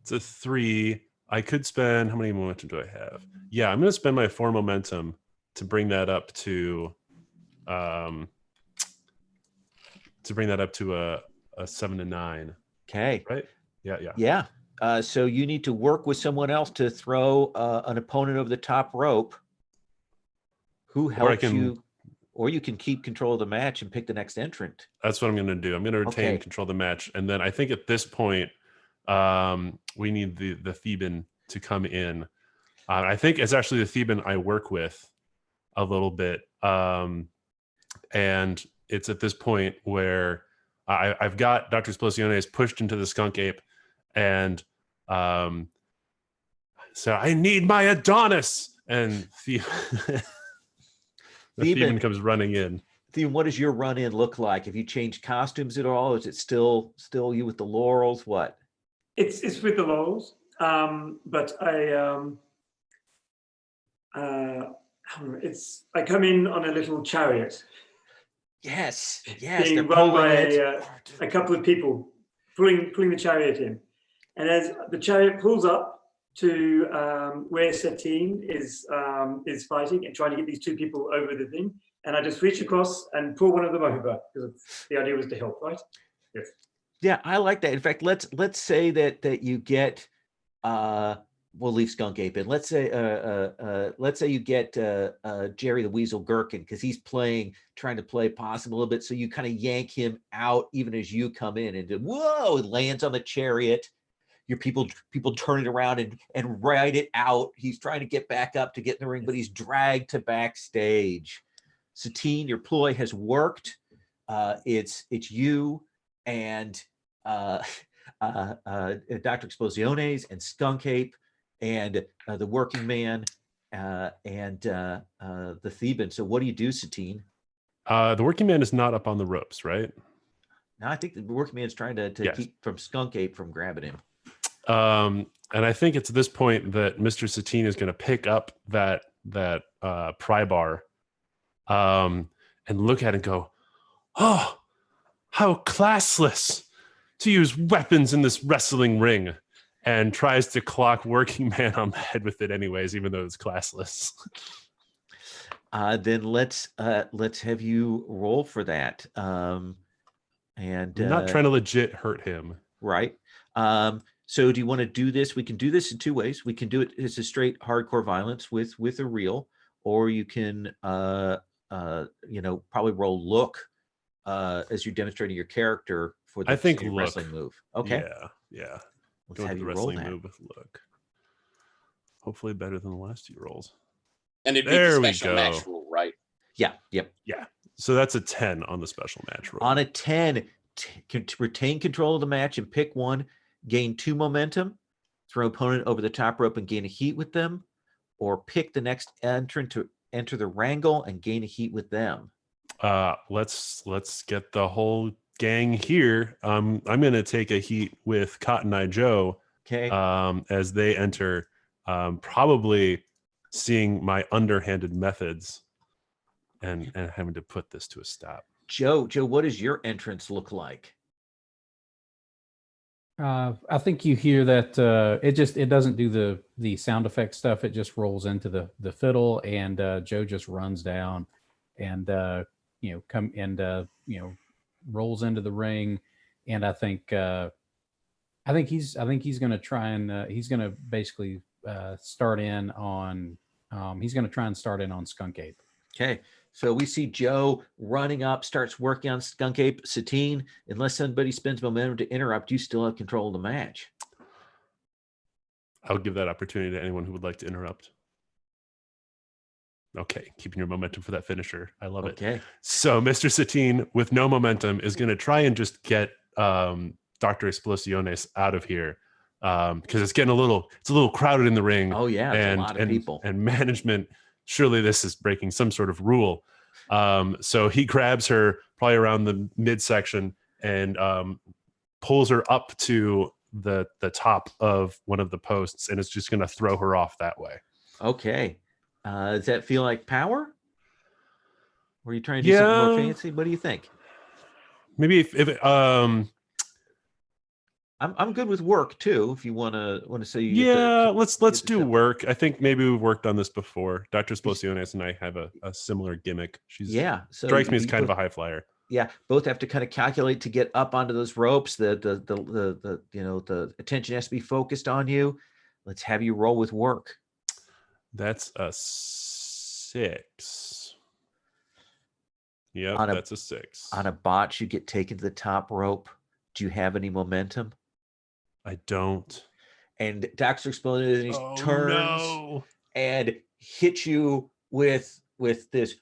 It's a 3. I could spend, how many momentum do I have? Yeah, I'm going to spend my 4 momentum to bring that up to a 7 to 9. Okay. right? Yeah. Yeah. So you need to work with someone else to throw an opponent over the top rope who helps you, or you can keep control of the match and pick the next entrant. That's what I'm going to do. I'm going to retain Okay. control of the match. And then I think at this point, we need the Theban to come in. I think it's actually the Theban I work with a little bit. And it's at this point where I've got Dr. Explosiones pushed into the skunk ape, and so I need my Adonis. And the Theban comes running in. Theban, what does your run in look like? Have you changed costumes at all? Is it still you with the laurels? What? It's with the laurels, but I come in on a little chariot. Yes, Being run by a couple of people pulling the chariot in, and as the chariot pulls up to where Satine is fighting and trying to get these two people over the thing, and I just reach across and pull one of them over, because the idea was to help, right? Yes. Yeah, I like that. In fact, let's say that you get we'll leave Skunk Ape in. Let's say you get Jerry the Weasel Gherkin, because he's trying to play possum a little bit. So you kind of yank him out even as you come in, and whoa, it lands on the chariot. Your people turn it around and ride it out. He's trying to get back up to get in the ring, but he's dragged to backstage. Satine, your ploy has worked. It's you and Dr. Explosiones and Skunk Ape and the Working Man and the Theban. So what do you do, Satine? The Working Man is not up on the ropes, right? No, I think the Working Man's trying to keep from Skunk Ape from grabbing him. And I think it's this point that Mr. Satine is going to pick up that pry bar and look at it and go, "Oh, how classless to use weapons in this wrestling ring," and tries to clock Working Man on the head with it anyways, even though it's classless. Then let's have you roll for that. And I'm not trying to legit hurt him. Right. So do you want to do this? We can do this in two ways. We can do it as a straight hardcore violence with a reel, or you can probably roll look as you're demonstrating your character for the wrestling move. Okay. Yeah. Let's have you roll that. Move with look. Hopefully better than the last 2 rolls. And it'd be the special match rule, right? Yeah. Yep. Yeah. So that's a 10 on the special match roll. On a 10, retain control of the match and pick one. Gain 2 momentum, throw opponent over the top rope and gain a heat with them, or pick the next entrant to enter the wrangle and gain a heat with them. Let's get the whole gang here. I'm going to take a heat with Cotton Eye Joe. Okay. As they enter, probably seeing my underhanded methods and having to put this to a stop. Joe, what does your entrance look like? I think you hear that it doesn't do the sound effect stuff. It just rolls into the fiddle, and Joe just runs down and rolls into the ring. And I think he's going to try and he's going to basically start in on Skunk Ape. Okay. So we see Joe running up, starts working on Skunk Ape. Satine, unless somebody spends momentum to interrupt, you still have control of the match. I'll give that opportunity to anyone who would like to interrupt. Okay, keeping your momentum for that finisher. I love it. Okay. So Mr. Satine, with no momentum, is going to try and just get Dr. Explosiones out of here because it's getting a little crowded in the ring. Oh yeah, and a lot of people. And management, surely this is breaking some sort of rule. So he grabs her probably around the midsection and pulls her up to the top of one of the posts, and it's just going to throw her off that way. Okay. Does that feel like power? Or are you trying to do something more fancy? What do you think? Maybe if I'm good with work too. If you want to say, let's do work. I think maybe we've worked on this before. Dr. Explosiones and I have a similar gimmick. She's strikes me as kind of a high flyer. Yeah, both have to kind of calculate to get up onto those ropes. The you know, the attention has to be focused on you. Let's have you roll with work. That's a 6. Yep, On a- that's a 6. On a botch, you get taken to the top rope. Do you have any momentum? I don't. And Dr. Exploded Oh, turns no. and hits you with this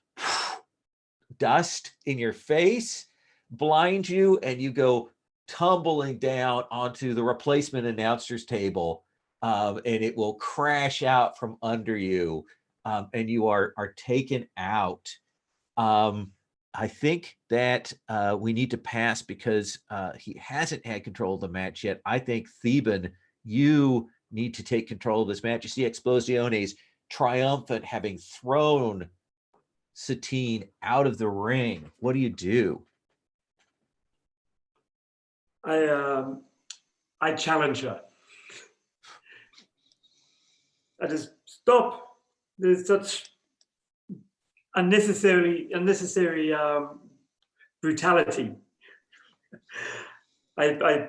dust in your face, blinds you, and you go tumbling down onto the replacement announcer's table, and it will crash out from under you, and you are taken out. I think that we need to pass because he hasn't had control of the match yet. I think Theban, you need to take control of this match. You see Explosiones triumphant, having thrown Satine out of the ring. What do you do? I challenge her. I just stop. There's such unnecessary brutality. I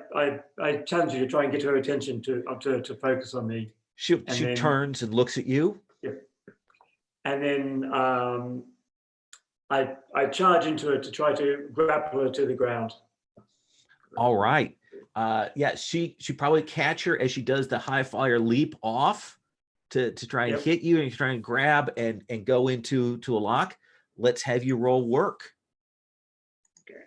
challenge you to try and get her attention to focus on me. She turns and looks at you. Yeah. And then I charge into her to try to grapple her to the ground. All right. Yeah, she probably catch her as she does the high flyer leap off to try and hit you and try and grab and go into a lock. Let's have you roll work. Okay.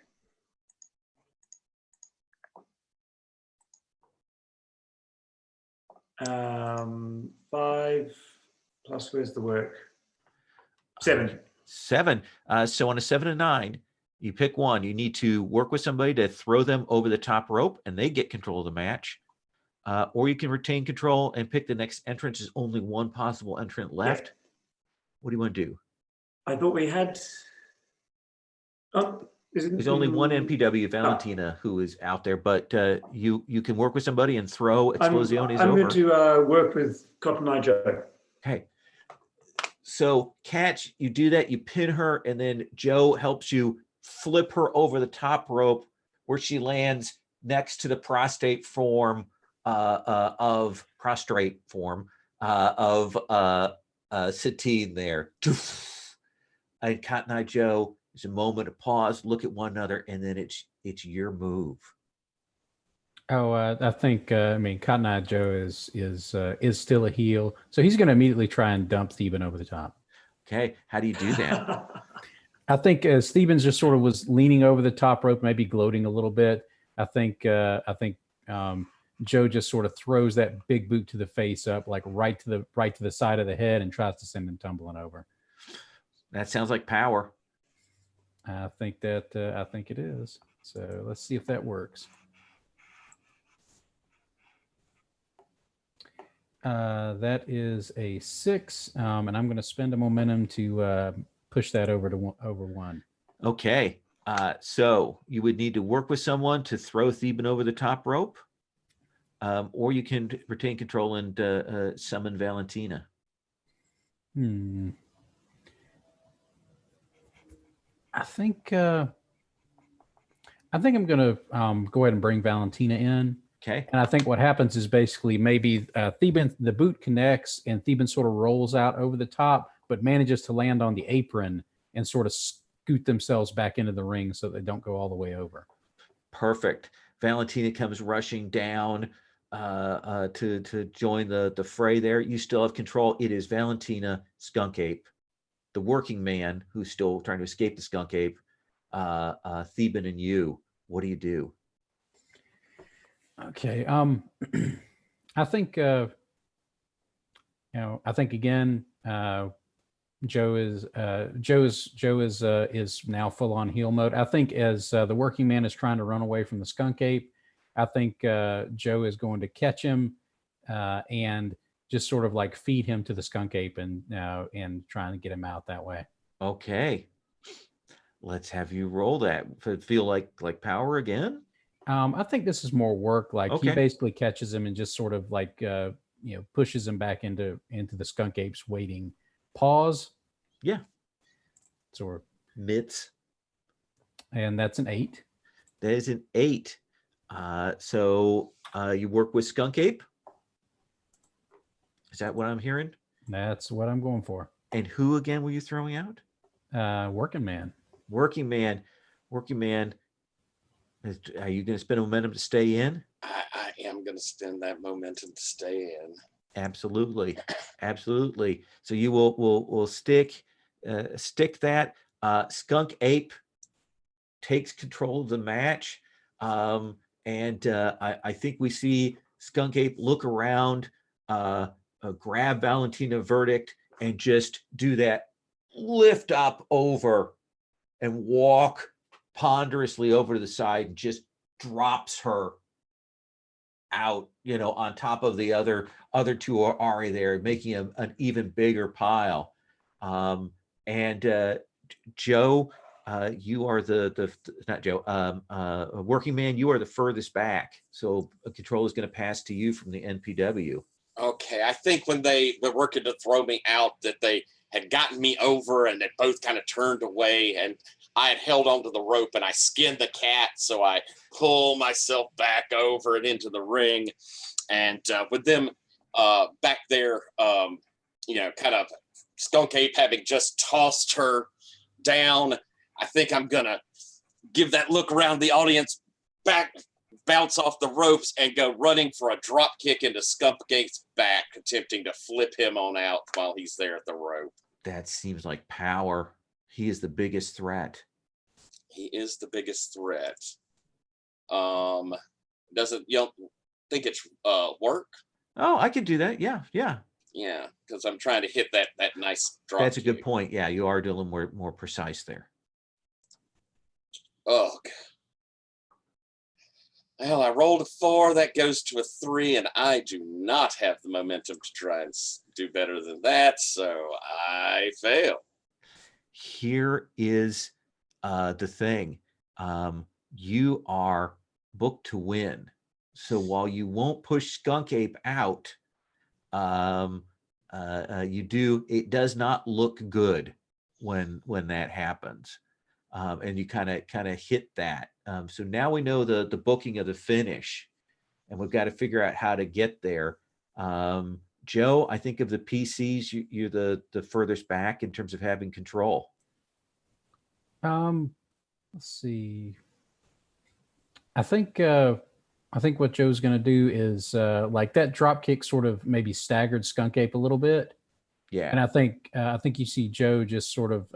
5 plus, where's the work? 7. 7. So on a 7 and 9, you pick one. You need to work with somebody to throw them over the top rope, and they get control of the match. Or you can retain control and pick the next entrance. There's only one possible entrant left. Yeah. What do you want to do? I thought we had. Oh, there's only one NPW, Valentina, who is out there, but you can work with somebody and throw Explosiones over. I'm going to work with Cotton Eye Joe. Okay. So catch, you do that, you pin her, and then Joe helps you flip her over the top rope where she lands next to the prostrate form of Satine there. And Cotton Eye Joe, there's a moment of pause, look at one another, and then it's your move. Oh, I think I mean Cotton Eye Joe is still a heel, so he's going to immediately try and dump Theban over the top. Okay, how do you do that? I think as Theban's just sort of was leaning over the top rope, maybe gloating a little bit. I think Joe just sort of throws that big boot to the face up, like right to the side of the head, and tries to send him tumbling over. That sounds like power. I think it is. So let's see if that works. That is a 6, and I'm going to spend a momentum to push that over 1. Okay, so you would need to work with someone to throw Theban over the top rope, or you can retain control and summon Valentina. I think I'm going to go ahead and bring Valentina in. Okay. And I think what happens is basically maybe Theban, the boot connects and Theban sort of rolls out over the top, but manages to land on the apron and sort of scoot themselves back into the ring so they don't go all the way over. Perfect. Valentina comes rushing down to join the fray there. You still have control. It is Valentina, Skunk Ape, the working man who's still trying to escape the Skunk Ape, Theban, and you. What do you do? Okay. I think I think again, Joe is now full on heel mode. I think as the working man is trying to run away from the Skunk Ape, I think Joe is going to catch him and just sort of like feed him to the Skunk Ape and trying to get him out that way. Okay. Let's have you roll that. Feel like power again? I think this is more work. Like he basically catches him and just sort of like pushes him back into the Skunk Ape's waiting pause. Yeah. Sort of mitts. And that's an 8. That is an 8. So you work with Skunk Ape? Is that what I'm hearing? That's what I'm going for. And who again were you throwing out? Working Man. Working Man. Are you going to spend momentum to stay in? I am going to spend that momentum to stay in. Absolutely. So you will stick that. Skunk Ape takes control of the match. And I think we see Skunk Ape look around, grab Valentina Verdict, and just do that lift up over and walk ponderously over to the side and just drops her out, on top of the other two Ari there, making an even bigger pile. And Joe, you are not Joe, Working Man, you are the furthest back. So a control is going to pass to you from the NPW. Okay, I think when they were working to throw me out, that they had gotten me over and they both kind of turned away, and I had held onto the rope and I skinned the cat. So I pull myself back over and into the ring, and with them back there, kind of Skunk Ape having just tossed her down, I think I'm going to give that look around the audience, back, bounce off the ropes, and go running for a drop kick into Skunk Ape's back, attempting to flip him on out while he's there at the rope. That seems like power. He is the biggest threat. He is the biggest threat. Doesn't you don't think it's work? Oh, I can do that. Yeah. Yeah, because I'm trying to hit that nice drop. That's a good kick. point. Yeah, you are a little more precise there. Oh, well, I rolled a 4. That goes to a 3, and I do not have the momentum to try and do better than that, so I fail. Here is the thing. You are booked to win. So while you won't push Skunk Ape out, it does not look good when that happens. And you kind of hit that. So now we know the booking of the finish, and we've got to figure out how to get there. Joe, I think of the PCs, you're the furthest back in terms of having control. Let's see. I think what Joe's going to do is like that drop kick sort of maybe staggered Skunk Ape a little bit. Yeah. And I think you see Joe just sort of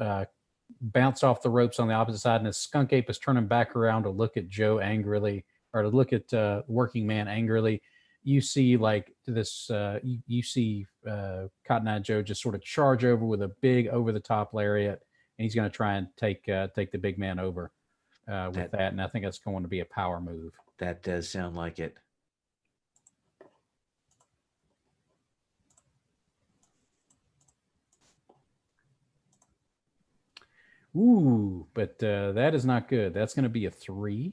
bounce off the ropes on the opposite side, and as Skunk Ape is turning back around to look at Joe angrily, or to look at Working Man angrily, you see like this. You see Cotton Eye Joe just sort of charge over with a big over the top lariat, and he's going to try and take the big man over with that. And I think that's going to be a power move. That does sound like it. Ooh, but that is not good. That's going to be a 3.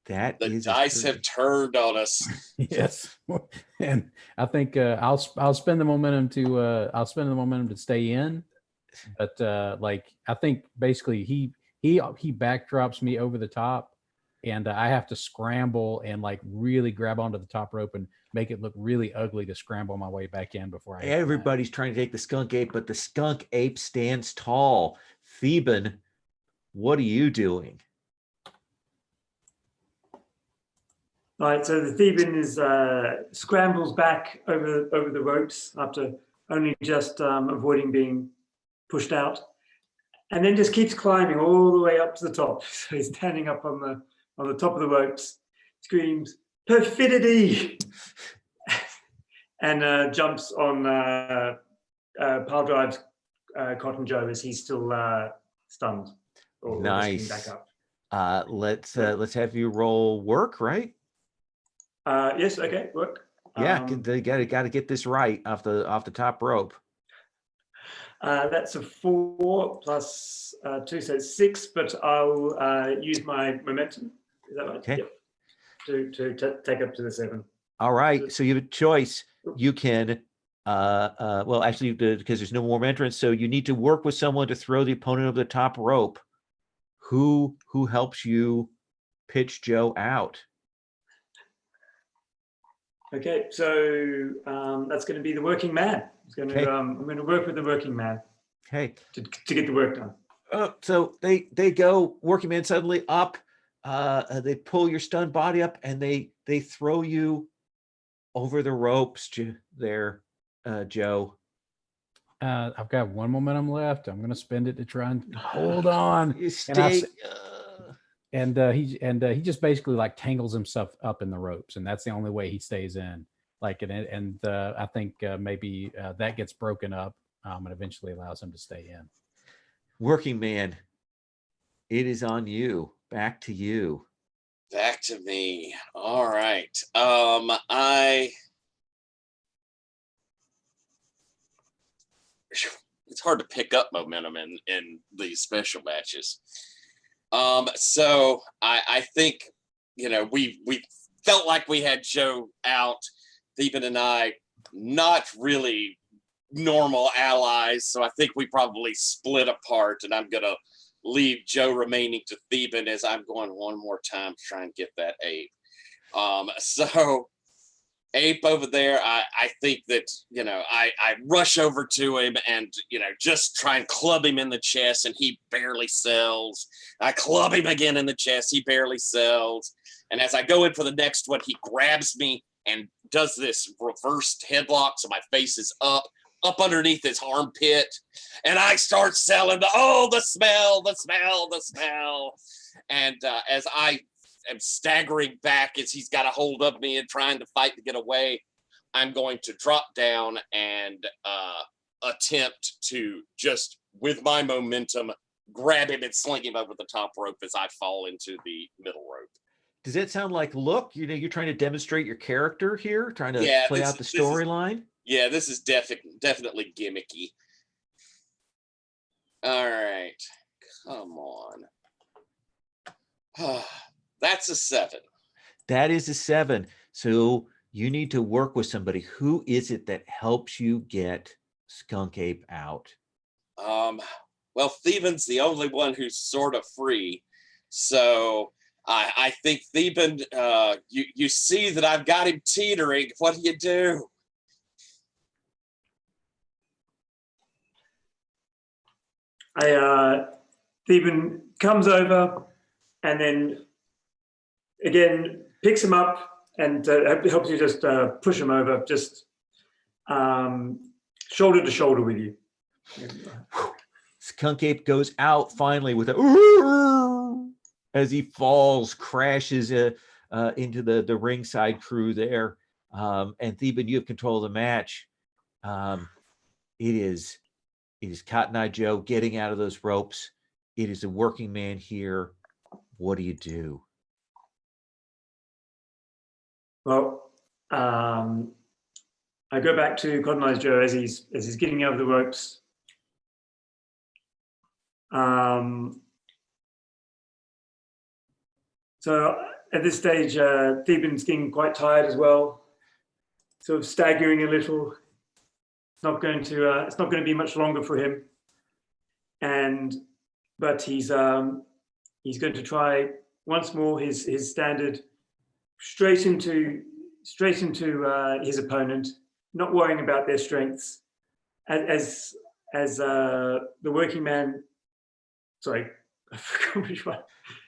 The dice have turned on us. Yes, and I think I'll spend the momentum to stay in, but I think basically he backdrops me over the top, and I have to scramble and like really grab onto the top rope and make it look really ugly to scramble my way back in before I. Everybody's trying to take the Skunk Ape, but the Skunk Ape stands tall. Theban, what are you doing? Right, so the Theban is scrambles back over the ropes after only just avoiding being pushed out, and then just keeps climbing all the way up to the top. So he's standing up on the top of the ropes, screams "Perfidy!" and jumps on Pile Drive's Cotton Joe as he's still stunned. Or Nice. Back up. Let's have you roll work, right? Yes. Okay. Work. Yeah, they got to get this right off the top rope. That's a 4 plus 2, so it's 6. But I'll use my momentum. Is that right? Okay. Yep. To take up to the 7. All right. So you have a choice. You can, well, actually, because there's no more entrance, so you need to work with someone to throw the opponent over the top rope. who helps you pitch Joe out? Okay, so that's going to be the working man. I'm going to work with the working man. Okay. To get the work done. So they go, working man suddenly up. They pull your stunned body up and they throw you over the ropes there, Joe. I've got one momentum left. I'm going to spend it to try and hold on. You stay. He just basically like tangles himself up in the ropes, and that's the only way he stays in. Like, and I think maybe that gets broken up and eventually allows him to stay in. Working man, it is on you. Back to you. Back to me. All right. It's hard to pick up momentum in these special matches. So I think, we felt like we had Joe out. Theben and I, not really normal allies. So I think we probably split apart, and I'm going to leave Joe remaining to Theben as I'm going one more time to try and get that ape. So ape over there, I think that, I rush over to him and, just try and club him in the chest, and he barely sells. I club him again in the chest. He barely sells. And as I go in for the next one, he grabs me and does this reversed headlock. So my face is up underneath his armpit. And I start selling the smell. And as I am staggering back as he's got a hold of me and trying to fight to get away, I'm going to drop down and attempt to just, with my momentum, grab him and sling him over the top rope as I fall into the middle rope. Does that sound like, look, you're trying to demonstrate your character here, trying to play out the storyline? Yeah, this is definitely gimmicky. All right, come on. That's a 7. That is a 7. So you need to work with somebody. Who is it that helps you get Skunk Ape out? Well, Theben's the only one who's sort of free. So I think Theben, you see that I've got him teetering. What do you do? Theben comes over and then again picks him up and helps you just push him over, just shoulder to shoulder with you. Skunk Ape goes out finally with a as he falls, crashes into the ringside crew there. And Theben, you have control of the match. It is Cotton Eye Joe getting out of those ropes. It is a working man here. What do you do? Well, I go back to Cotton Eye Joe as he's getting out of the ropes. So at this stage, Theben's getting quite tired as well, sort of staggering a little. It's not going to be much longer for him, but he's going to try once more his standard, straight into his opponent, not worrying about their strengths, as the working man. Sorry, I forgot which one.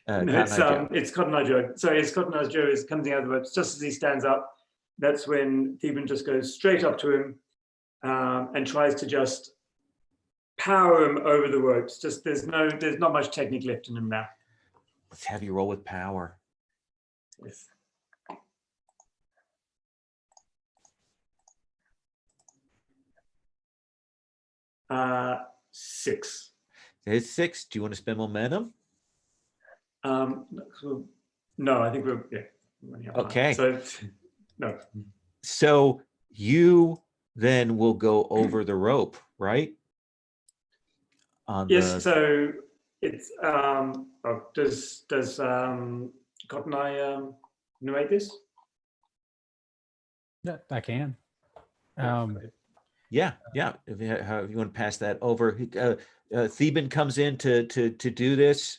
It's Cotton Eye Joe. Sorry, as Cotton Eye Joe is coming out of the ropes, just as he stands up, that's when Theben just goes straight up to him and tries to just power him over the ropes. Just there's not much technique left in him now. Let's have you roll with power. Yes. Six. It's 6. Do you want to spend momentum? No, I think we're running out of time. Okay. So no. So you then will go over the rope, right? Yes. So it's does Cotton Eye narrate this? Yeah, I can. Yeah. If you want to pass that over, Theben comes in to do this.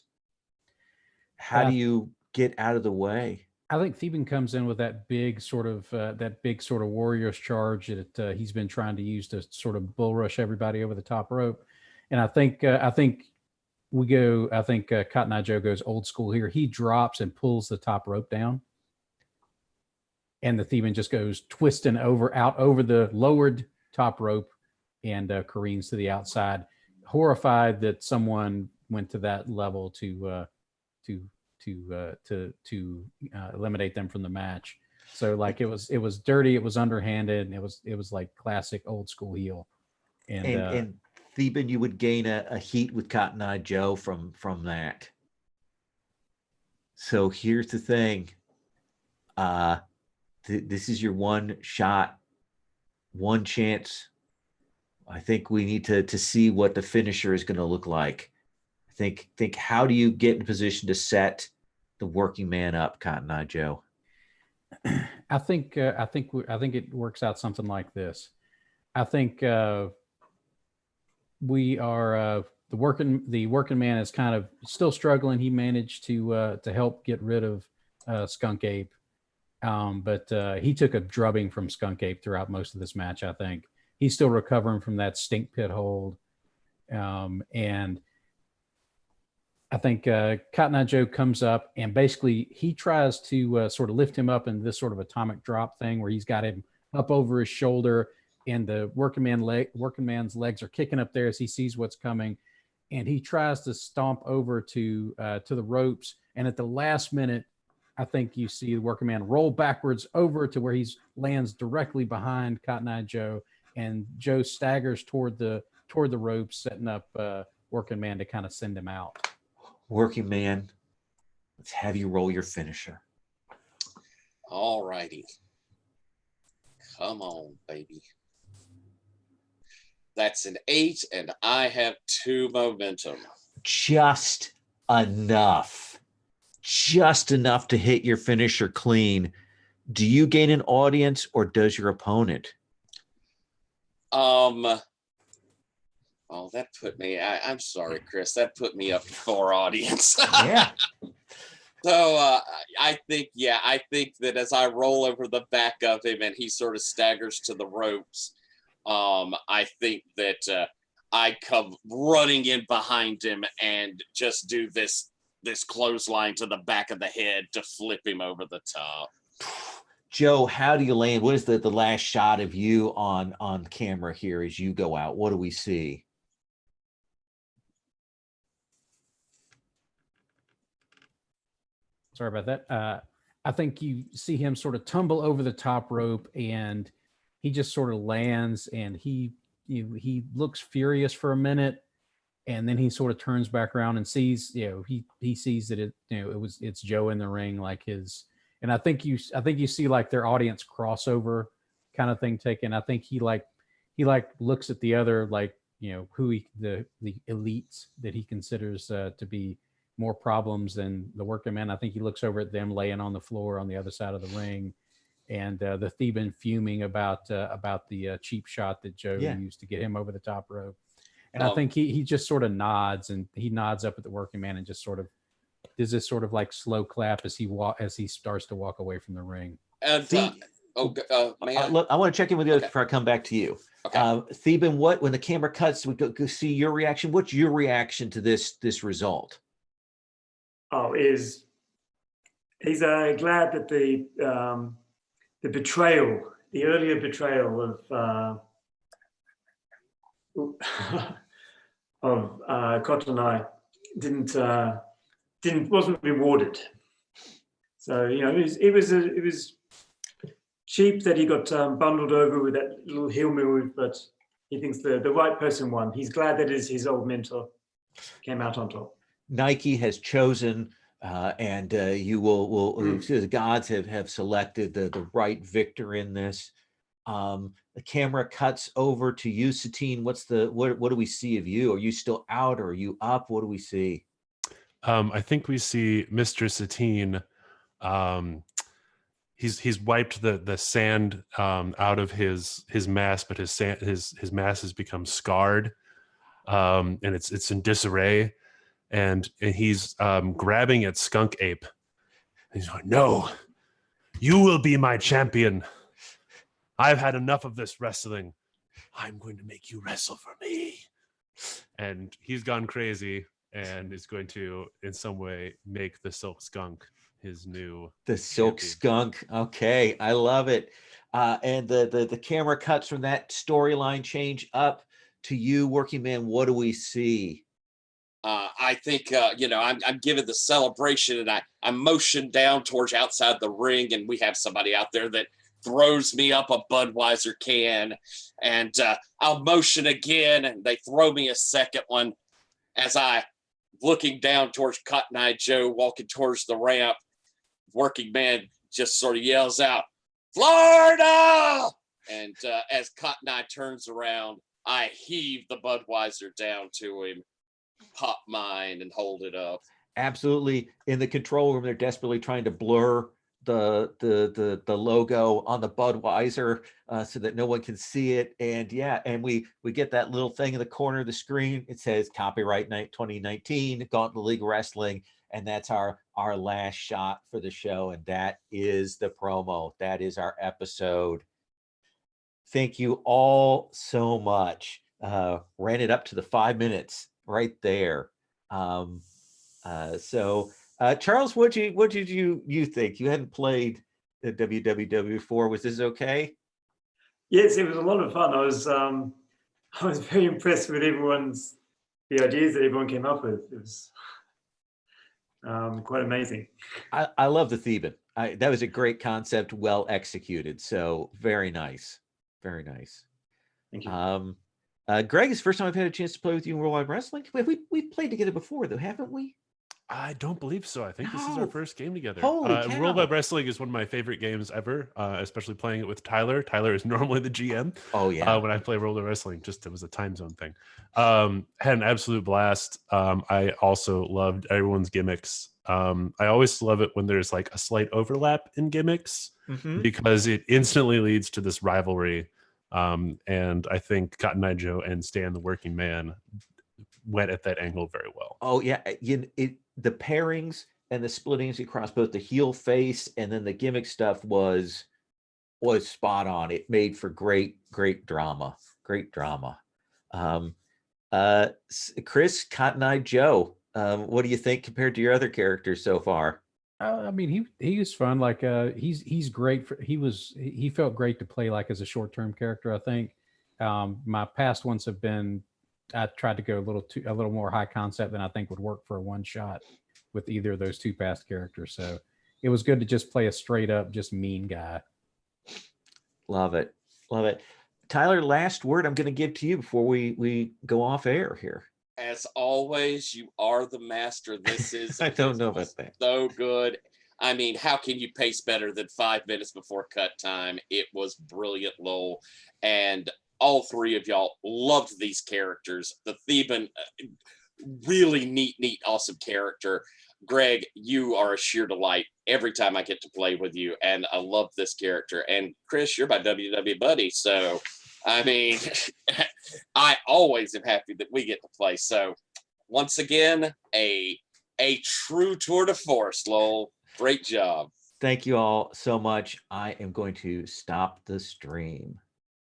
how do you get out of the way? I think Theban comes in with that big sort of warrior's charge that he's been trying to use to sort of bull rush everybody over the top rope. And I think Cotton Eye Joe goes old school here. He drops and pulls the top rope down, and the Theban just goes twisting out over the lowered top rope and careens to the outside, horrified that someone went to that level to eliminate them from the match. So like it was dirty, it was underhanded, and it was like classic old school heel. And Theban, you would gain a heat with Cotton Eye Joe from that. So here's the thing. This is your one shot, one chance. I think we need to see what the finisher is going to look like. Think how do you get in a position to set the working man up, Cotton Eye Joe? I think it works out something like this. I think we are the working man is kind of still struggling. He managed to help get rid of Skunk Ape, but he took a drubbing from Skunk Ape throughout most of this match. I think he's still recovering from that stink pit hold, and I think Cotton Eye Joe comes up and basically he tries to sort of lift him up in this sort of atomic drop thing where he's got him up over his shoulder, and the working man's legs are kicking up there as he sees what's coming, and he tries to stomp over to the ropes, and at the last minute, I think you see the working man roll backwards over to where he lands directly behind Cotton Eye Joe, and Joe staggers toward the ropes, setting up working man to kind of send him out. Working man, let's have you roll your finisher. All righty. Come on, baby. That's an 8, and I have 2 momentum. Just enough to hit your finisher clean. Do you gain an audience or does your opponent? Oh, that put me, I'm sorry, Chris, that put me up for audience. Yeah. So I think that as I roll over the back of him and he sort of staggers to the ropes, I think that I come running in behind him and just do this clothesline to the back of the head to flip him over the top. Joe, how do you land? What is the last shot of you on camera here as you go out? What do we see? Sorry about that. I think you see him sort of tumble over the top rope, and he just sort of lands, and he looks furious for a minute, and then he sort of turns back around and sees, he sees that it's Joe in the ring, like his, and I think you see like their audience crossover kind of thing taken. I think he looks at the other, like, who the elites that he considers to be more problems than the working man. I think he looks over at them laying on the floor on the other side of the ring, and the Theban fuming about the cheap shot that Joe used to get him over the top rope. And I think he just sort of nods, and he nods up at the working man and just sort of does this sort of like slow clap as he starts to walk away from the ring. And look, I want to check in with you before I come back to you. Okay. Theban, when the camera cuts, we go see your reaction. What's your reaction to this result? Oh, he's glad that the betrayal, the earlier betrayal of Cotton Eye wasn't rewarded. So it was cheap that he got bundled over with that little heel move, but he thinks the right person won. He's glad that his old mentor came out on top. Nike has chosen, and you will the gods have selected the right victor in this. The camera cuts over to you, Satine. What do we see of you? Are you still out, or are you up? What do we see? I think we see Mr. Satine. He's wiped the sand out of his mask, but his mask has become scarred, and it's in disarray. and he's grabbing at Skunk Ape. He's like, "No, you will be my champion. I've had enough of this wrestling. I'm going to make you wrestle for me." And he's gone crazy and is going to, in some way, make the Silk Skunk his new Silk champion. Skunk. Okay, I love it. And the camera cuts from that storyline change up to you, Working Man. What do we see? I think I'm giving the celebration, and I motion down towards outside the ring, and we have somebody out there that throws me up a Budweiser can, and I'll motion again, and they throw me a second one as I looking down towards Cotton Eye Joe walking towards the ramp. Working Man just sort of yells out, "Florida!" And as Cotton Eye turns around, I heave the Budweiser down to him, pop mine, and hold it up. Absolutely. In the control room, they're desperately trying to blur the logo on the Budweiser so that no one can see it. And yeah, and we get that little thing in the corner of the screen. It says copyright night 2019, Gauntlet League Wrestling. And that's our last shot for the show. And that is the promo. That is our episode. Thank you all so much. Ran it up to the 5 minutes right there. Charles, what did you think? You hadn't played the WWW before. Was this okay? Yes, it was a lot of fun. I was very impressed with the ideas that everyone came up with. It was quite amazing. I love the Theban. That was a great concept, well executed. So very nice, very nice. Thank you. Greg, it's the first time I've had a chance to play with you in Worldwide Wrestling. We've played together before, though, haven't we? I don't believe so. I think this is our first game together. Holy cow. Worldwide Wrestling is one of my favorite games ever, especially playing it with Tyler. Tyler is normally the GM. Oh, yeah. When I play Worldwide Wrestling, it was a time zone thing. Had an absolute blast. I also loved everyone's gimmicks. I always love it when there's like a slight overlap in gimmicks because it instantly leads to this rivalry. And I think Cotton Eye Joe and Stan the Working Man went at that angle very well. Oh yeah, the pairings and the splittings across both the heel face and then the gimmick stuff was spot on. It made for great drama. Chris, Cotton Eye Joe, what do you think compared to your other characters so far? I mean, he was fun. Like he's great. He felt great to play like as a short-term character. I think my past ones have been. I tried to go a little more high concept than I think would work for a one shot with either of those two past characters. So it was good to just play a straight up, just mean guy. Love it. Tyler, last word I'm going to give to you before we go off air here. As always, you are the master. This is I don't know about that. So good. I mean, how can you pace better than 5 minutes before cut time? It was brilliant, Lowell. And all three of y'all loved these characters. The Theban, really neat, awesome character. Greg, you are a sheer delight every time I get to play with you, and I love this character. And Chris, you're my WWE buddy, so I mean, I always am happy that we get to play. So once again, a true tour de force, Lowell. Great job. Thank you all so much. I am going to stop the stream.